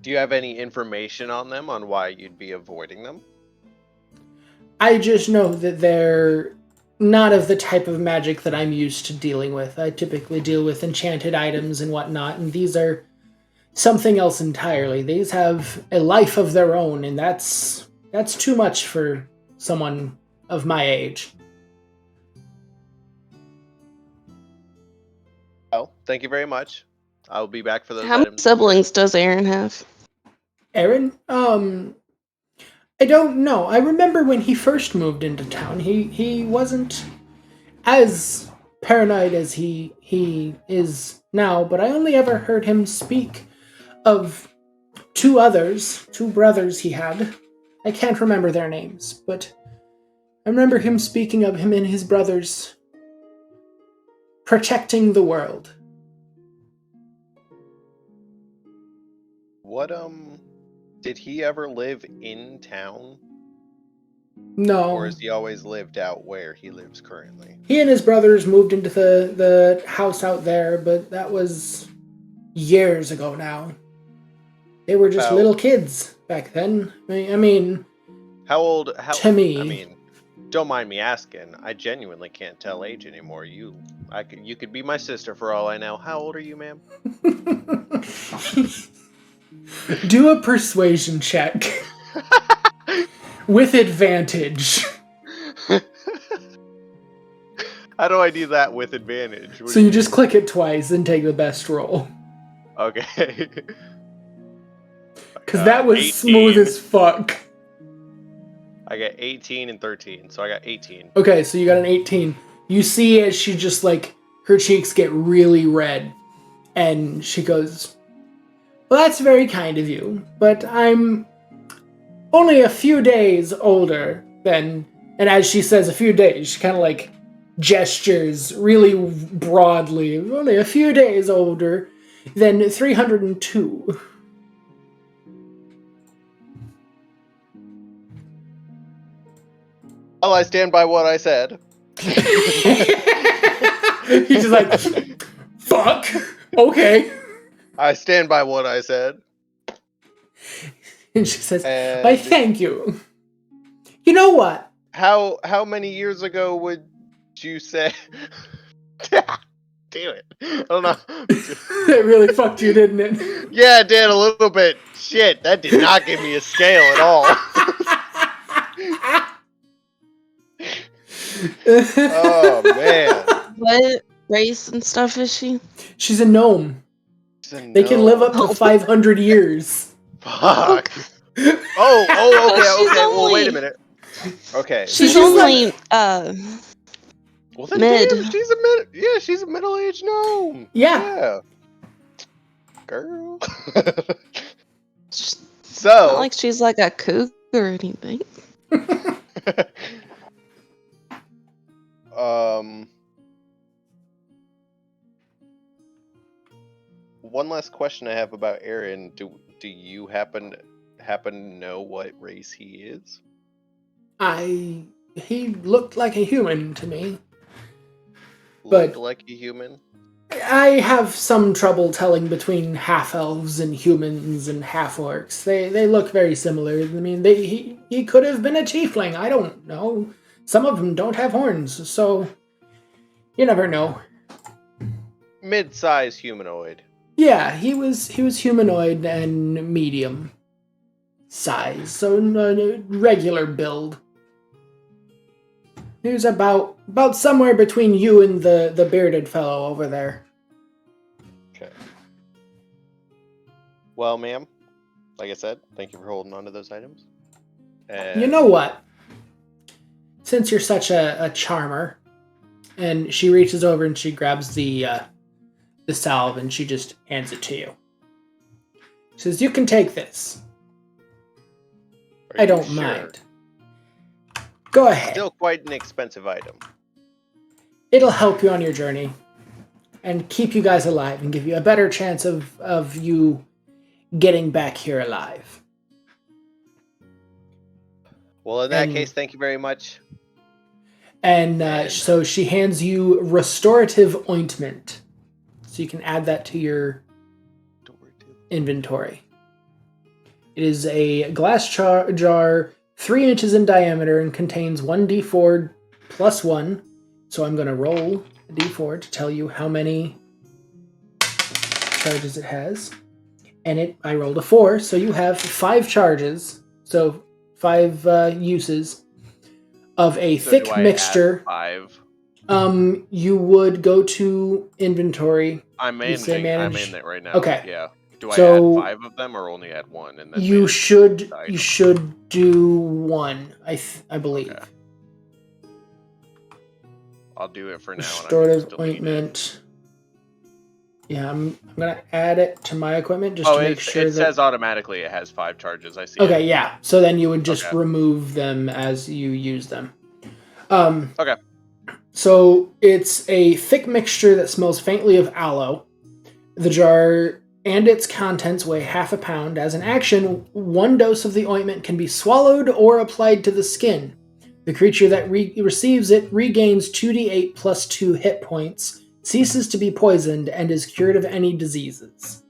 Do you have any information on them, on why you'd be avoiding them? I just know that they're not of the type of magic that I'm used to dealing with. I typically deal with enchanted items and whatnot, and these are something else entirely. These have a life of their own, and that's too much for someone of my age. Well, thank you very much. I'll be back for those items. How many siblings does Aaron have? Aaron? I don't know. I remember when he first moved into town, he wasn't as paranoid as he is now, but I only ever heard him speak of two brothers he had. I can't remember their names, but I remember him speaking of him and his brothers protecting the world. What, did he ever live in town? No. Or has he always lived out where he lives currently? He and his brothers moved into the house out there, but that was years ago now. They were just little kids back then. I mean... How old... to me... I mean, don't mind me asking. I genuinely can't tell age anymore. You could be my sister for all I know. How old are you, ma'am? Do a persuasion check. With advantage. How do I do that with advantage? So you just click it twice and take the best roll. Okay. Because that was 18. smooth as fuck. I got 18 and 13, so I got 18. Okay, so you got an 18. You see as she just, like, her cheeks get really red. And she goes, well, that's very kind of you, but I'm only a few days older than... And as she says a few days, she kind of, like, gestures really broadly. Only a few days older than 302. Well, I stand by what I said. He's just like, fuck, okay. I stand by what I said. And she says, why, thank you. You know what? How many years ago would you say... Damn it. I don't know. That really fucked you, didn't it? Yeah, it did a little bit. Shit, that did not give me a scale at all. Oh man. What race and stuff is she? She's a gnome. They can live up to 500 years. Fuck. Oh, okay. Well, wait a minute. Okay. She's so only well, then mid. Damn, she's a middle-aged gnome. Yeah. Girl. It's So not like she's like a cougar or anything. One last question I have about Aaron. Do you happen to know what race he is? He looked like a human to me. Looked like a human? I have some trouble telling between half-elves and humans and half-orcs. They look very similar. I mean, he could have been a tiefling. I don't know. Some of them don't have horns, so you never know. Mid-size humanoid. Yeah, he was humanoid and medium size, so regular build. He was about somewhere between you and the bearded fellow over there. Okay. Well, ma'am, like I said, thank you for holding on to those items. And you know what? Since you're such a charmer, and she reaches over and she grabs the salve and she just hands it to you. She says, "You can take this. I don't mind. Go ahead. Still quite an expensive item. It'll help you on your journey and keep you guys alive and give you a better chance of you getting back here alive." Well, in that case, thank you very much. And so she hands you restorative ointment. So you can add that to your inventory. It is a glass jar 3 inches in diameter and contains 1d4 plus 1. So I'm going to roll a d4 to tell you how many charges it has. And I rolled a 4, so you have 5 charges. So 5 uses of a thick mixture. 5. You would go to inventory. I'm in it right now. Okay. Yeah. Do I add 5 of them or only add 1? And then you should do 1. I believe. Okay. I'll do it for now. Restorative ointment. Yeah, I'm gonna add it to my equipment just to make sure it says automatically it has 5 charges. I see. Okay, yeah. So then you would just remove them as you use them. Okay. So it's a thick mixture that smells faintly of aloe. The jar and its contents weigh half a pound. As an action, 1 dose of the ointment can be swallowed or applied to the skin. The creature that receives it regains 2d8 plus 2 hit points, ceases to be poisoned, and is cured of any diseases.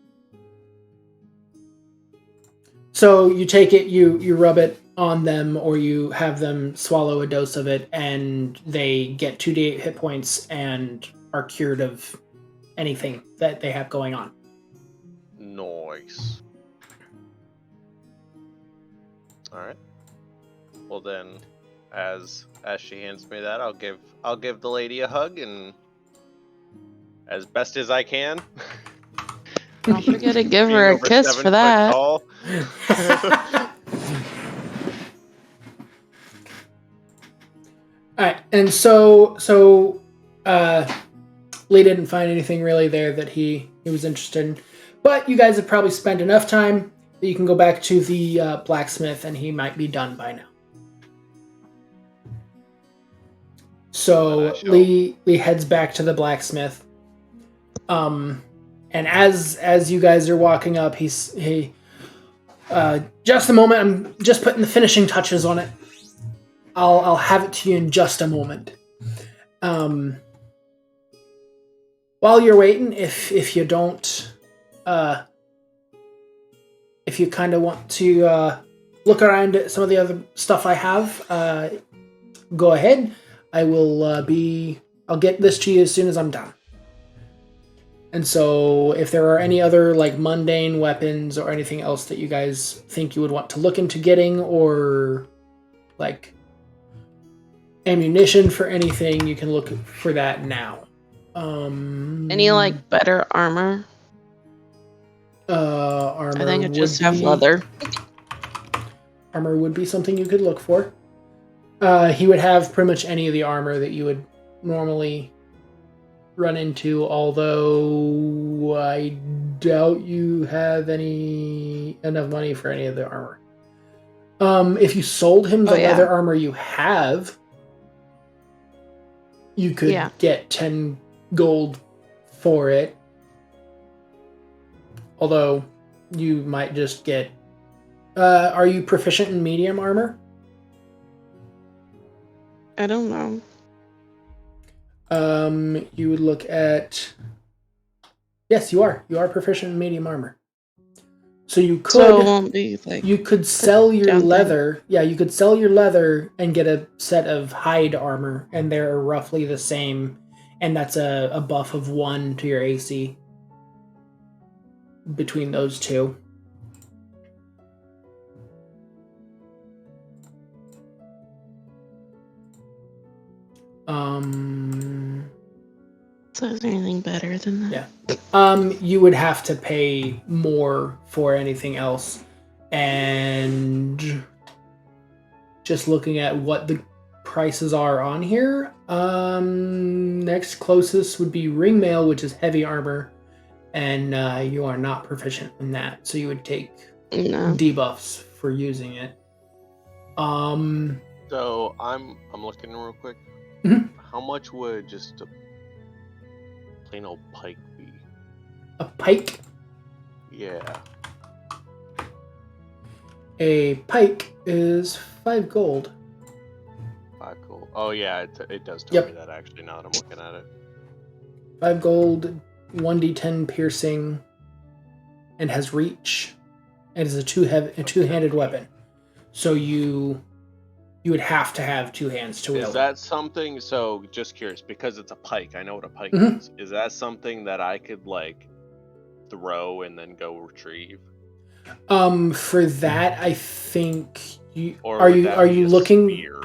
So you take it, you rub it on them, or you have them swallow a dose of it, and they get 2d8 hit points and are cured of anything that they have going on. Nice. Alright. Well then, as she hands me that, I'll give the lady a hug, and as best as I can. Don't forget to give her a kiss for that. Alright, and so Lee didn't find anything really there that he was interested in. But you guys have probably spent enough time that you can go back to the blacksmith, and he might be done by now. So Lee heads back to the blacksmith. And as you guys are walking up, just a moment, I'm just putting the finishing touches on it. I'll have it to you in just a moment. While you're waiting, if you don't, if you kind of want to look around at some of the other stuff I have, go ahead. I'll get this to you as soon as I'm done. And so if there are any other like mundane weapons or anything else that you guys think you would want to look into getting, or like ammunition for anything, you can look for that now. Any like better armor? Armor. I think I just have leather. Armor would be something you could look for. He would have pretty much any of the armor that you would normally run into, although I doubt you have enough money for any of the armor. If you sold him the leather armor you have, you could get 10 gold for it. Although you might just get... are you proficient in medium armor? I don't know. You would look at... Yes, you are. You are proficient in medium armor. So you could... So it won't be like... You could sell your leather. Yeah, you could sell your leather and get a set of hide armor, and they're roughly the same. And that's a buff of 1 to your AC between those two. So is there anything better than that? Yeah. You would have to pay more for anything else. And just looking at what the prices are on here, next closest would be ring mail, which is heavy armor, and you are not proficient in that, so you would take debuffs for using it. So I'm looking real quick. Mm-hmm. How much would just a plain old pike be? A pike? Yeah. A pike is 5 gold. 5 gold. Oh yeah, it does tell me that actually now that I'm looking at it. 5 gold, 1d10 piercing, and has reach. And is a two-handed weapon. So you would have to have 2 hands to wield. Is that something? So just curious, because it's a pike. I know what a pike is. Is that something that I could like throw and then go retrieve? For that, I think you are you looking? Spear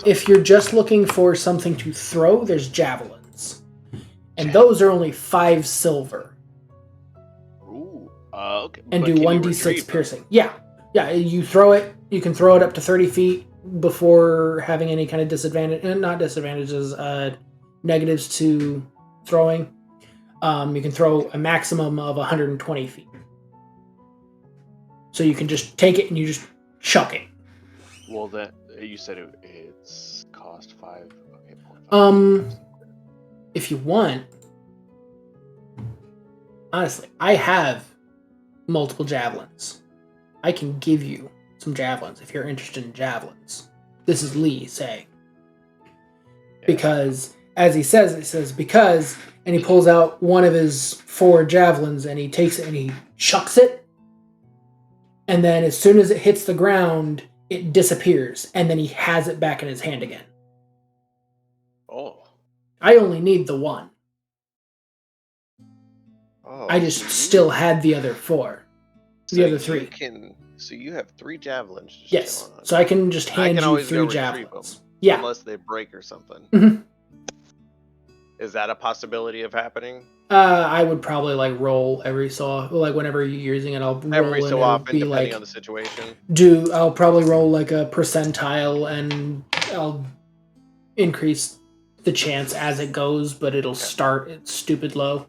if you're just looking for something to throw, there's javelins, and those are only 5 silver. Ooh, okay. And do 1d6 piercing. Yeah. You throw it. You can throw it up to 30 feet before having any kind of disadvantage. Not disadvantages. Negatives to throwing. You can throw a maximum of 120 feet. So you can just take it and you just chuck it. Well, that you said it's cost 5. Okay, 5. If you want, honestly, I have multiple javelins. I can give you some javelins if you're interested in javelins. This is Lee saying. Yeah. Because, as he says, it says because, and he pulls out one of his 4 javelins and he takes it and he chucks it. And then as soon as it hits the ground, it disappears. And then he has it back in his hand again. Oh. I only need the 1. Oh, I just still had the other 4. The other 3. So you have 3 javelins. Yes. So I can just hand you 3 javelins. Yeah. Unless they break or something. Mm-hmm. Is that a possibility of happening? I would probably roll every whenever you're using it, I'll roll every so often, depending on the situation. I'll probably roll a percentile, and I'll increase the chance as it goes, but it'll start at stupid low.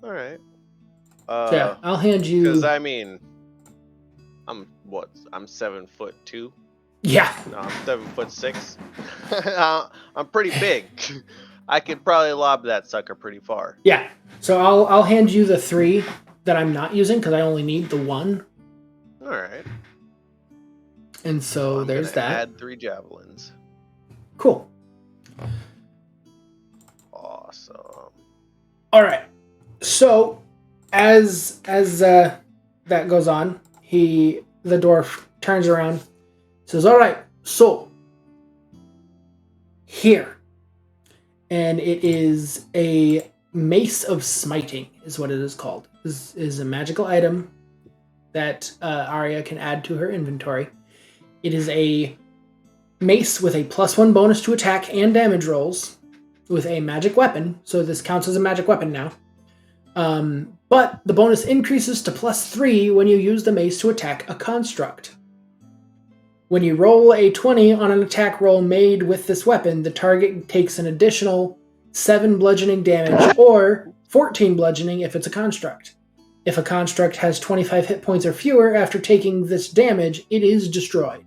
All right. Yeah, I'll hand you. Because I'm 7'2". Yeah. No, I'm 7'6". I'm pretty big. I could probably lob that sucker pretty far. Yeah. So I'll hand you the 3 that I'm not using because I only need the 1. All right. And so there's that. Add 3 javelins. Cool. Awesome. All right. So as that goes on, the dwarf turns around, says, "All right, so here." And it is a Mace of Smiting, is what it is called. This is a magical item that Arya can add to her inventory. It is a mace with a +1 bonus to attack and damage rolls with a magic weapon. So this counts as a magic weapon now. But the bonus increases to +3 when you use the mace to attack a construct. When you roll a 20 on an attack roll made with this weapon, the target takes an additional 7 bludgeoning damage or 14 bludgeoning if it's a construct. If a construct has 25 hit points or fewer after taking this damage, it is destroyed.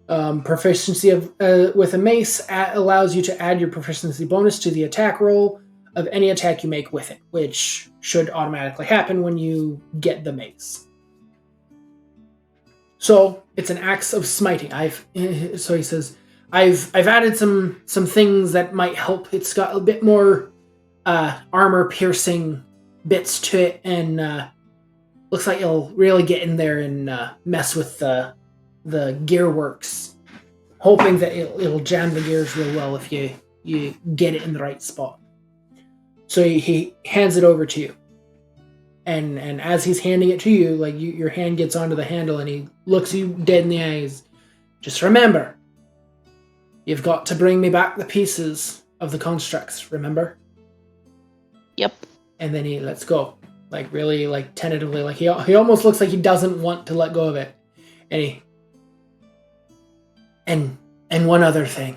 Proficiency with a mace allows you to add your proficiency bonus to the attack roll of any attack you make with it, which should automatically happen when you get the mace. So it's an axe of smiting. So he says, I've added some things that might help. It's got a bit more armor piercing bits to it, and looks like you'll really get in there and mess with the gear works. Hoping that it'll jam the gears real well if you get it in the right spot. So he hands it over to you. And as he's handing it to you, like your hand gets onto the handle and he looks you dead in the eyes. Just remember, you've got to bring me back the pieces of the constructs, remember? Yep. And then he lets go. Like really like tentatively, like he almost looks like he doesn't want to let go of it. And one other thing.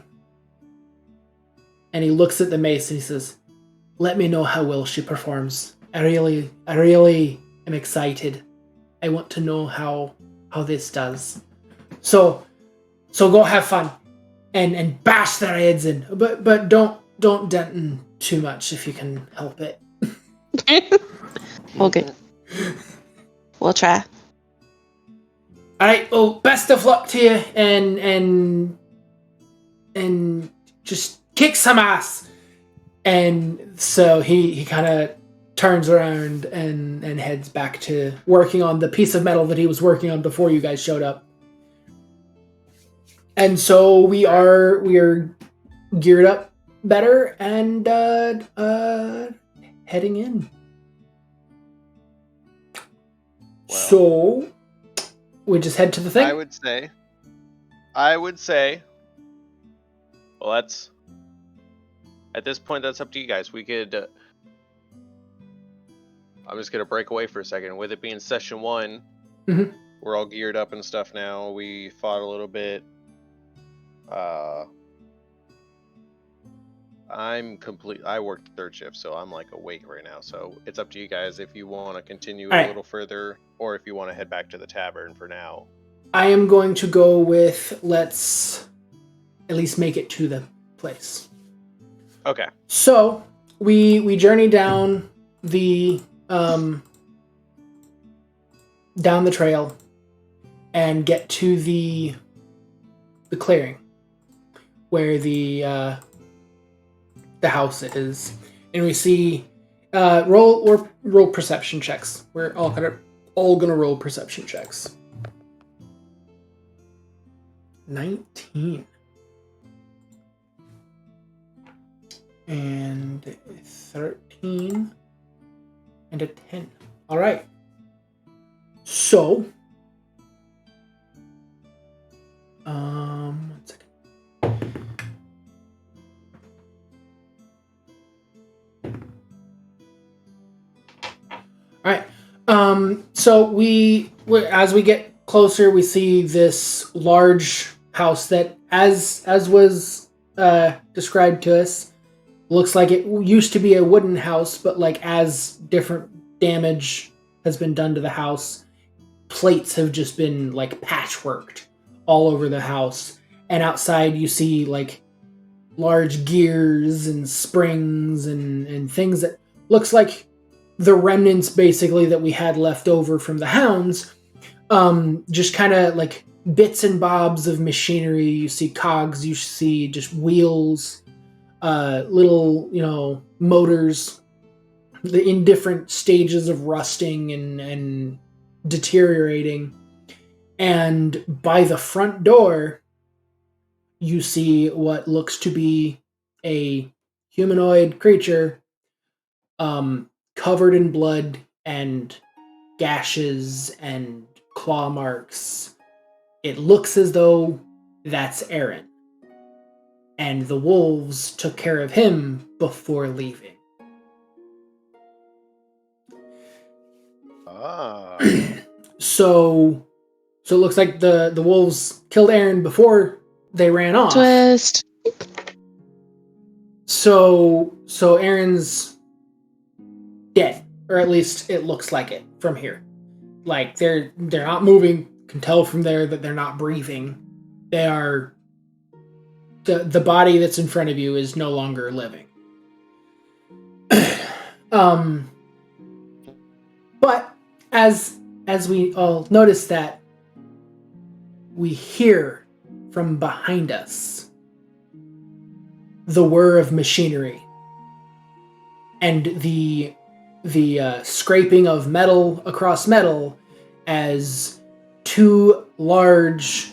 And he looks at the mace and he says, let me know how well she performs. I really am excited. I want to know how this does. So go have fun and bash their heads in. But don't dent them too much if you can help it. Okay. We'll try. Alright, well, best of luck to you and just kick some ass. And so he kind of turns around and heads back to working on the piece of metal that he was working on before you guys showed up. And so we are geared up better and heading in. Well, so we just head to the thing? I would say well, that's at this point that's up to you guys. We could I'm just going to break away for a second. With it being session 1, we're all geared up and stuff now. We fought a little bit. I worked third shift, so I'm like awake right now. So it's up to you guys if you want to continue a little further or if you want to head back to the tavern for now. I am going to go with let's at least make it to the place. Okay. So we journey down the trail and get to the clearing where the house is, and we see roll perception checks. We're all gonna roll perception checks. 19 and 13 and a 10. All right. So, one second. All right. So we as we get closer, we see this large house that, as was described to us, looks like it used to be a wooden house, but like as different damage has been done to the house, plates have just been like patchworked all over the house. And outside you see like large gears and springs and things that looks like the remnants basically that we had left over from the hounds. Just kind of like bits and bobs of machinery. You see cogs, you see just wheels, little, motors in different stages of rusting and deteriorating. And by the front door, you see what looks to be a humanoid creature, covered in blood and gashes and claw marks. It looks as though that's Aaron. And the wolves took care of him before leaving. So it looks like the wolves killed Aaron before they ran off. Twist. So Aaron's dead, or at least it looks like it from here. Like they're not moving. You can tell from there that they're not breathing. They are. The body that's in front of you is no longer living. But as we all notice that, we hear from behind us the whir of machinery and the scraping of metal across metal as two large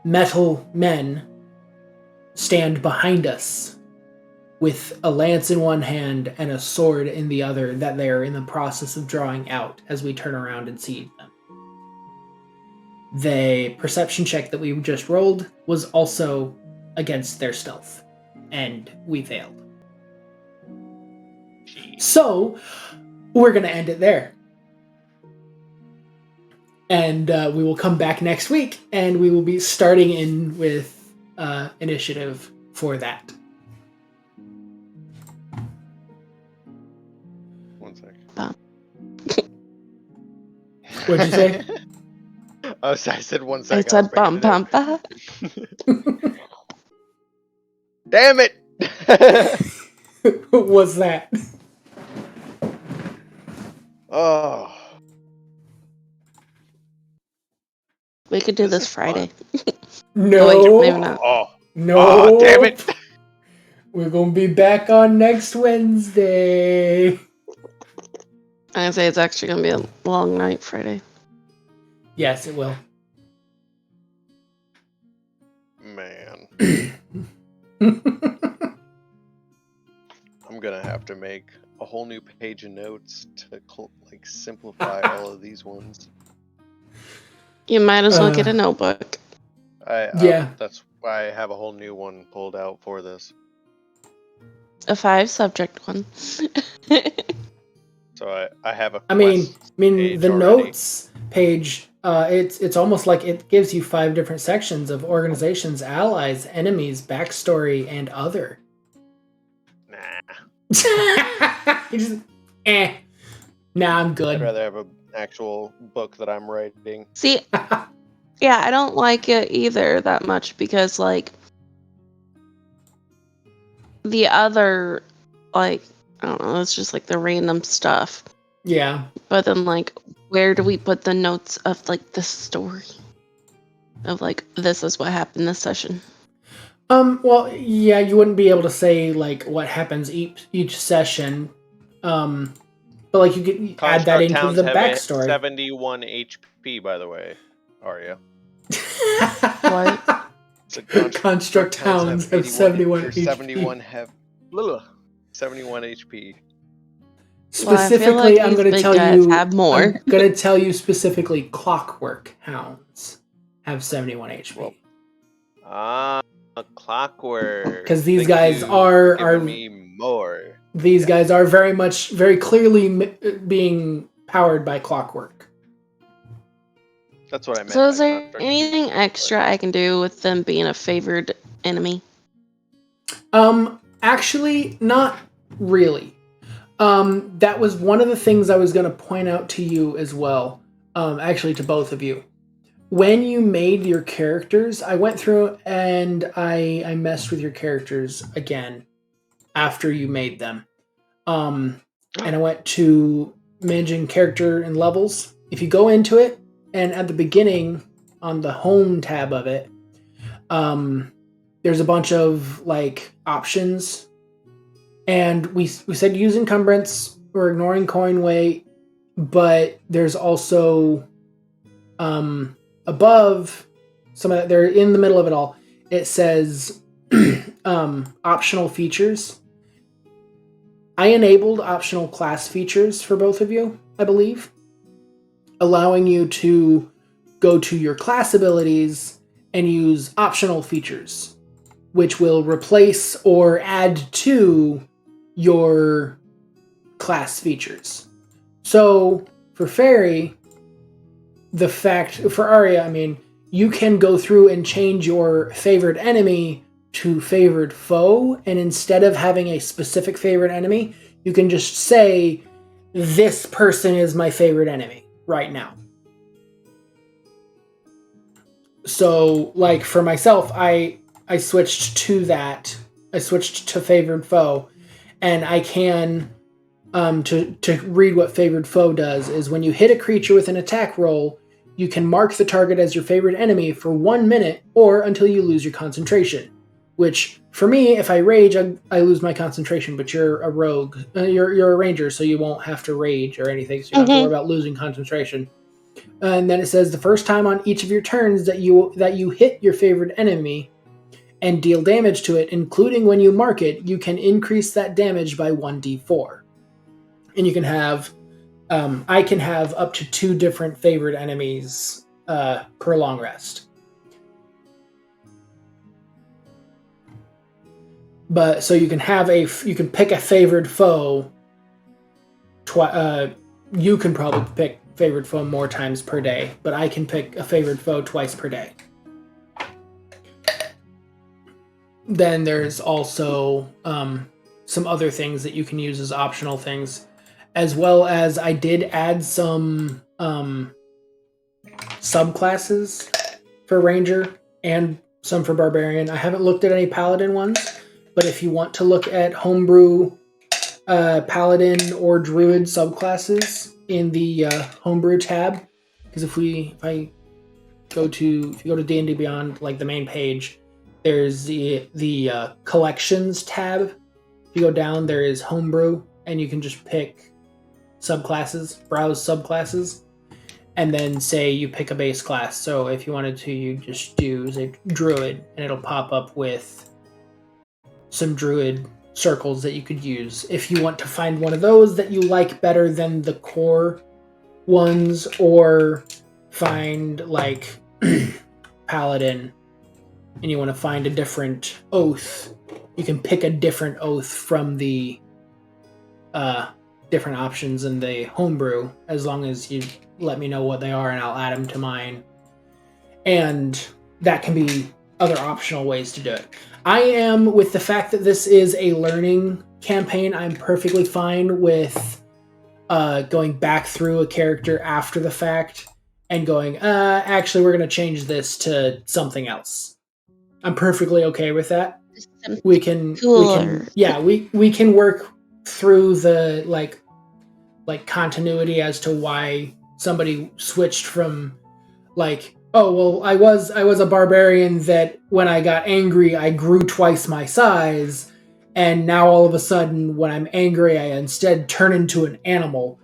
metal men stand behind us with a lance in one hand and a sword in the other that they are in the process of drawing out as we turn around and see them. The perception check that we just rolled was also against their stealth, and we failed. So, we're going to end it there. And we will come back next week, and we will be starting in with initiative for that. One sec. What'd you say? I said 1 second. I said bum bum ba. Damn it! What was that? Oh. We could do This this is Friday. No. Oh, wait, maybe not. No. Oh, damn it! We're going to be back on next Wednesday. I'm gonna say it's actually gonna be a long night Friday. Yes, it will. Man. I'm gonna have to make a whole new page of notes to simplify all of these ones. You might as well get a notebook. That's why I have a whole new one pulled out for this. A 5-subject one. So I have a I mean, page the already. notes page, it's almost like it gives you 5 different sections of organizations, allies, enemies, backstory, and other. Nah. You just, Nah, I'm good. I'd rather have an actual book that I'm writing. See, yeah, I don't like it either that much because, the other, I don't know, it's just, the random stuff. Yeah. But then, where do we put the notes of, the story? Of, this is what happened this session. Well, yeah, you wouldn't be able to say, what happens each session. But, you could add that into the backstory. 71 HP, by the way, Arya. What? So Construct towns have 71 HP. 71 HP. Specifically, I'm going to tell you. Have more. I'm going to tell you specifically. Clockwork hounds have 71 HP. Clockwork. Because these guys are giving me more. These guys are very clearly being powered by clockwork. That's what I meant. So is there anything extra I can do with them being a favored enemy? Actually, not really. That was one of the things I was going to point out to you as well. Actually, to both of you. When you made your characters, I went through and I messed with your characters again after you made them. And I went to managing character and levels. If you go into it, and at the beginning, on the home tab of it, there's a bunch of options. And we said use encumbrance or ignoring coin weight, but there's also above some of that, they're in the middle of it all. It says optional features. I enabled optional class features for both of you, I believe, allowing you to go to your class abilities and use optional features, which will replace or add to your class features. So for Fairy, for Arya, I mean, you can go through and change your favorite enemy to favorite foe, and instead of having a specific favorite enemy, you can just say, this person is my favorite enemy right now. So, like, for myself, I switched to that. I switched to favored foe, and I can, to read what favored foe does, is when you hit a creature with an attack roll, you can mark the target as your favorite enemy for 1 minute or until you lose your concentration. Which, for me, if I rage, I lose my concentration, but you're a rogue. You're a ranger, so you won't have to rage or anything, so you don't have to worry about losing concentration. And then it says, the first time on each of your turns that you hit your favorite enemy and deal damage to it, including when you mark it, you can increase that damage by 1d4. And you can have... I can have up to 2 different favorite enemies per long rest. But so you can pick a favored foe. You can probably pick favored foe more times per day, but I can pick a favored foe twice per day. Then there's also some other things that you can use as optional things, as well as I did add some subclasses for Ranger and some for Barbarian. I haven't looked at any Paladin ones, but if you want to look at homebrew Paladin or Druid subclasses in the homebrew tab, because if you go to D&D Beyond, like the main page, there's the collections tab. If you go down, there is homebrew, and you can just pick subclasses, browse subclasses, and then say you pick a base class. So if you wanted to, you just do, say, Druid, and it'll pop up with some Druid circles that you could use. If you want to find one of those that you like better than the core ones, or find, like, Paladin, and you want to find a different oath, you can pick a different oath from the different options in the homebrew, as long as you let me know what they are, and I'll add them to mine. And that can be other optional ways to do it. I am, with the fact that this is a learning campaign, I'm perfectly fine with going back through a character after the fact and going, actually, we're going to change this to something else. I'm perfectly okay with that. We can work through the like continuity as to why somebody switched from, like, oh, well, I was a barbarian that when I got angry, I grew twice my size, and now all of a sudden, when I'm angry, I instead turn into an animal.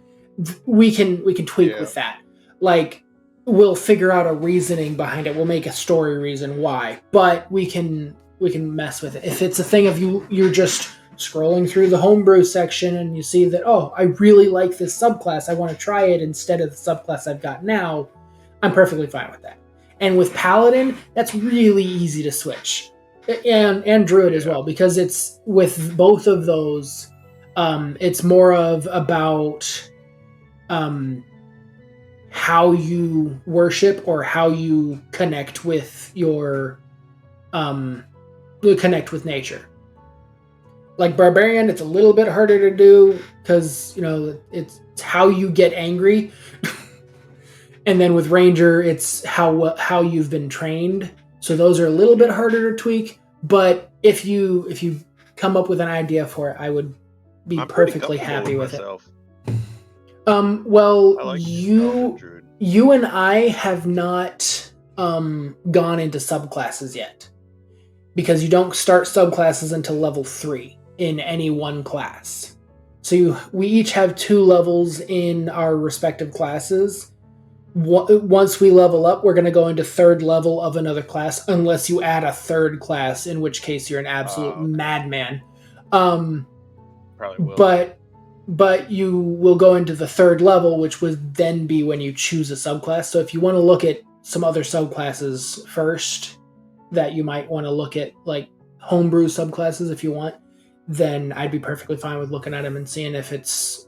We can tweak with that. Like, we'll figure out a reasoning behind it. We'll make a story reason why, but we can mess with it. If it's a thing of you're just scrolling through the homebrew section and you see that, oh, I really like this subclass, I want to try it instead of the subclass I've got now, I'm perfectly fine with that. And with Paladin, that's really easy to switch. And Druid as well, because it's with both of those, it's more of about how you worship or how you connect with your connect with nature. Like Barbarian, it's a little bit harder to do because, it's how you get angry. And then with Ranger, it's how you've been trained. So those are a little bit harder to tweak. But if you come up with an idea for it, I would be perfectly happy with it. Well, you and I have not gone into subclasses yet, because you don't start subclasses until level 3 in any one class. So we each have 2 levels in our respective classes. Once we level up, we're going to go into 3rd level of another class, unless you add a 3rd class, in which case you're an absolute madman. Probably will. But you will go into the 3rd level, which would then be when you choose a subclass. So if you want to look at some other subclasses first, that you might want to look at like homebrew subclasses if you want, then I'd be perfectly fine with looking at them and seeing if it's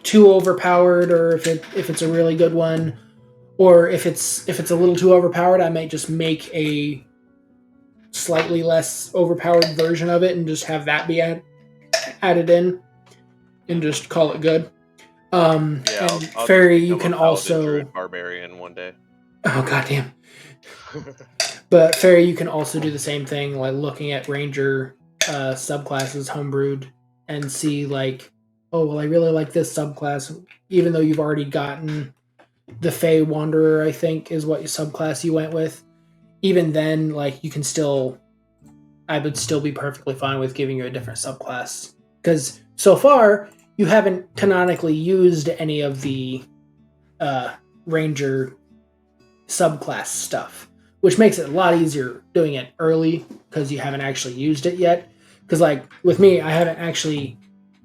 too overpowered or if it's a really good one, or if it's a little too overpowered, I might just make a slightly less overpowered version of it and just have that be added in and just call it good. And Fairy, you can also barbarian one day. Oh goddamn! But Fairy, you can also do the same thing, like looking at Ranger subclasses homebrewed and see like, oh well, I really like this subclass, even though you've already gotten the Fey Wanderer, I think is what subclass you went with. Even then, like you can still, I would still be perfectly fine with giving you a different subclass because so far you haven't canonically used any of the Ranger subclass stuff, which makes it a lot easier doing it early because you haven't actually used it yet. Because like with me, I haven't actually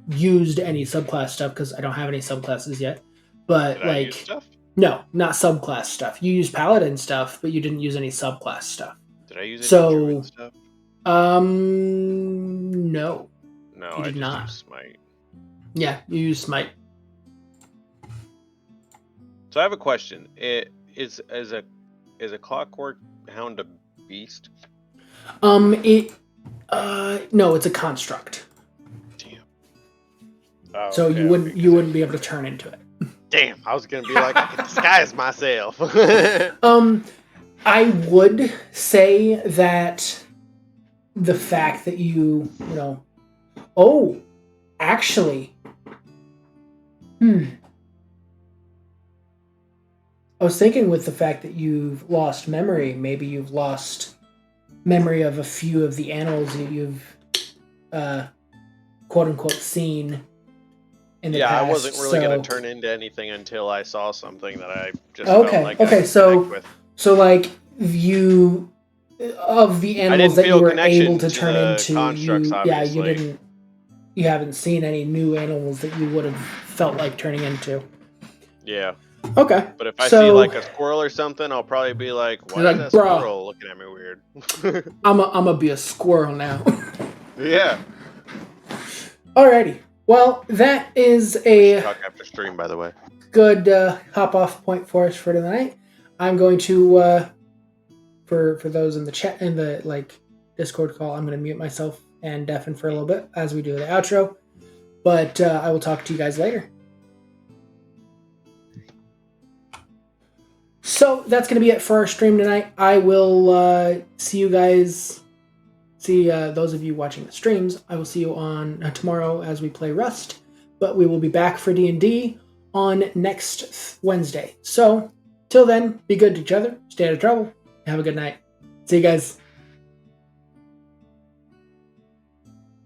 used any subclass stuff because I don't have any subclasses yet. But Did I use stuff? No, not subclass stuff. You used paladin stuff, but you didn't use any subclass stuff. Did I use any druid stuff? No. No, you did not. Used smite. Yeah, you used smite. So I have a question. Is a clockwork hound a beast? No, it's a construct. Damn. Oh, so okay, you wouldn't be able to turn into it. Damn, I was gonna be like, I can disguise myself. I would say that the fact that you know, actually, I was thinking with the fact that you've lost memory, maybe you've lost memory of a few of the animals that you've, quote unquote, seen in the past. I wasn't really going to turn into anything until I saw something that I just felt like I could connect with. So like you, of the animals that you were able to turn into, you haven't seen any new animals that you would have felt like turning into. Yeah. Okay. But if I see like a squirrel or something, I'll probably be like, why is that squirrel looking at me weird? I'm gonna be a squirrel now. Yeah. Alrighty. Well, that is a talk after stream, by the way. Good hop off point for us for tonight. I'm going to for those in the chat in the Discord call, I'm going to mute myself and deafen for a little bit as we do the outro. But I will talk to you guys later. So that's going to be it for our stream tonight. I will see you guys. Those of you watching the streams, I will see you on tomorrow as we play Rust. But we will be back for D&D on next Wednesday. So, till then, be good to each other, stay out of trouble, and have a good night. See you guys.